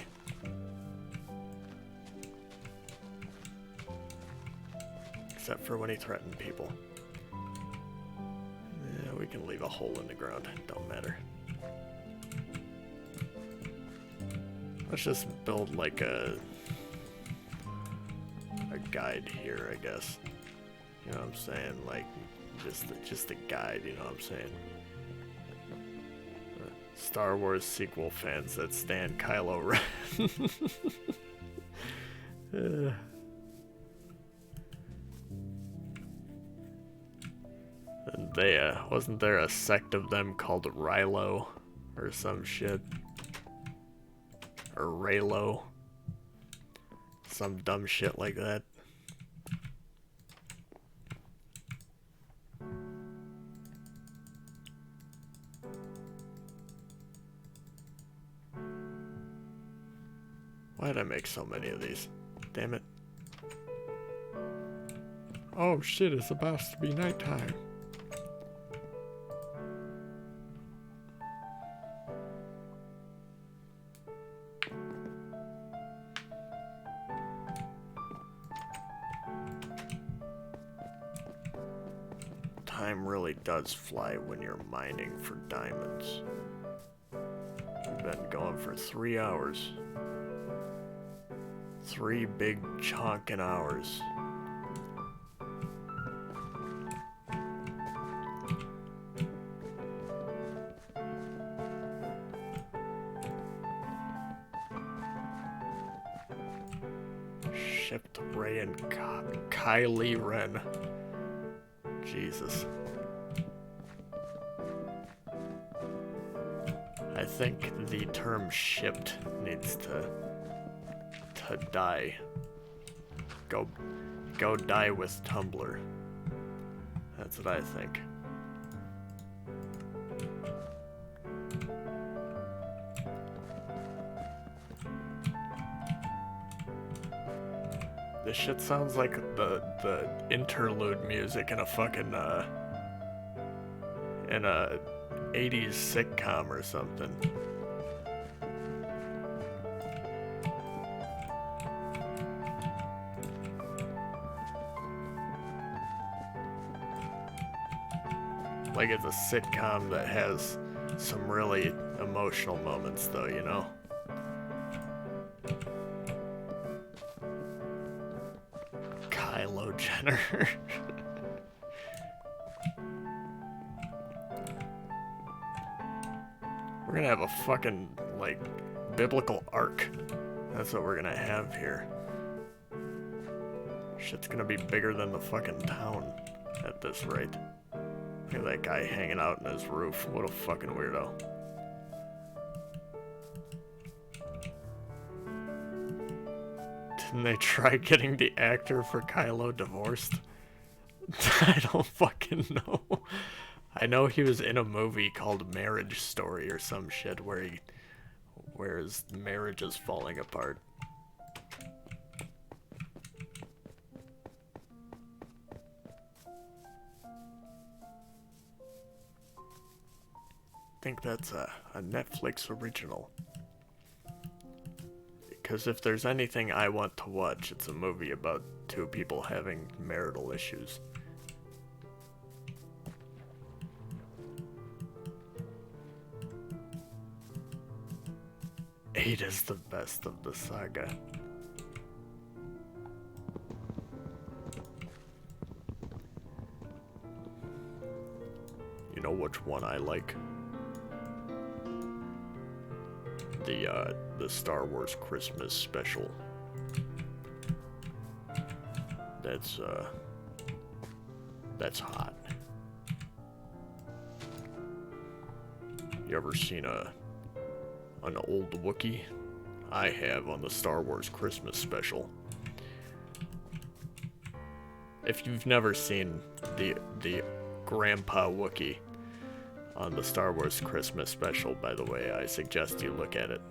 Except for when he threatened people. Yeah, we can leave a hole in the ground. Don't matter. Let's just build like a guide here, I guess. You know what I'm saying? Like just a guide, you know what I'm saying? Star Wars sequel fans that stand Kylo Ren. And they, wasn't there a sect of them called Rilo or some shit? Or Raylo? Some dumb shit like that. Why did I make so many of these? Damn it. Oh shit, it's about to be nighttime. Time really does fly when you're mining for diamonds. We've been going for 3 hours. 3 big chonkin' hours. Shipped Ray and Kylie Ren. Jesus. I think the term shipped needs to die. Go die with Tumblr. That's what I think. This shit sounds like the interlude music in a fucking in a 80s sitcom or something. Like it's a sitcom that has some really emotional moments though, you know? Kylo Jenner. We're gonna have a fucking, like, biblical arc. That's what we're gonna have here. Shit's gonna be bigger than the fucking town at this rate. Look at that guy hanging out in his roof. What a fucking weirdo. Didn't they try getting the actor for Kylo divorced? I don't fucking know. I know he was in a movie called Marriage Story or some shit where his marriage is falling apart. I think that's a Netflix original. Because if there's anything I want to watch, it's a movie about two people having marital issues. Eight is the best of the saga. You know which one I like? The Star Wars Christmas special. That's hot. You ever seen an old Wookiee? I have, on the Star Wars Christmas special. If you've never seen the Grandpa Wookiee on the Star Wars Christmas special, by the way, I suggest you look at it.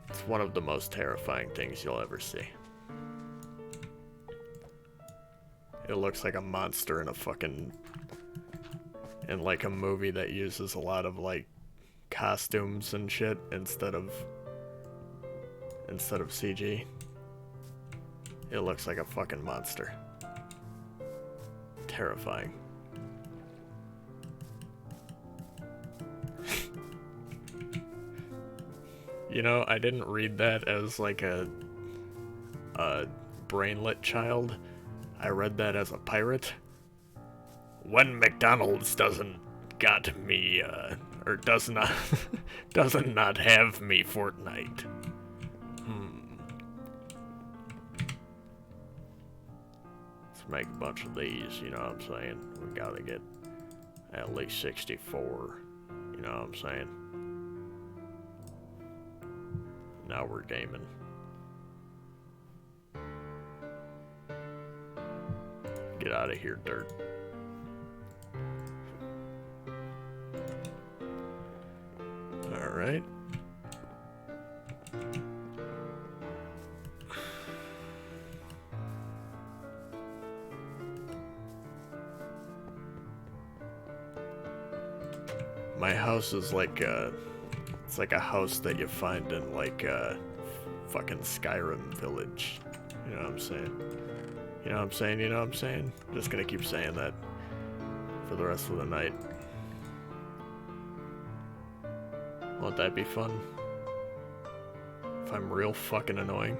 It's one of the most terrifying things you'll ever see. It looks like a monster in like a movie that uses a lot of like costumes and shit instead of CG. It looks like a fucking monster. Terrifying. You know, I didn't read that as like a brainlet child. I read that as a pirate. When McDonald's doesn't got me, or does not have me Fortnite. Let's make a bunch of these, you know what I'm saying? We gotta get at least 64, you know what I'm saying? Now we're gaming. Get out of here, dirt. Alright. My house is like it's like a house that you find in like fucking Skyrim village. You know what I'm saying? You know what I'm saying? You know what I'm saying? I'm just gonna keep saying that for the rest of the night. Won't that be fun? If I'm real fucking annoying.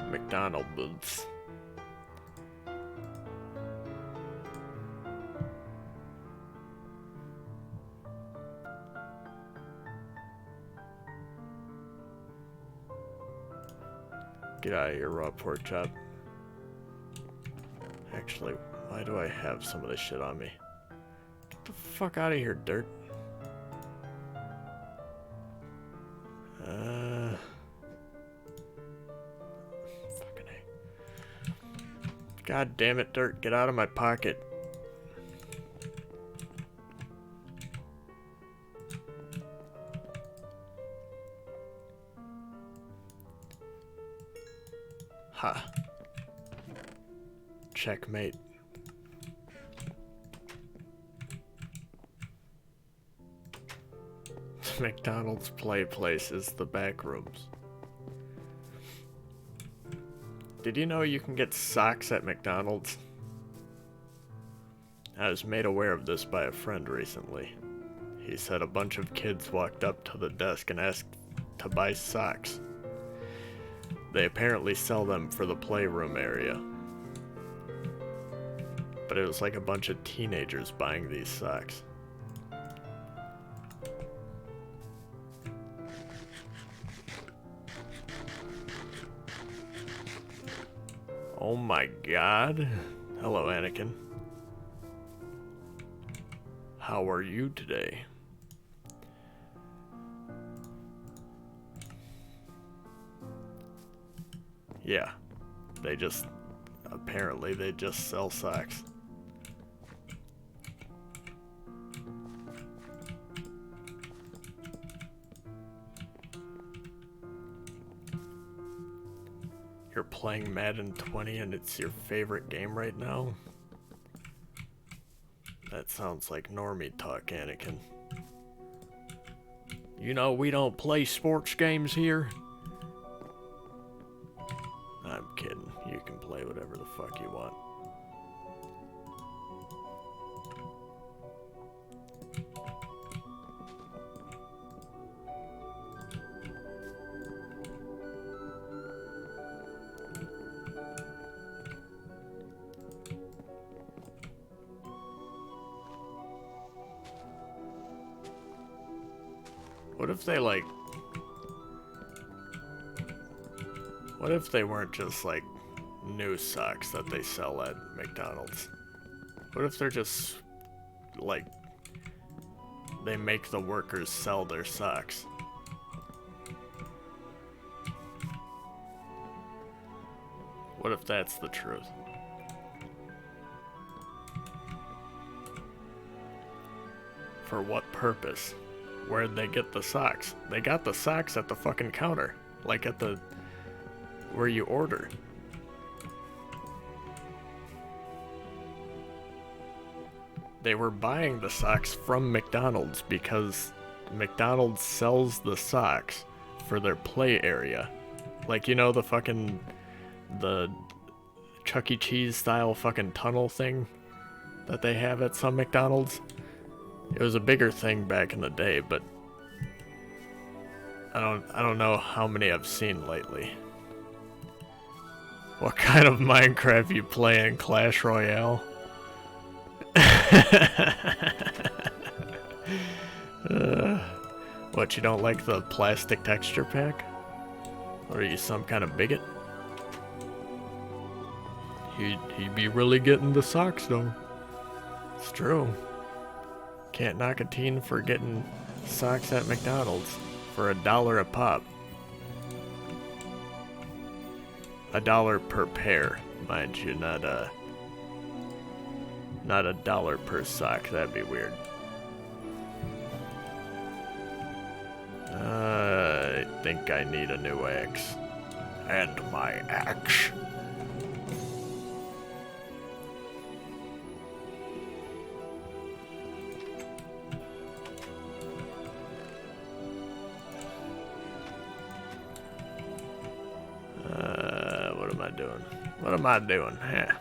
McDonald's. Get out of here, raw pork chop. Actually, why do I have some of this shit on me? Get the fuck out of here, dirt. Fucking A. God damn it, dirt, get out of my pocket. Ha. Checkmate. McDonald's play place is the back rooms. Did you know you can get socks at McDonald's? I was made aware of this by a friend recently. He said a bunch of kids walked up to the desk and asked to buy socks. They apparently sell them for the playroom area. But it was like a bunch of teenagers buying these socks. Oh my god. Hello, Anakin. How are you today? Yeah, apparently they just sell socks. You're playing Madden 20 and it's your favorite game right now? That sounds like normie talk, Anakin. You know we don't play sports games here? I'm kidding. You can play whatever the fuck you want. What if they like... What if they weren't just like new socks that they sell at McDonald's? What if they're just like... They make the workers sell their socks? What if that's the truth? For what purpose? Where'd they get the socks? They got the socks at the fucking counter. Like at the... where you order. They were buying the socks from McDonald's because McDonald's sells the socks for their play area. Like, you know the fucking... the Chuck E. Cheese style fucking tunnel thing that they have at some McDonald's? It was a bigger thing back in the day, but I don't know how many I've seen lately. What kind of Minecraft you playing? Clash Royale? What, you don't like the plastic texture pack? Or are you some kind of bigot? He'd be really getting the socks though. It's true. Can't knock a teen for getting socks at McDonald's for $1 a pop. $1 per pair, mind you, not $1 per sock. That'd be weird. I think I need a new axe. And my axe. What am I doing? Yeah.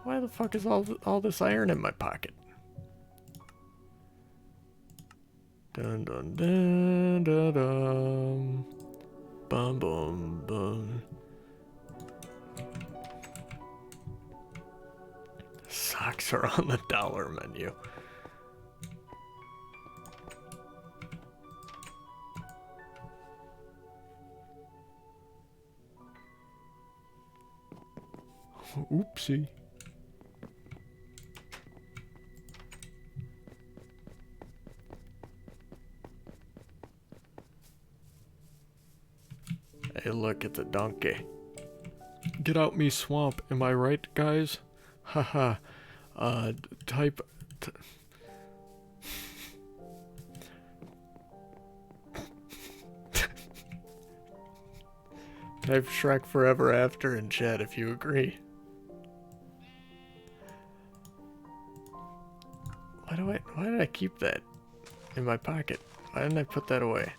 Why the fuck is all this iron in my pocket? Dun dun dun dun dun. Bum bum bum. Socks are on the dollar menu. Oopsie. Hey, look, it's a donkey. Get out me swamp, am I right, guys? Haha. Type... Type Shrek Forever After in chat if you agree. Why did I keep that in my pocket? Why didn't I put that away?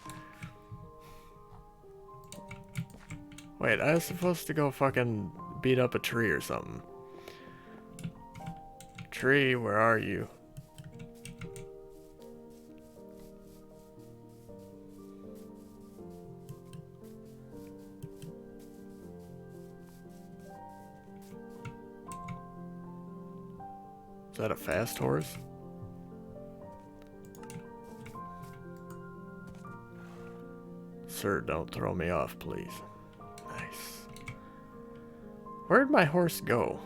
Wait, I was supposed to go fucking beat up a tree or something. Tree, where are you? Is that a fast horse? Sir, don't throw me off, please. Nice. Where'd my horse go?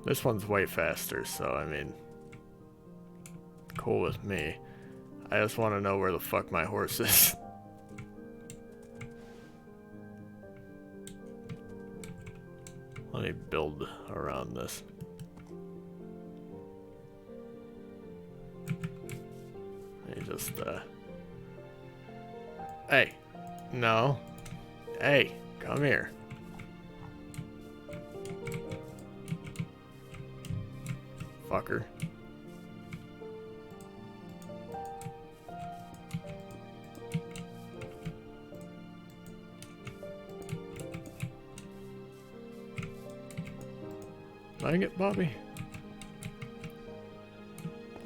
This one's way faster, so I mean, cool with me. I just want to know where the fuck my horse is. Let me build around this. Let me just, Hey. No. Hey, come here. Fucker. Dang it, Bobby.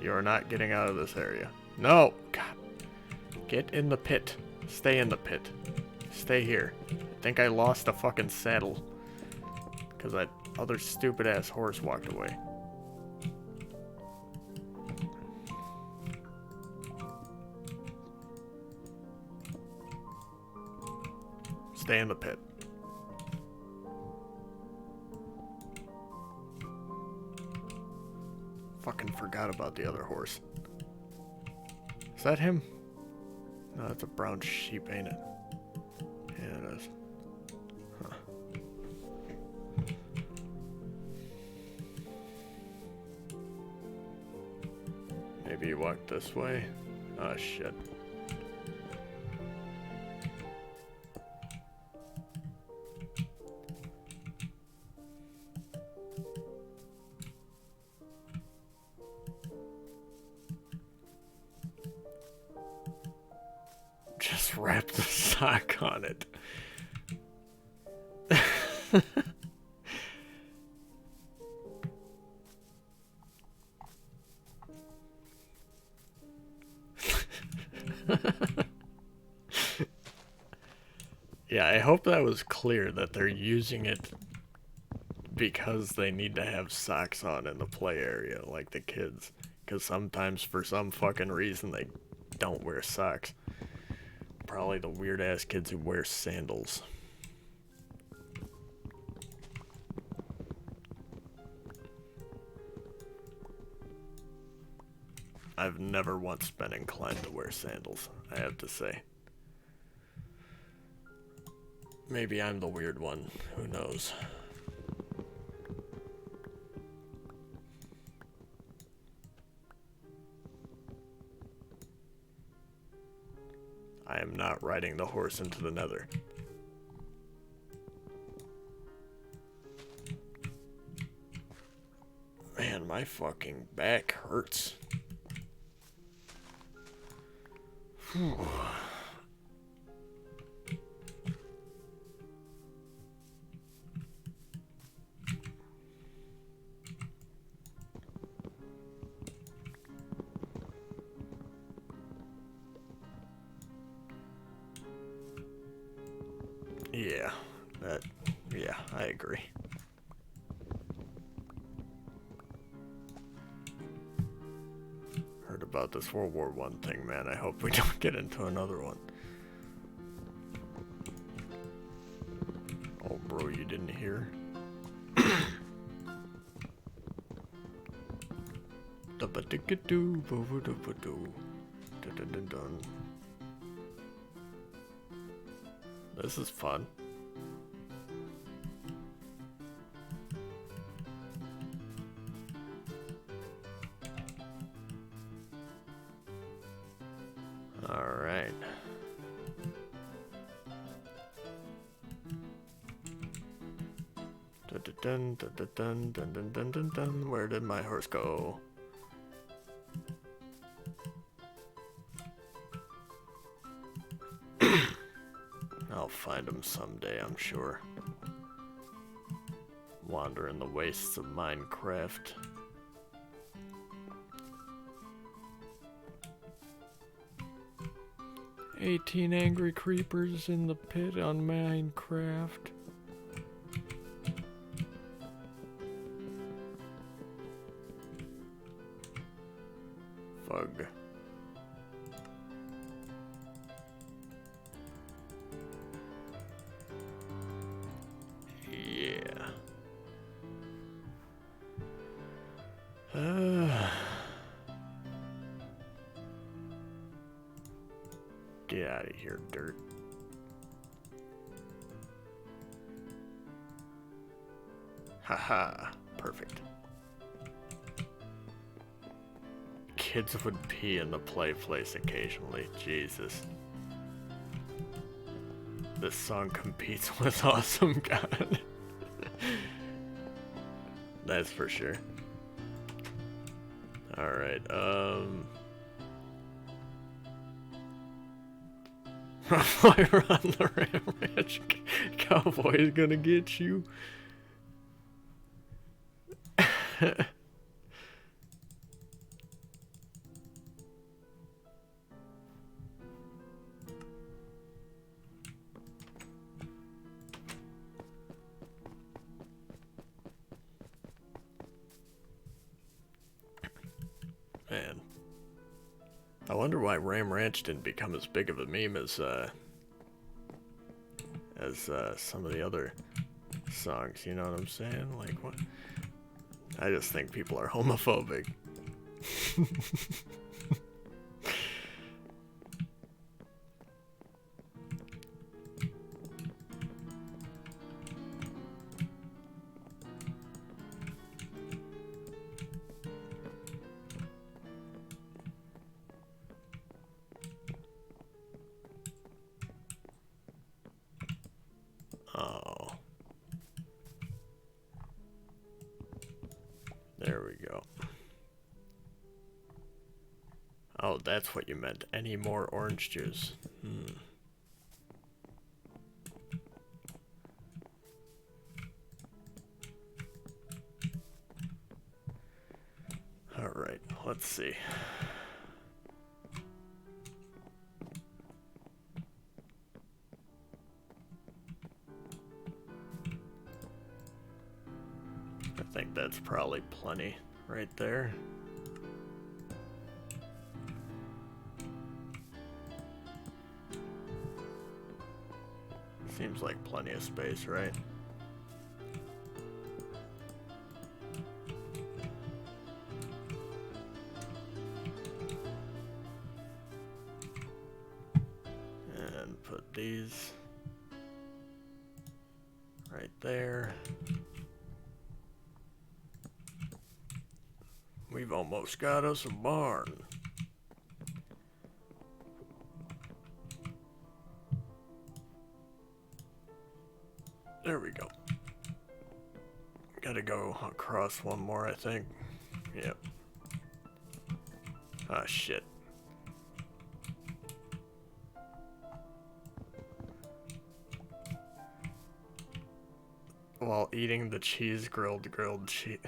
You're not getting out of this area. No! God. Get in the pit. Stay in the pit. Stay here. I think I lost a fucking saddle. Because that other stupid ass horse walked away. Stay in the pit. Fucking forgot about the other horse. Is that him? No, that's a brown sheep, ain't it? Yeah, it is. Huh. Maybe you walk this way? Oh, shit. Just wrap the sock on it. Yeah, I hope that was clear that they're using it because they need to have socks on in the play area, like the kids. Because sometimes, for some fucking reason, they don't wear socks. Probably the weird-ass kids who wear sandals. I've never once been inclined to wear sandals, I have to say. Maybe I'm the weird one, who knows. I am not riding the horse into the nether. Man, my fucking back hurts. Whew. Yeah, I agree. Heard about this World War I thing, man. I hope we don't get into another one. Oh, bro, you didn't hear? This is fun. Alright. Dun dun dun dun dun dun dun dun dun. Where did my horse go? I'll find him someday, I'm sure. Wander in the wastes of Minecraft. "18 angry creepers in the pit on Minecraft." Fug. Yeah. out of here, dirt. Haha, perfect. Kids would pee in the play place occasionally. Jesus. This song competes with Awesome God. That's for sure. Alright, Fire on the Ram Ranch. Cowboy's gonna get you. Man. I wonder why Ram Ranch didn't become as big of a meme as some of the other songs, you know what I'm saying? Like, what? I just think people are homophobic. Oh. There we go. Oh, that's what you meant. Any more orange juice? Alright, let's see. I think that's probably plenty right there. Seems like plenty of space, right? And put these right there. We've almost got us a barn. There we go. Gotta go across one more, I think. Yep. Ah, shit. While eating the grilled cheese.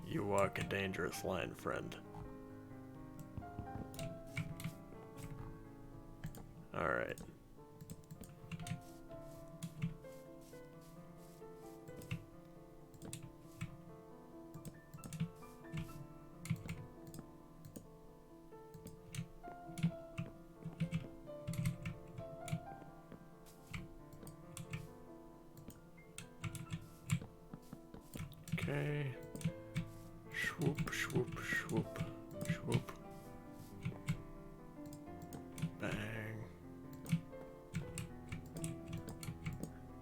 You walk a dangerous line, friend. Alright. Okay. Swoop, swoop, swoop, swoop. Bang.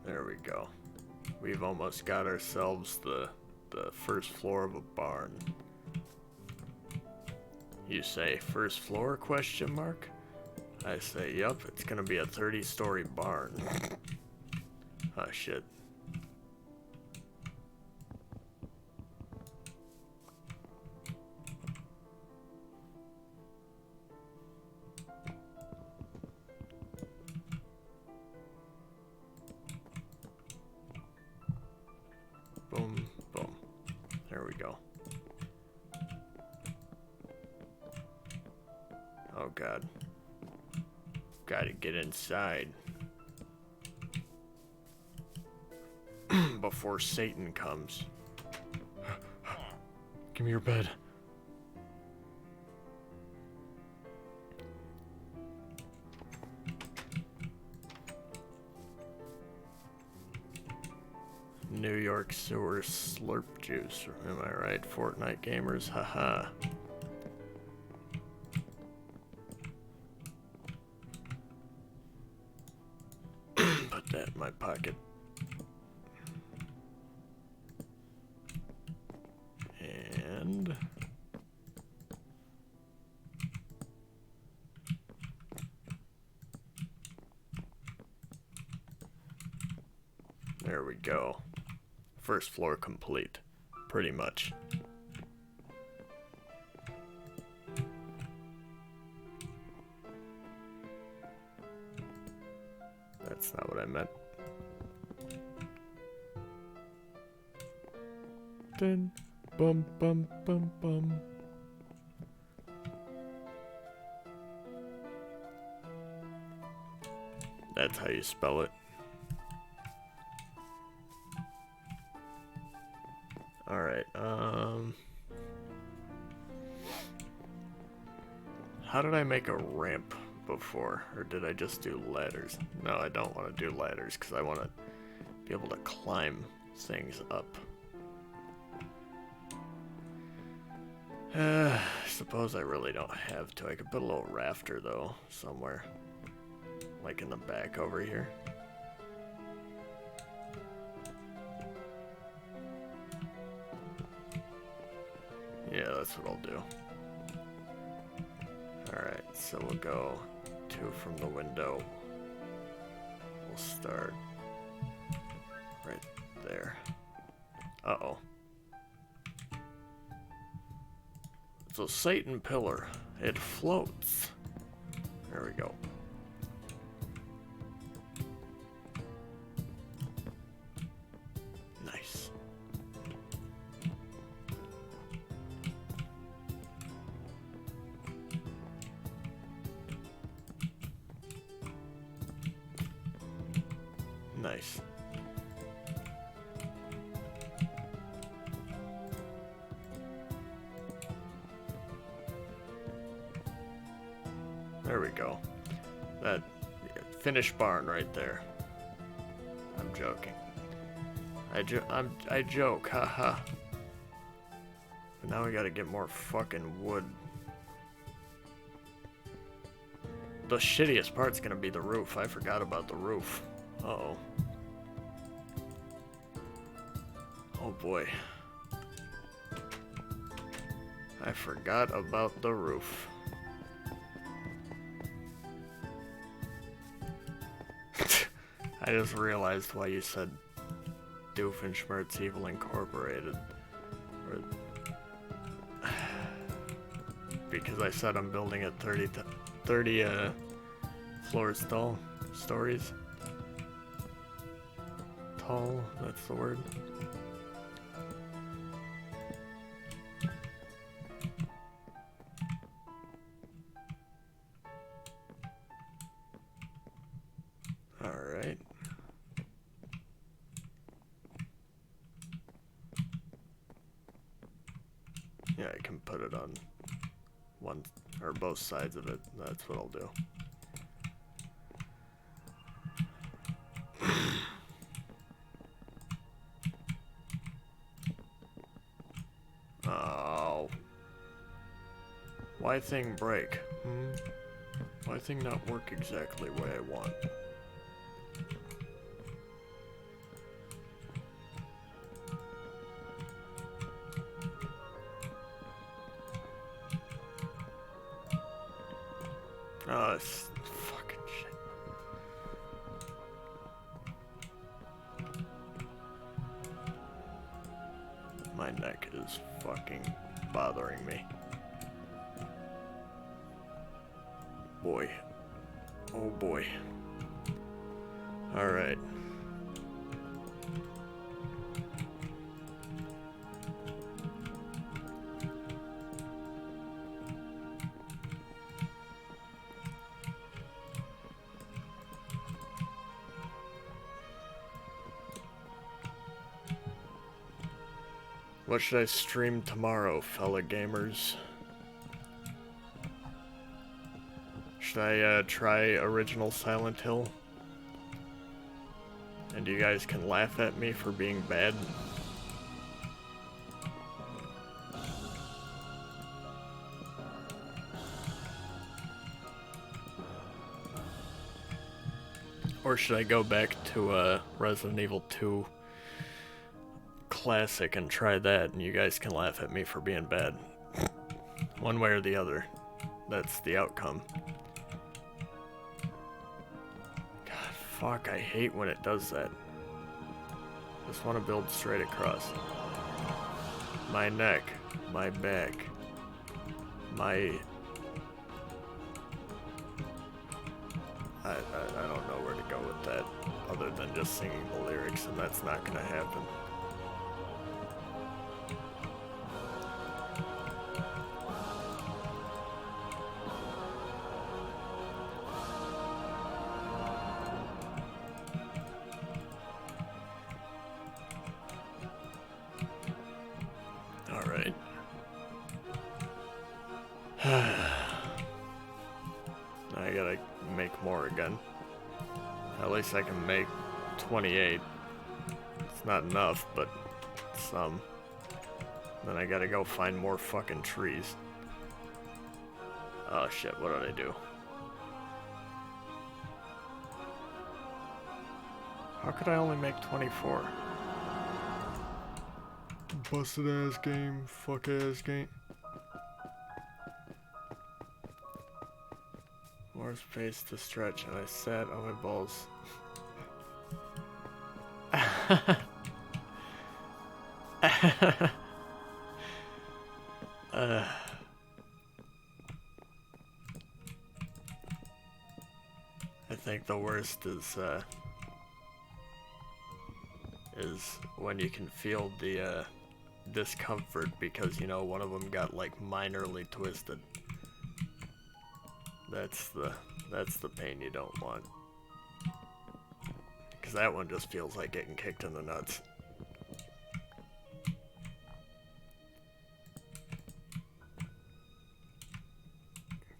There we go. We've almost got ourselves the first floor of a barn. You say first floor, question mark? I say, yup, it's gonna be a 30-story barn. Oh shit. Boom, boom. There we go. Oh god. Gotta get inside. Before Satan comes. Give me your bed. New York sewer slurp juice. Am I right, Fortnite gamers? Haha. Put that in my pocket. And there we go. First floor complete, pretty much. That's not what I meant. Dun, bum, bum, bum, bum. That's how you spell it. Alright, how did I make a ramp before? Or did I just do ladders? No, I don't want to do ladders because I want to be able to climb things up. I suppose I really don't have to. I could put a little rafter though, somewhere. Like in the back over here. Yeah, that's what I'll do. Alright, so we'll go 2 from the window. We'll start right there. Uh-oh. It's a Satan pillar. It floats. There we go. Nice. Nice. There we go. That finished barn right there. I'm joking. I joke, haha. But now we gotta get more fucking wood. The shittiest part's gonna be the roof. I forgot about the roof. Uh-oh. Oh boy. I forgot about the roof. I just realized why you said Doofenshmirtz Evil Incorporated. Because I said I'm building at 30 floors tall. Stories. Tall, that's the word. Alright. Yeah, I can put it on one or both sides of it. That's what I'll do. Oh. Why thing break? Why thing not work exactly the way I want? Oh, it's fucking shit. My neck is fucking bothering me. Boy. Oh boy. Alright. What should I stream tomorrow, fella gamers? Should I try original Silent Hill? And you guys can laugh at me for being bad. Or should I go back to Resident Evil 2 Classic and try that, and you guys can laugh at me for being bad? One way or the other. That's the outcome. God, fuck, I hate when it does that. Just want to build straight across. My neck, my back, my... I don't know where to go with that, other than just singing the lyrics, and that's not gonna happen. Alright. I gotta make more again. At least I can make 28. It's not enough, but some. Then I gotta go find more fucking trees. Oh shit, what did I do? How could I only make 24? Busted ass game, fuck ass game. More space to stretch, and I sat on my balls. I think the worst is when you can feel the discomfort because, you know, one of them got like minorly twisted. That's the pain you don't want. Because that one just feels like getting kicked in the nuts.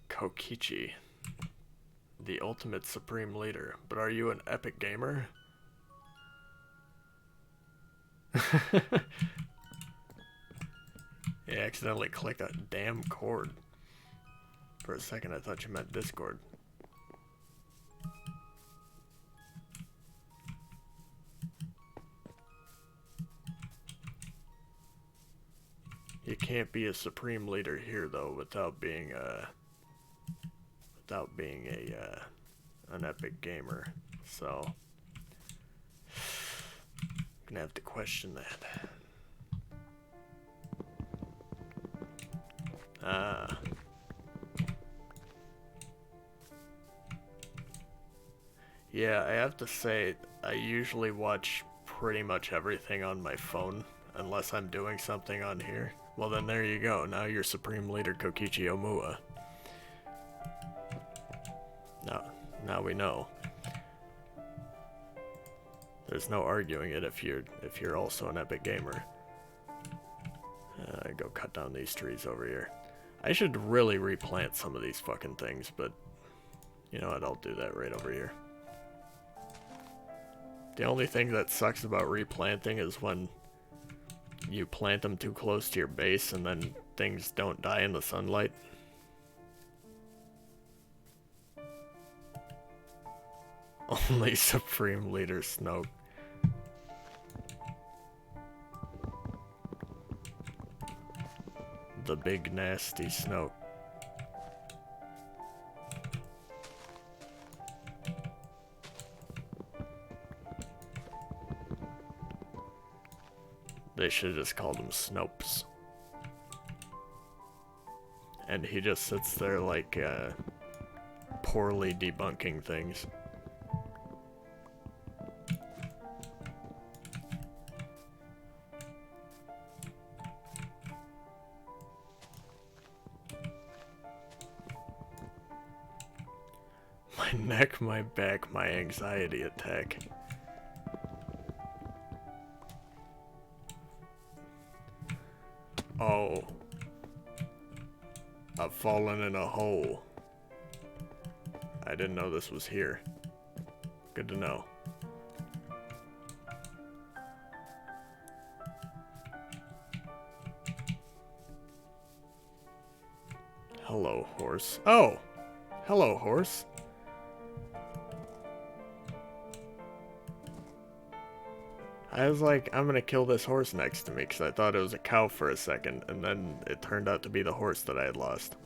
Kokichi. The ultimate supreme leader. But are you an epic gamer? Yeah, I accidentally clicked that damn cord. For a second I thought you meant Discord. You can't be a supreme leader here though without being an epic gamer. So I'm gonna have to question that. Yeah, I have to say, I usually watch pretty much everything on my phone, unless I'm doing something on here. Well then there you go, now you're Supreme Leader Kokichi Omua. Now we know. There's no arguing it if you're also an epic gamer. Go cut down these trees over here. I should really replant some of these fucking things, but you know what, I'll do that right over here. The only thing that sucks about replanting is when you plant them too close to your base and then things don't die in the sunlight. Only Supreme Leader Snoke. The big nasty Snoke. They should have just called him Snopes. And he just sits there like, poorly debunking things. My neck, my back, my anxiety attack. Oh. I've fallen in a hole. I didn't know this was here. Good to know. hello, horse. Oh! Hello, horse. I was like, I'm gonna kill this horse next to me because I thought it was a cow for a second, and then it turned out to be the horse that I had lost.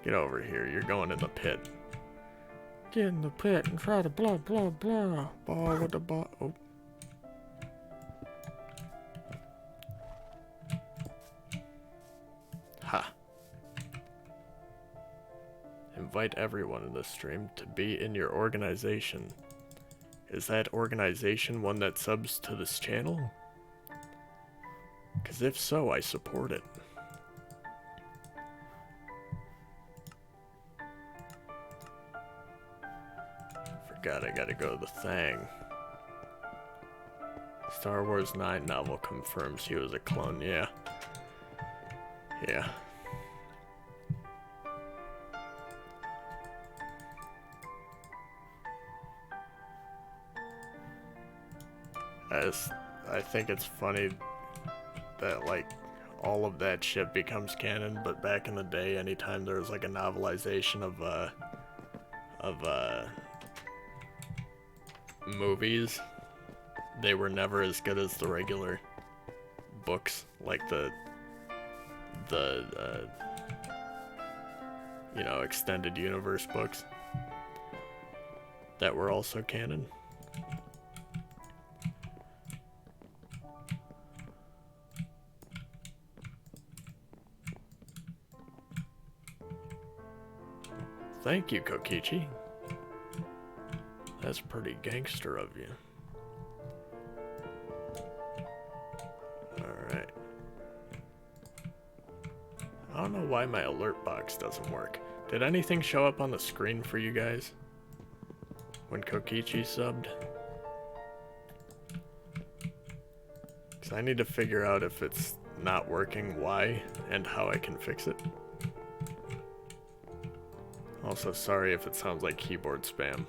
Get over here, you're going in the pit. Get in the pit and try to blah blah blah. Ball with the ball. Oh. Ha. Invite everyone in this stream to be in your organization. Is that organization one that subs to this channel? Because if so, I support it. Forgot I gotta go to the thing. Star Wars 9 novel confirms he was a clone, yeah. Yeah. I think it's funny that, like, all of that shit becomes canon, but back in the day, anytime there was, like, a novelization of movies, they were never as good as the regular books, like the you know, extended universe books that were also canon. Thank you, Kokichi. That's pretty gangster of you. Alright. I don't know why my alert box doesn't work. Did anything show up on the screen for you guys when Kokichi subbed? Because I need to figure out if it's not working, why, and how I can fix it. Also, sorry if it sounds like keyboard spam.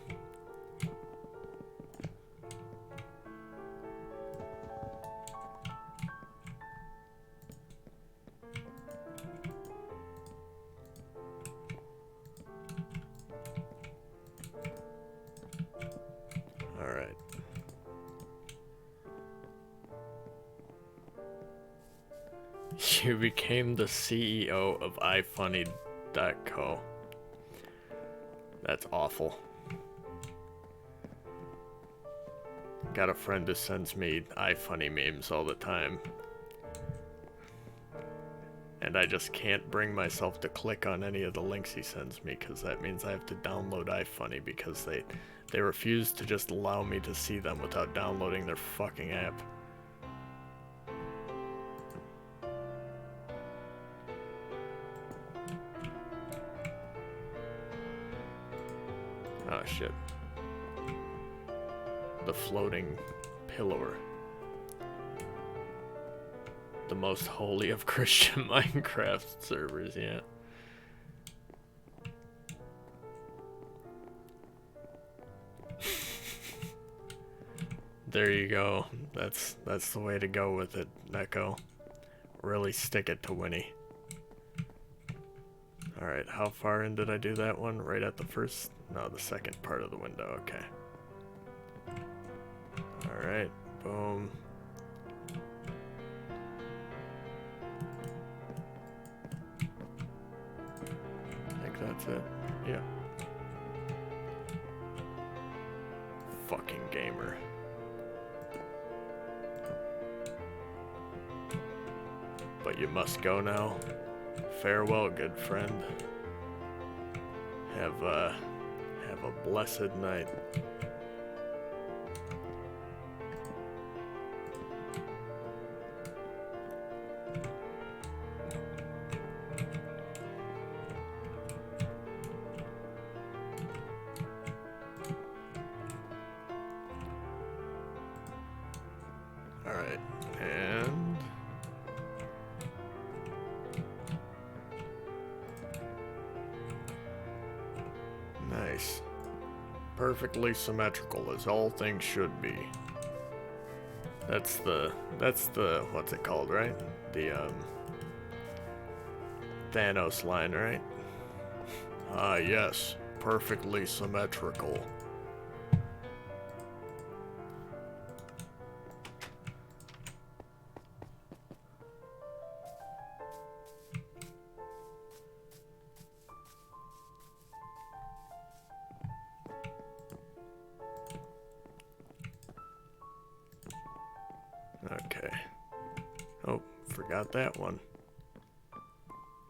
Alright. You became the CEO of ifunny.co. That's awful. Got a friend who sends me iFunny memes all the time. And I just can't bring myself to click on any of the links he sends me, because that means I have to download iFunny, because they refuse to just allow me to see them without downloading their fucking app. Oh shit. The floating pillar. The most holy of Christian Minecraft servers, yeah. There you go. That's the way to go with it, Neko. Really stick it to Winnie. Alright, how far in did I do that one? Right at the first? No, the second part of the window, okay. Alright, boom. I think that's it. Yeah. Fucking gamer. But you must go now. Farewell, good friend. Have a blessed night. All right, and nice. Perfectly symmetrical, as all things should be. That's the, what's it called, right? Thanos line, right? Ah, yes. Perfectly symmetrical. Okay. Oh, forgot that one.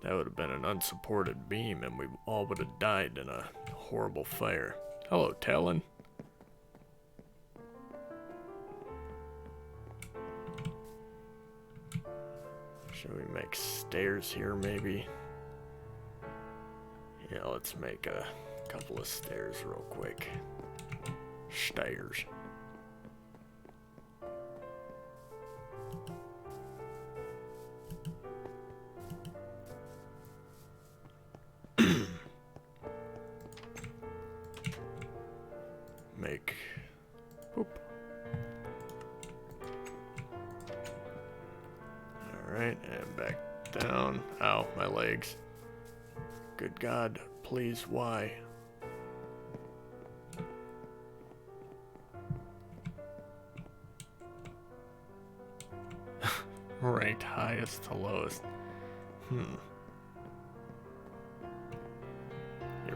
That would have been an unsupported beam and we all would have died in a horrible fire. Hello, Talon. Should we make stairs here, maybe? Yeah, let's make a couple of stairs real quick. Stairs. Make. Boop. Alright, and back down. Ow, my legs. Good God, please, why? Ranked highest to lowest. You're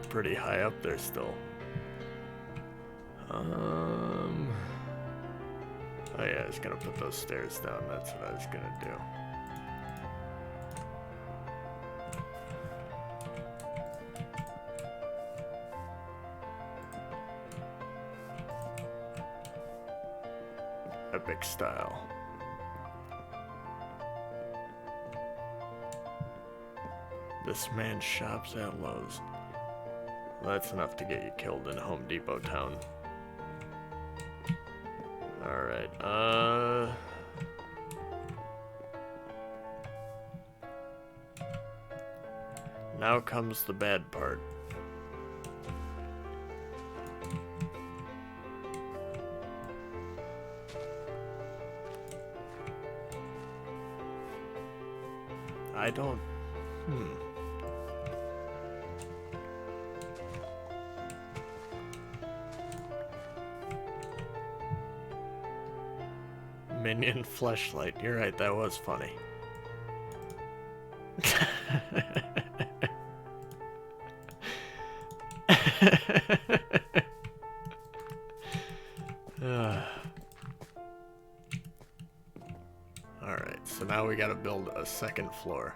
pretty high up there still. Oh yeah, I was gonna put those stairs down. That's what I was gonna do. Epic style. This man shops at Lowe's. Well, that's enough to get you killed in Home Depot town. Alright, now comes the bad part. I don't... Minion fleshlight. You're right, that was funny. Alright, so now we gotta build a second floor.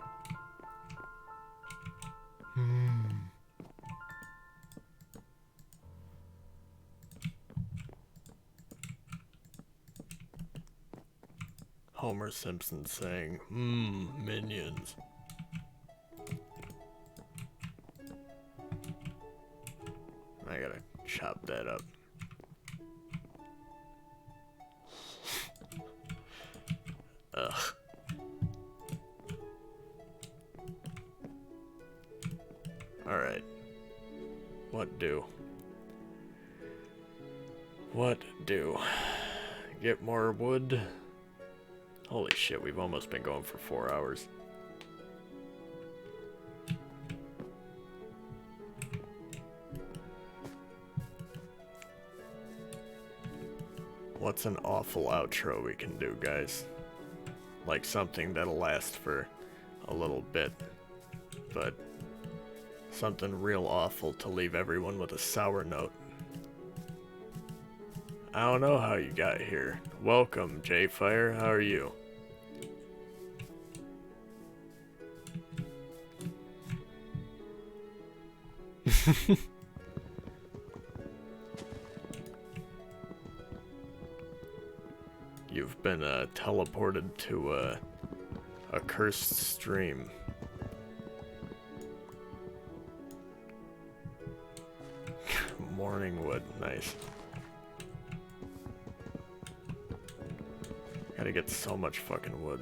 Homer Simpson saying, minions. I gotta chop that up. Ugh. Alright. What do? What do? Get more wood? Holy shit, we've almost been going for 4 hours. What's an awful outro we can do, guys? Like something that'll last for a little bit, but something real awful to leave everyone with a sour note. I don't know how you got here. Welcome, J-Fire. How are you? You've been teleported to a cursed stream. Morning wood, nice. Gotta get so much fucking wood.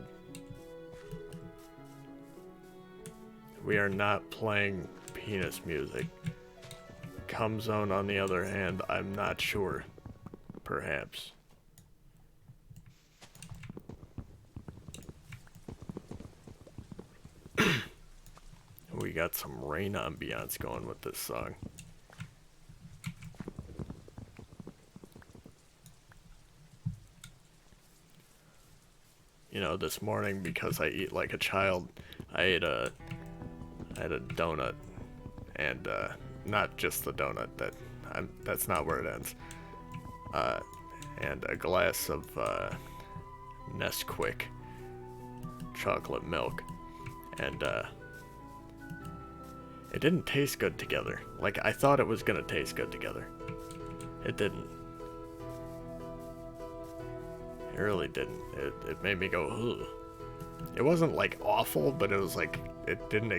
We are not playing penis music. Cum Zone, on the other hand, I'm not sure. Perhaps. got some rain ambiance going with this song. You know, this morning, because I eat like a child, I had a donut, and not just the donut. That's not where it ends. And a glass of Nesquik chocolate milk, and it didn't taste good together. Like, I thought it was gonna taste good together. It didn't. It really didn't. It made me go, ugh. It wasn't like awful, but it was like, I didn't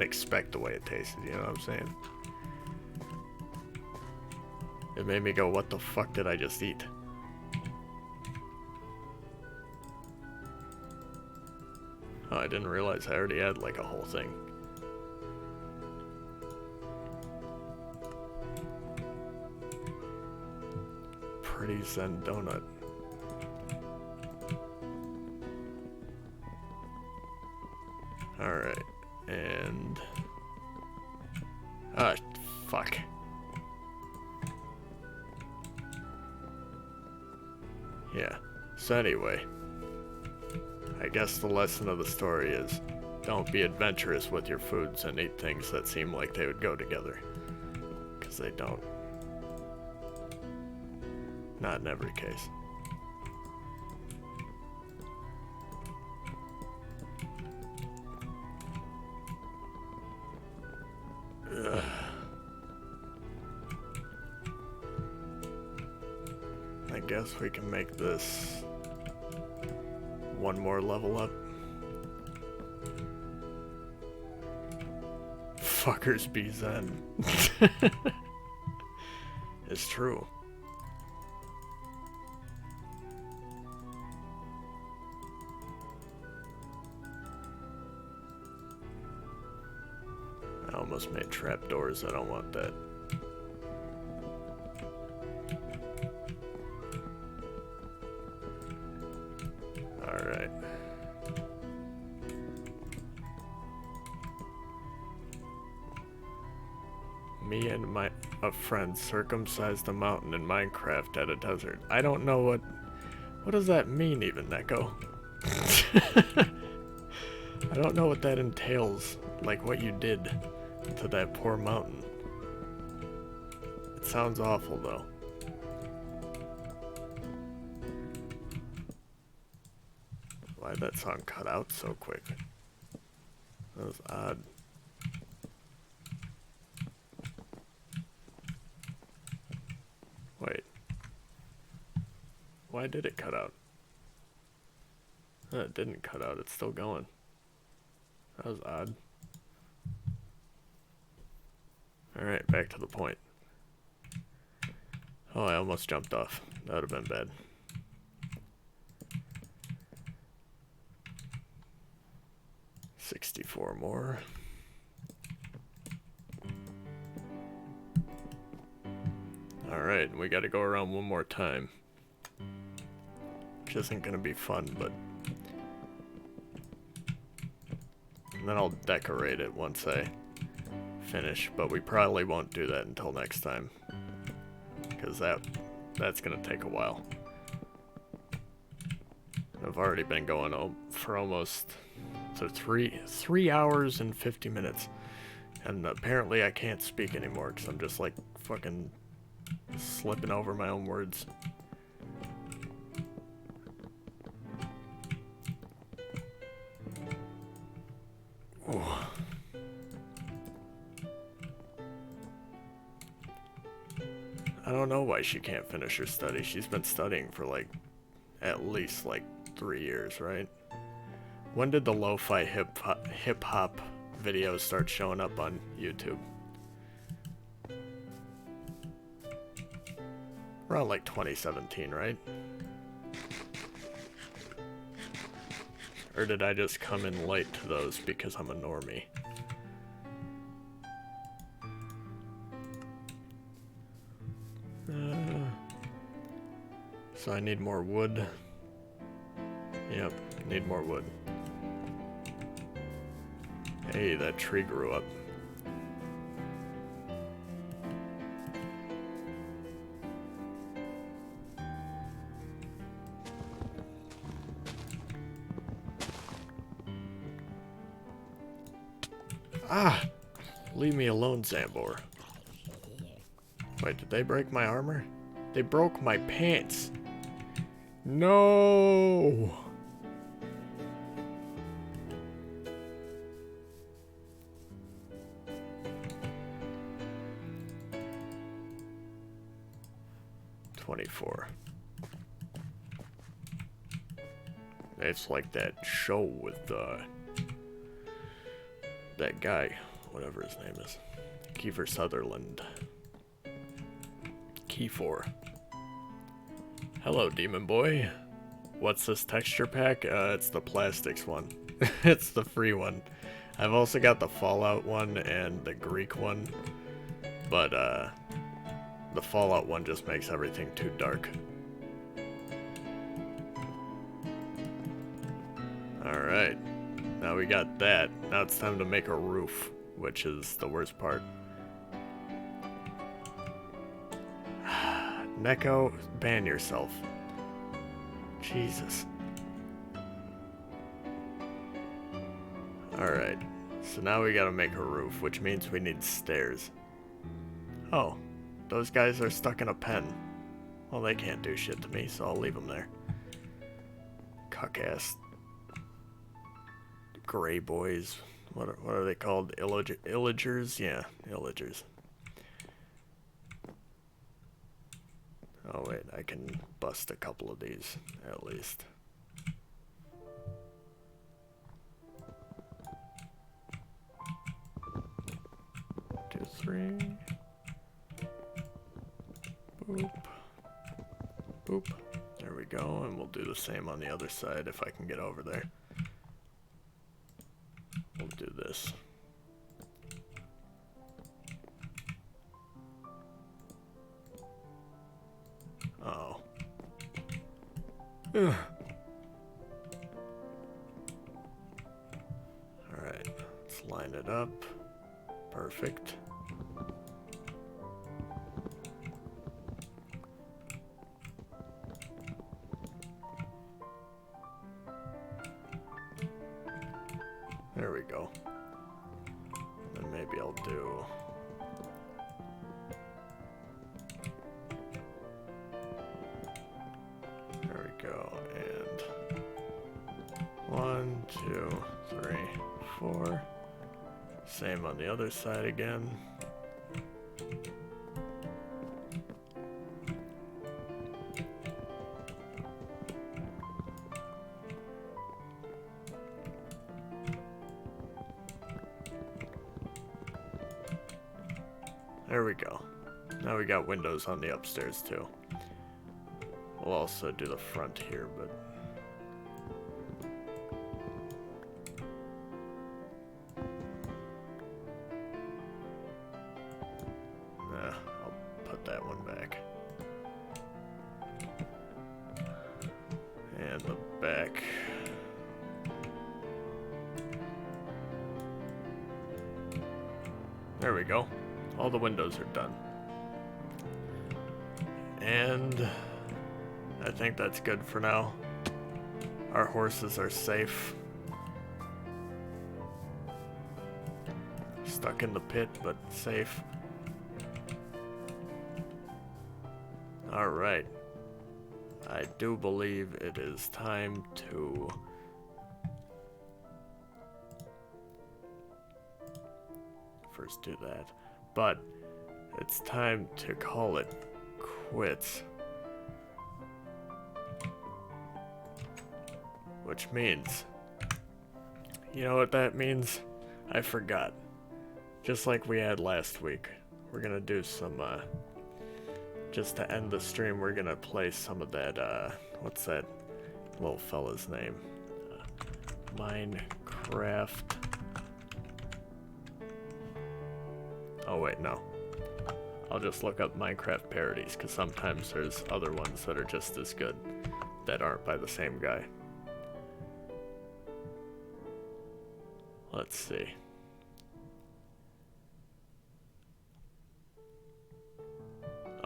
expect the way it tasted, you know what I'm saying? It made me go, what the fuck did I just eat? Oh, I didn't realize I already had like a whole thing. Pretty Zen donut. Alright, and... ah, fuck. Yeah, so anyway, I guess the lesson of the story is, don't be adventurous with your foods and eat things that seem like they would go together. Because they don't. Not in every case. Ugh. I guess we can make this one more level up. Fuckers be Zen. It's true. I almost made trapdoors. I don't want that. Alright. Me and a friend circumcised a mountain in Minecraft at a desert. I don't know what does that mean even, Neko? I don't know what that entails, like what you did to that poor mountain. It sounds awful though. Why'd that song cut out so quick? That was odd. Wait. Why did it cut out? It didn't cut out, it's still going. That was odd. Alright, back to the point. Oh, I almost jumped off. That would have been bad. $64 more. Alright, we gotta go around one more time. Which isn't gonna be fun, but... and then I'll decorate it once I finish, but we probably won't do that until next time. Because that's gonna take a while. I've already been going for almost... so 3 hours and 50 minutes. And apparently I can't speak anymore because I'm just like fucking slipping over my own words. Ooh. I don't know why she can't finish her study. She's been studying for like at least like 3 years, right? When did the lo-fi hip-hop videos start showing up on YouTube? Around like 2017, right? Or did I just come in late to those because I'm a normie? So I need more wood. Yep, need more wood. Hey, that tree grew up. Ah! Leave me alone, Zambor. Wait, did they break my armor? They broke my pants. No! It's like that show with that guy, whatever his name is, Kiefer Sutherland. Kiefer. Hello, Demon Boy. What's this texture pack? It's the plastics one. It's the free one. I've also got the Fallout one and the Greek one, but the Fallout one just makes everything too dark. Alright, now we got that. Now it's time to make a roof, which is the worst part. Neko, ban yourself. Jesus. Alright, so now we gotta make a roof, which means we need stairs. Oh, those guys are stuck in a pen. Well, they can't do shit to me, so I'll leave them there. Cuck-ass gray boys. What are they called? Illagers? Yeah, illagers. Oh wait, I can bust a couple of these, at least. Two, three. Boop. Boop. There we go, and we'll do the same on the other side if I can get over there. We'll do this. Oh. Ugh. Alright, let's line it up. Perfect. There we go. Then maybe I'll do... There we go, and 1, 2, 3, 4. Same on the other side again. There we go. Now we got windows on the upstairs too. We'll also do the front here, but... Nah, I'll put that one back. And the back. There we go. All the windows are done. And I think that's good for now. Our horses are safe. Stuck in the pit, but safe. Alright. I do believe it is time to... First do that. But it's time to call it quits. Which means, you know what that means? I forgot. Just like we had last week. We're gonna do some, just to end the stream, we're gonna play some of that, what's that little fella's name? Minecraft. Oh wait, no. I'll just look up Minecraft parodies, because sometimes there's other ones that are just as good that aren't by the same guy. Let's see.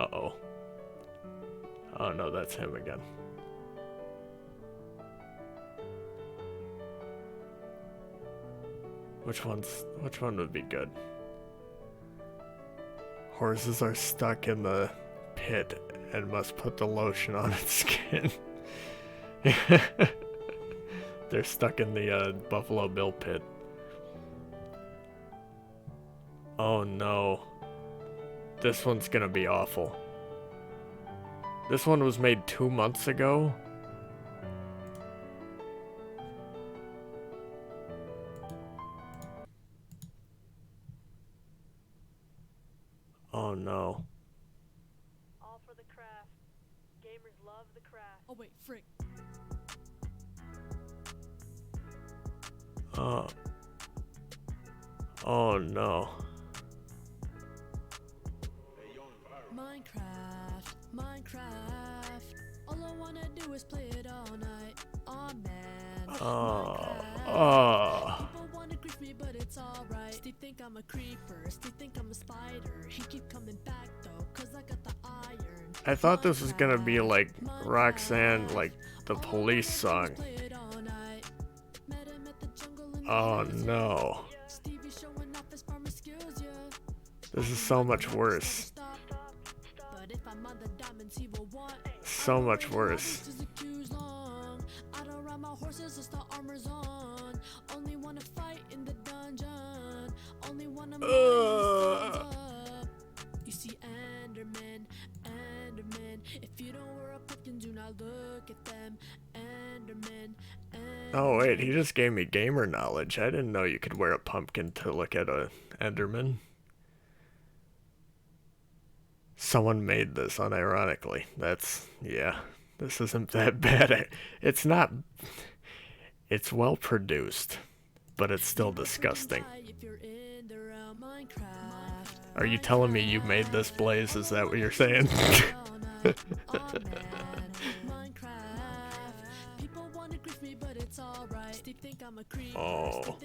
Uh-oh. Oh no, that's him again. Which one would be good? Horses are stuck in the pit and must put the lotion on its skin. They're stuck in the Buffalo Bill pit. Oh no. This one's gonna be awful. This one was made 2 months ago? Oh no. All for the craft. Gamers love the craft. Oh wait, frick. Oh no. Minecraft. All I wanna do is play it all night. Oh man. People wanna grief me, but it's alright. Steve think I'm a creeper. Steve think I'm a spider. He keep coming back though, cause I got the iron. I thought this was gonna be like Roxanne, like the police song. Oh no. This is so much worse. So much worse. I don't ride my horses, just the armor's on. Only wanna fight in the dungeon. Only wanna You see Enderman, Enderman. If you don't wear a pumpkin, do not look at them. Enderman, Enderman. Oh wait, he just gave me gamer knowledge. I didn't know you could wear a pumpkin to look at a Enderman. Someone made this unironically. That's, yeah, this isn't that bad. It's not, it's well produced, but it's still disgusting. Are you telling me you made this, Blaze? Is that what you're saying? Oh.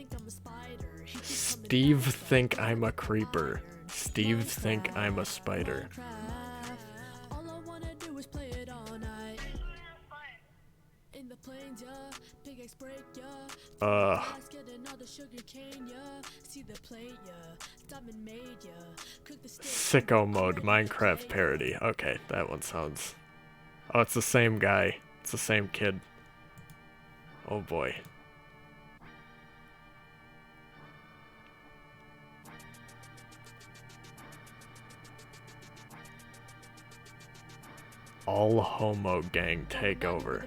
Steve think I'm a creeper. Steve think I'm a spider. Sicko mode Minecraft parody. Okay, that one sounds... Oh, it's the same guy. It's the same kid. Oh boy. All homo gang takeover.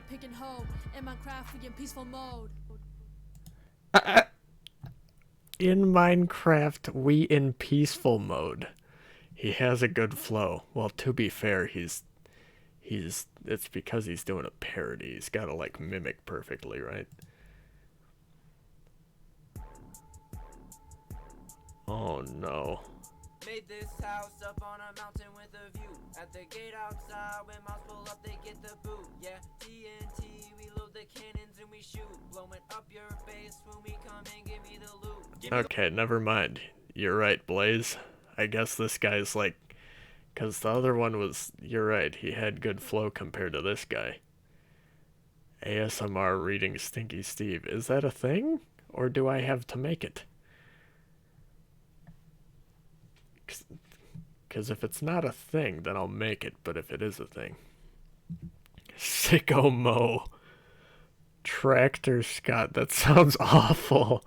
In Minecraft, we in peaceful mode. He has a good flow. Well, to be fair, it's because he's doing a parody. He's gotta like mimic perfectly, right? Oh no. Made this house up on a mountain with a view. At the gate outside, when mouse pull up, they get the boot. Yeah, TNT, we load the cannons and we shoot. Blowing up your face when we come and give me the loot. Okay, never mind. You're right, Blaze. I guess this guy's like... Because the other one was... You're right, he had good flow compared to this guy. ASMR reading Stinky Steve. Is that a thing? Or do I have to make it? Because if it's not a thing, then I'll make it. But if it is a thing... Sicko Mo. Tractor Scott. That sounds awful.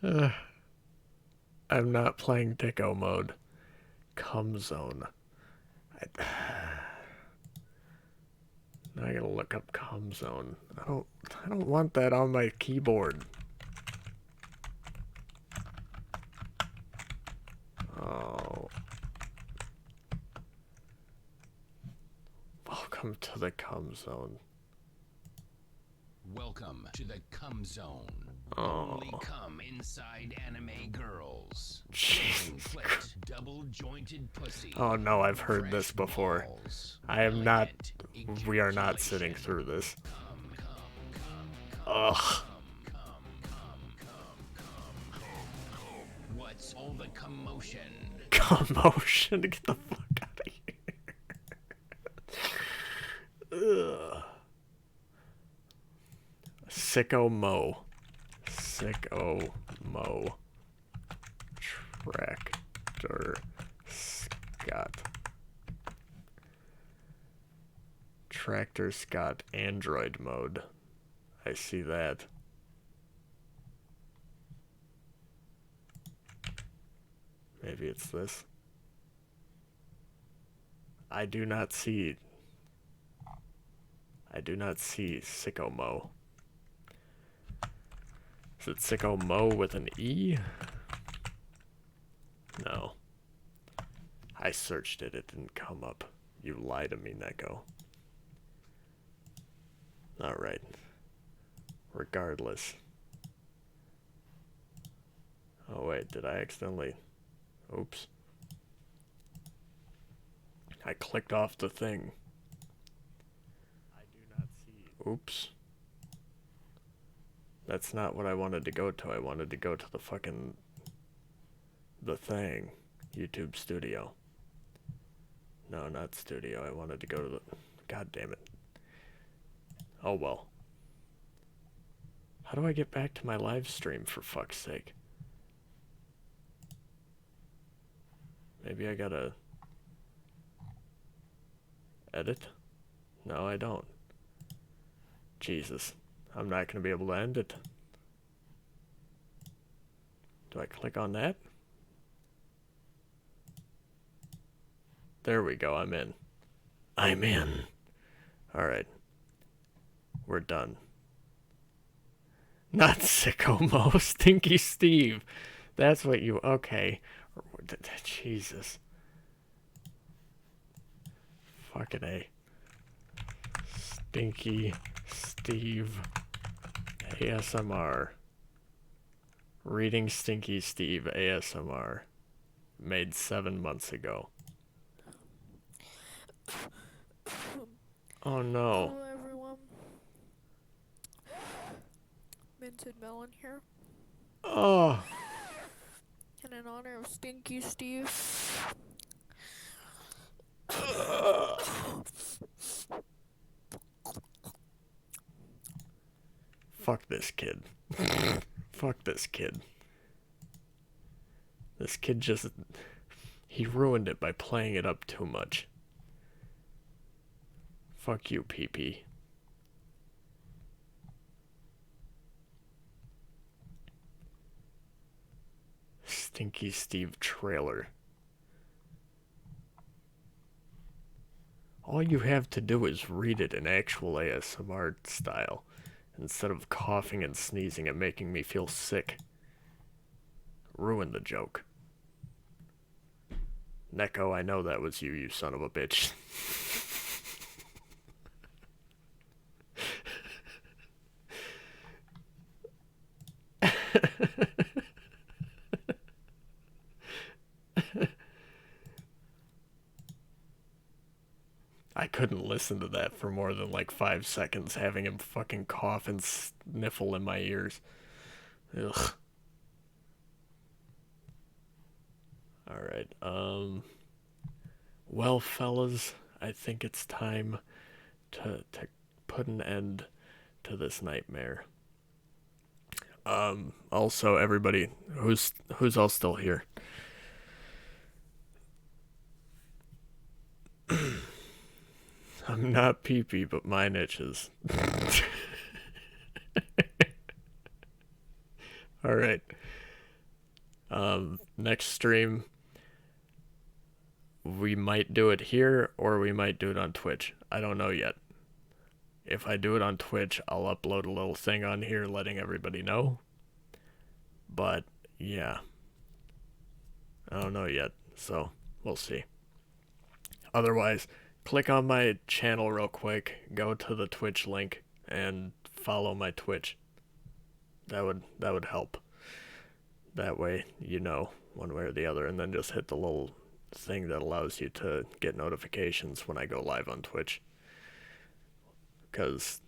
I'm not playing Dicko mode. Cum Zone. Now I gotta look up Cum Zone. I don't want that on my keyboard. Oh. Welcome to the Cum Zone. Welcome to the Cum Zone. Oh. Only come inside anime girls. Jesus. Double jointed pussy. Oh no, I've heard this before. I am not. We are not sitting through this. Ugh. What's all the commotion? Commotion? Get the fuck out of here. Sicko Mo. Sicko Mo. Tractor Scott. Tractor Scott Android mode. I see that. Maybe it's this. I do not see Sicko Mo. Is it Sicko Mo with an E? No. I searched it, it didn't come up. You lie to me, Neko. Alright. Regardless. Oh wait, did I accidentally... Oops. I clicked off the thing. I do not see... Oops. That's not what I wanted to go to. I wanted to go to the fucking... The thing. YouTube Studio. No, not Studio. I wanted to go to the... God damn it. Oh well. How do I get back to my live stream, for fuck's sake? Maybe I gotta... Edit? No, I don't. Jesus. I'm not gonna be able to end it. Do I click on that? There we go, I'm in. I'm in. Alright. We're done. Not Sicko Mo, Stinky Steve. That's what you... Okay. Jesus. Fucking A. Stinky Steve ASMR. Reading Stinky Steve ASMR. Made 7 months ago. Oh no. Hello everyone. Minted Melon here. Oh. And in honor of Stinky Steve. Fuck this kid. Fuck this kid. This kid just... He ruined it by playing it up too much. Fuck you, PP. Stinky Steve trailer. All you have to do is read it in actual ASMR style, instead of coughing and sneezing and making me feel sick. Ruin the joke. Neko, I know that was you, you son of a bitch. I couldn't listen to that for more than like 5 seconds, having him fucking cough and sniffle in my ears. Ugh. Alright, well, fellas, I think it's time to put an end to this nightmare. Also, everybody, who's all still here? I'm not pee-pee, but mine itches. Alright. Next stream, we might do it here, or we might do it on Twitch. I don't know yet. If I do it on Twitch, I'll upload a little thing on here letting everybody know. But, yeah. I don't know yet, so we'll see. Otherwise, click on my channel real quick, go to the Twitch link, and follow my Twitch. That would help. That way, you know, one way or the other, and then just hit the little thing that allows you to get notifications when I go live on Twitch. Because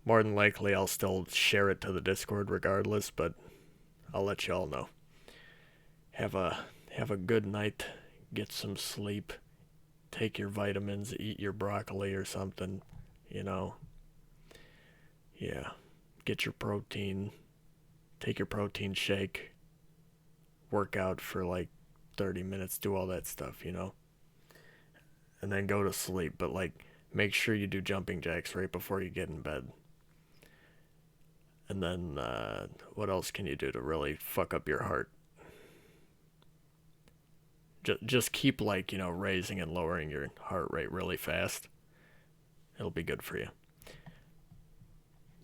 more than likely I'll still share it to the Discord regardless, but I'll let you all know. Have a good night, get some sleep, take your vitamins, eat your broccoli or something, you know. Yeah. get your protein, take your protein shake, work out for like 30 minutes, do all that stuff, you know? And then go to sleep, but like make sure you do jumping jacks right before you get in bed. And then what else can you do to really fuck up your heart? Just keep like, raising and lowering your heart rate really fast. It'll be good for you.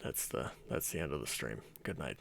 That's the end of the stream. Good night.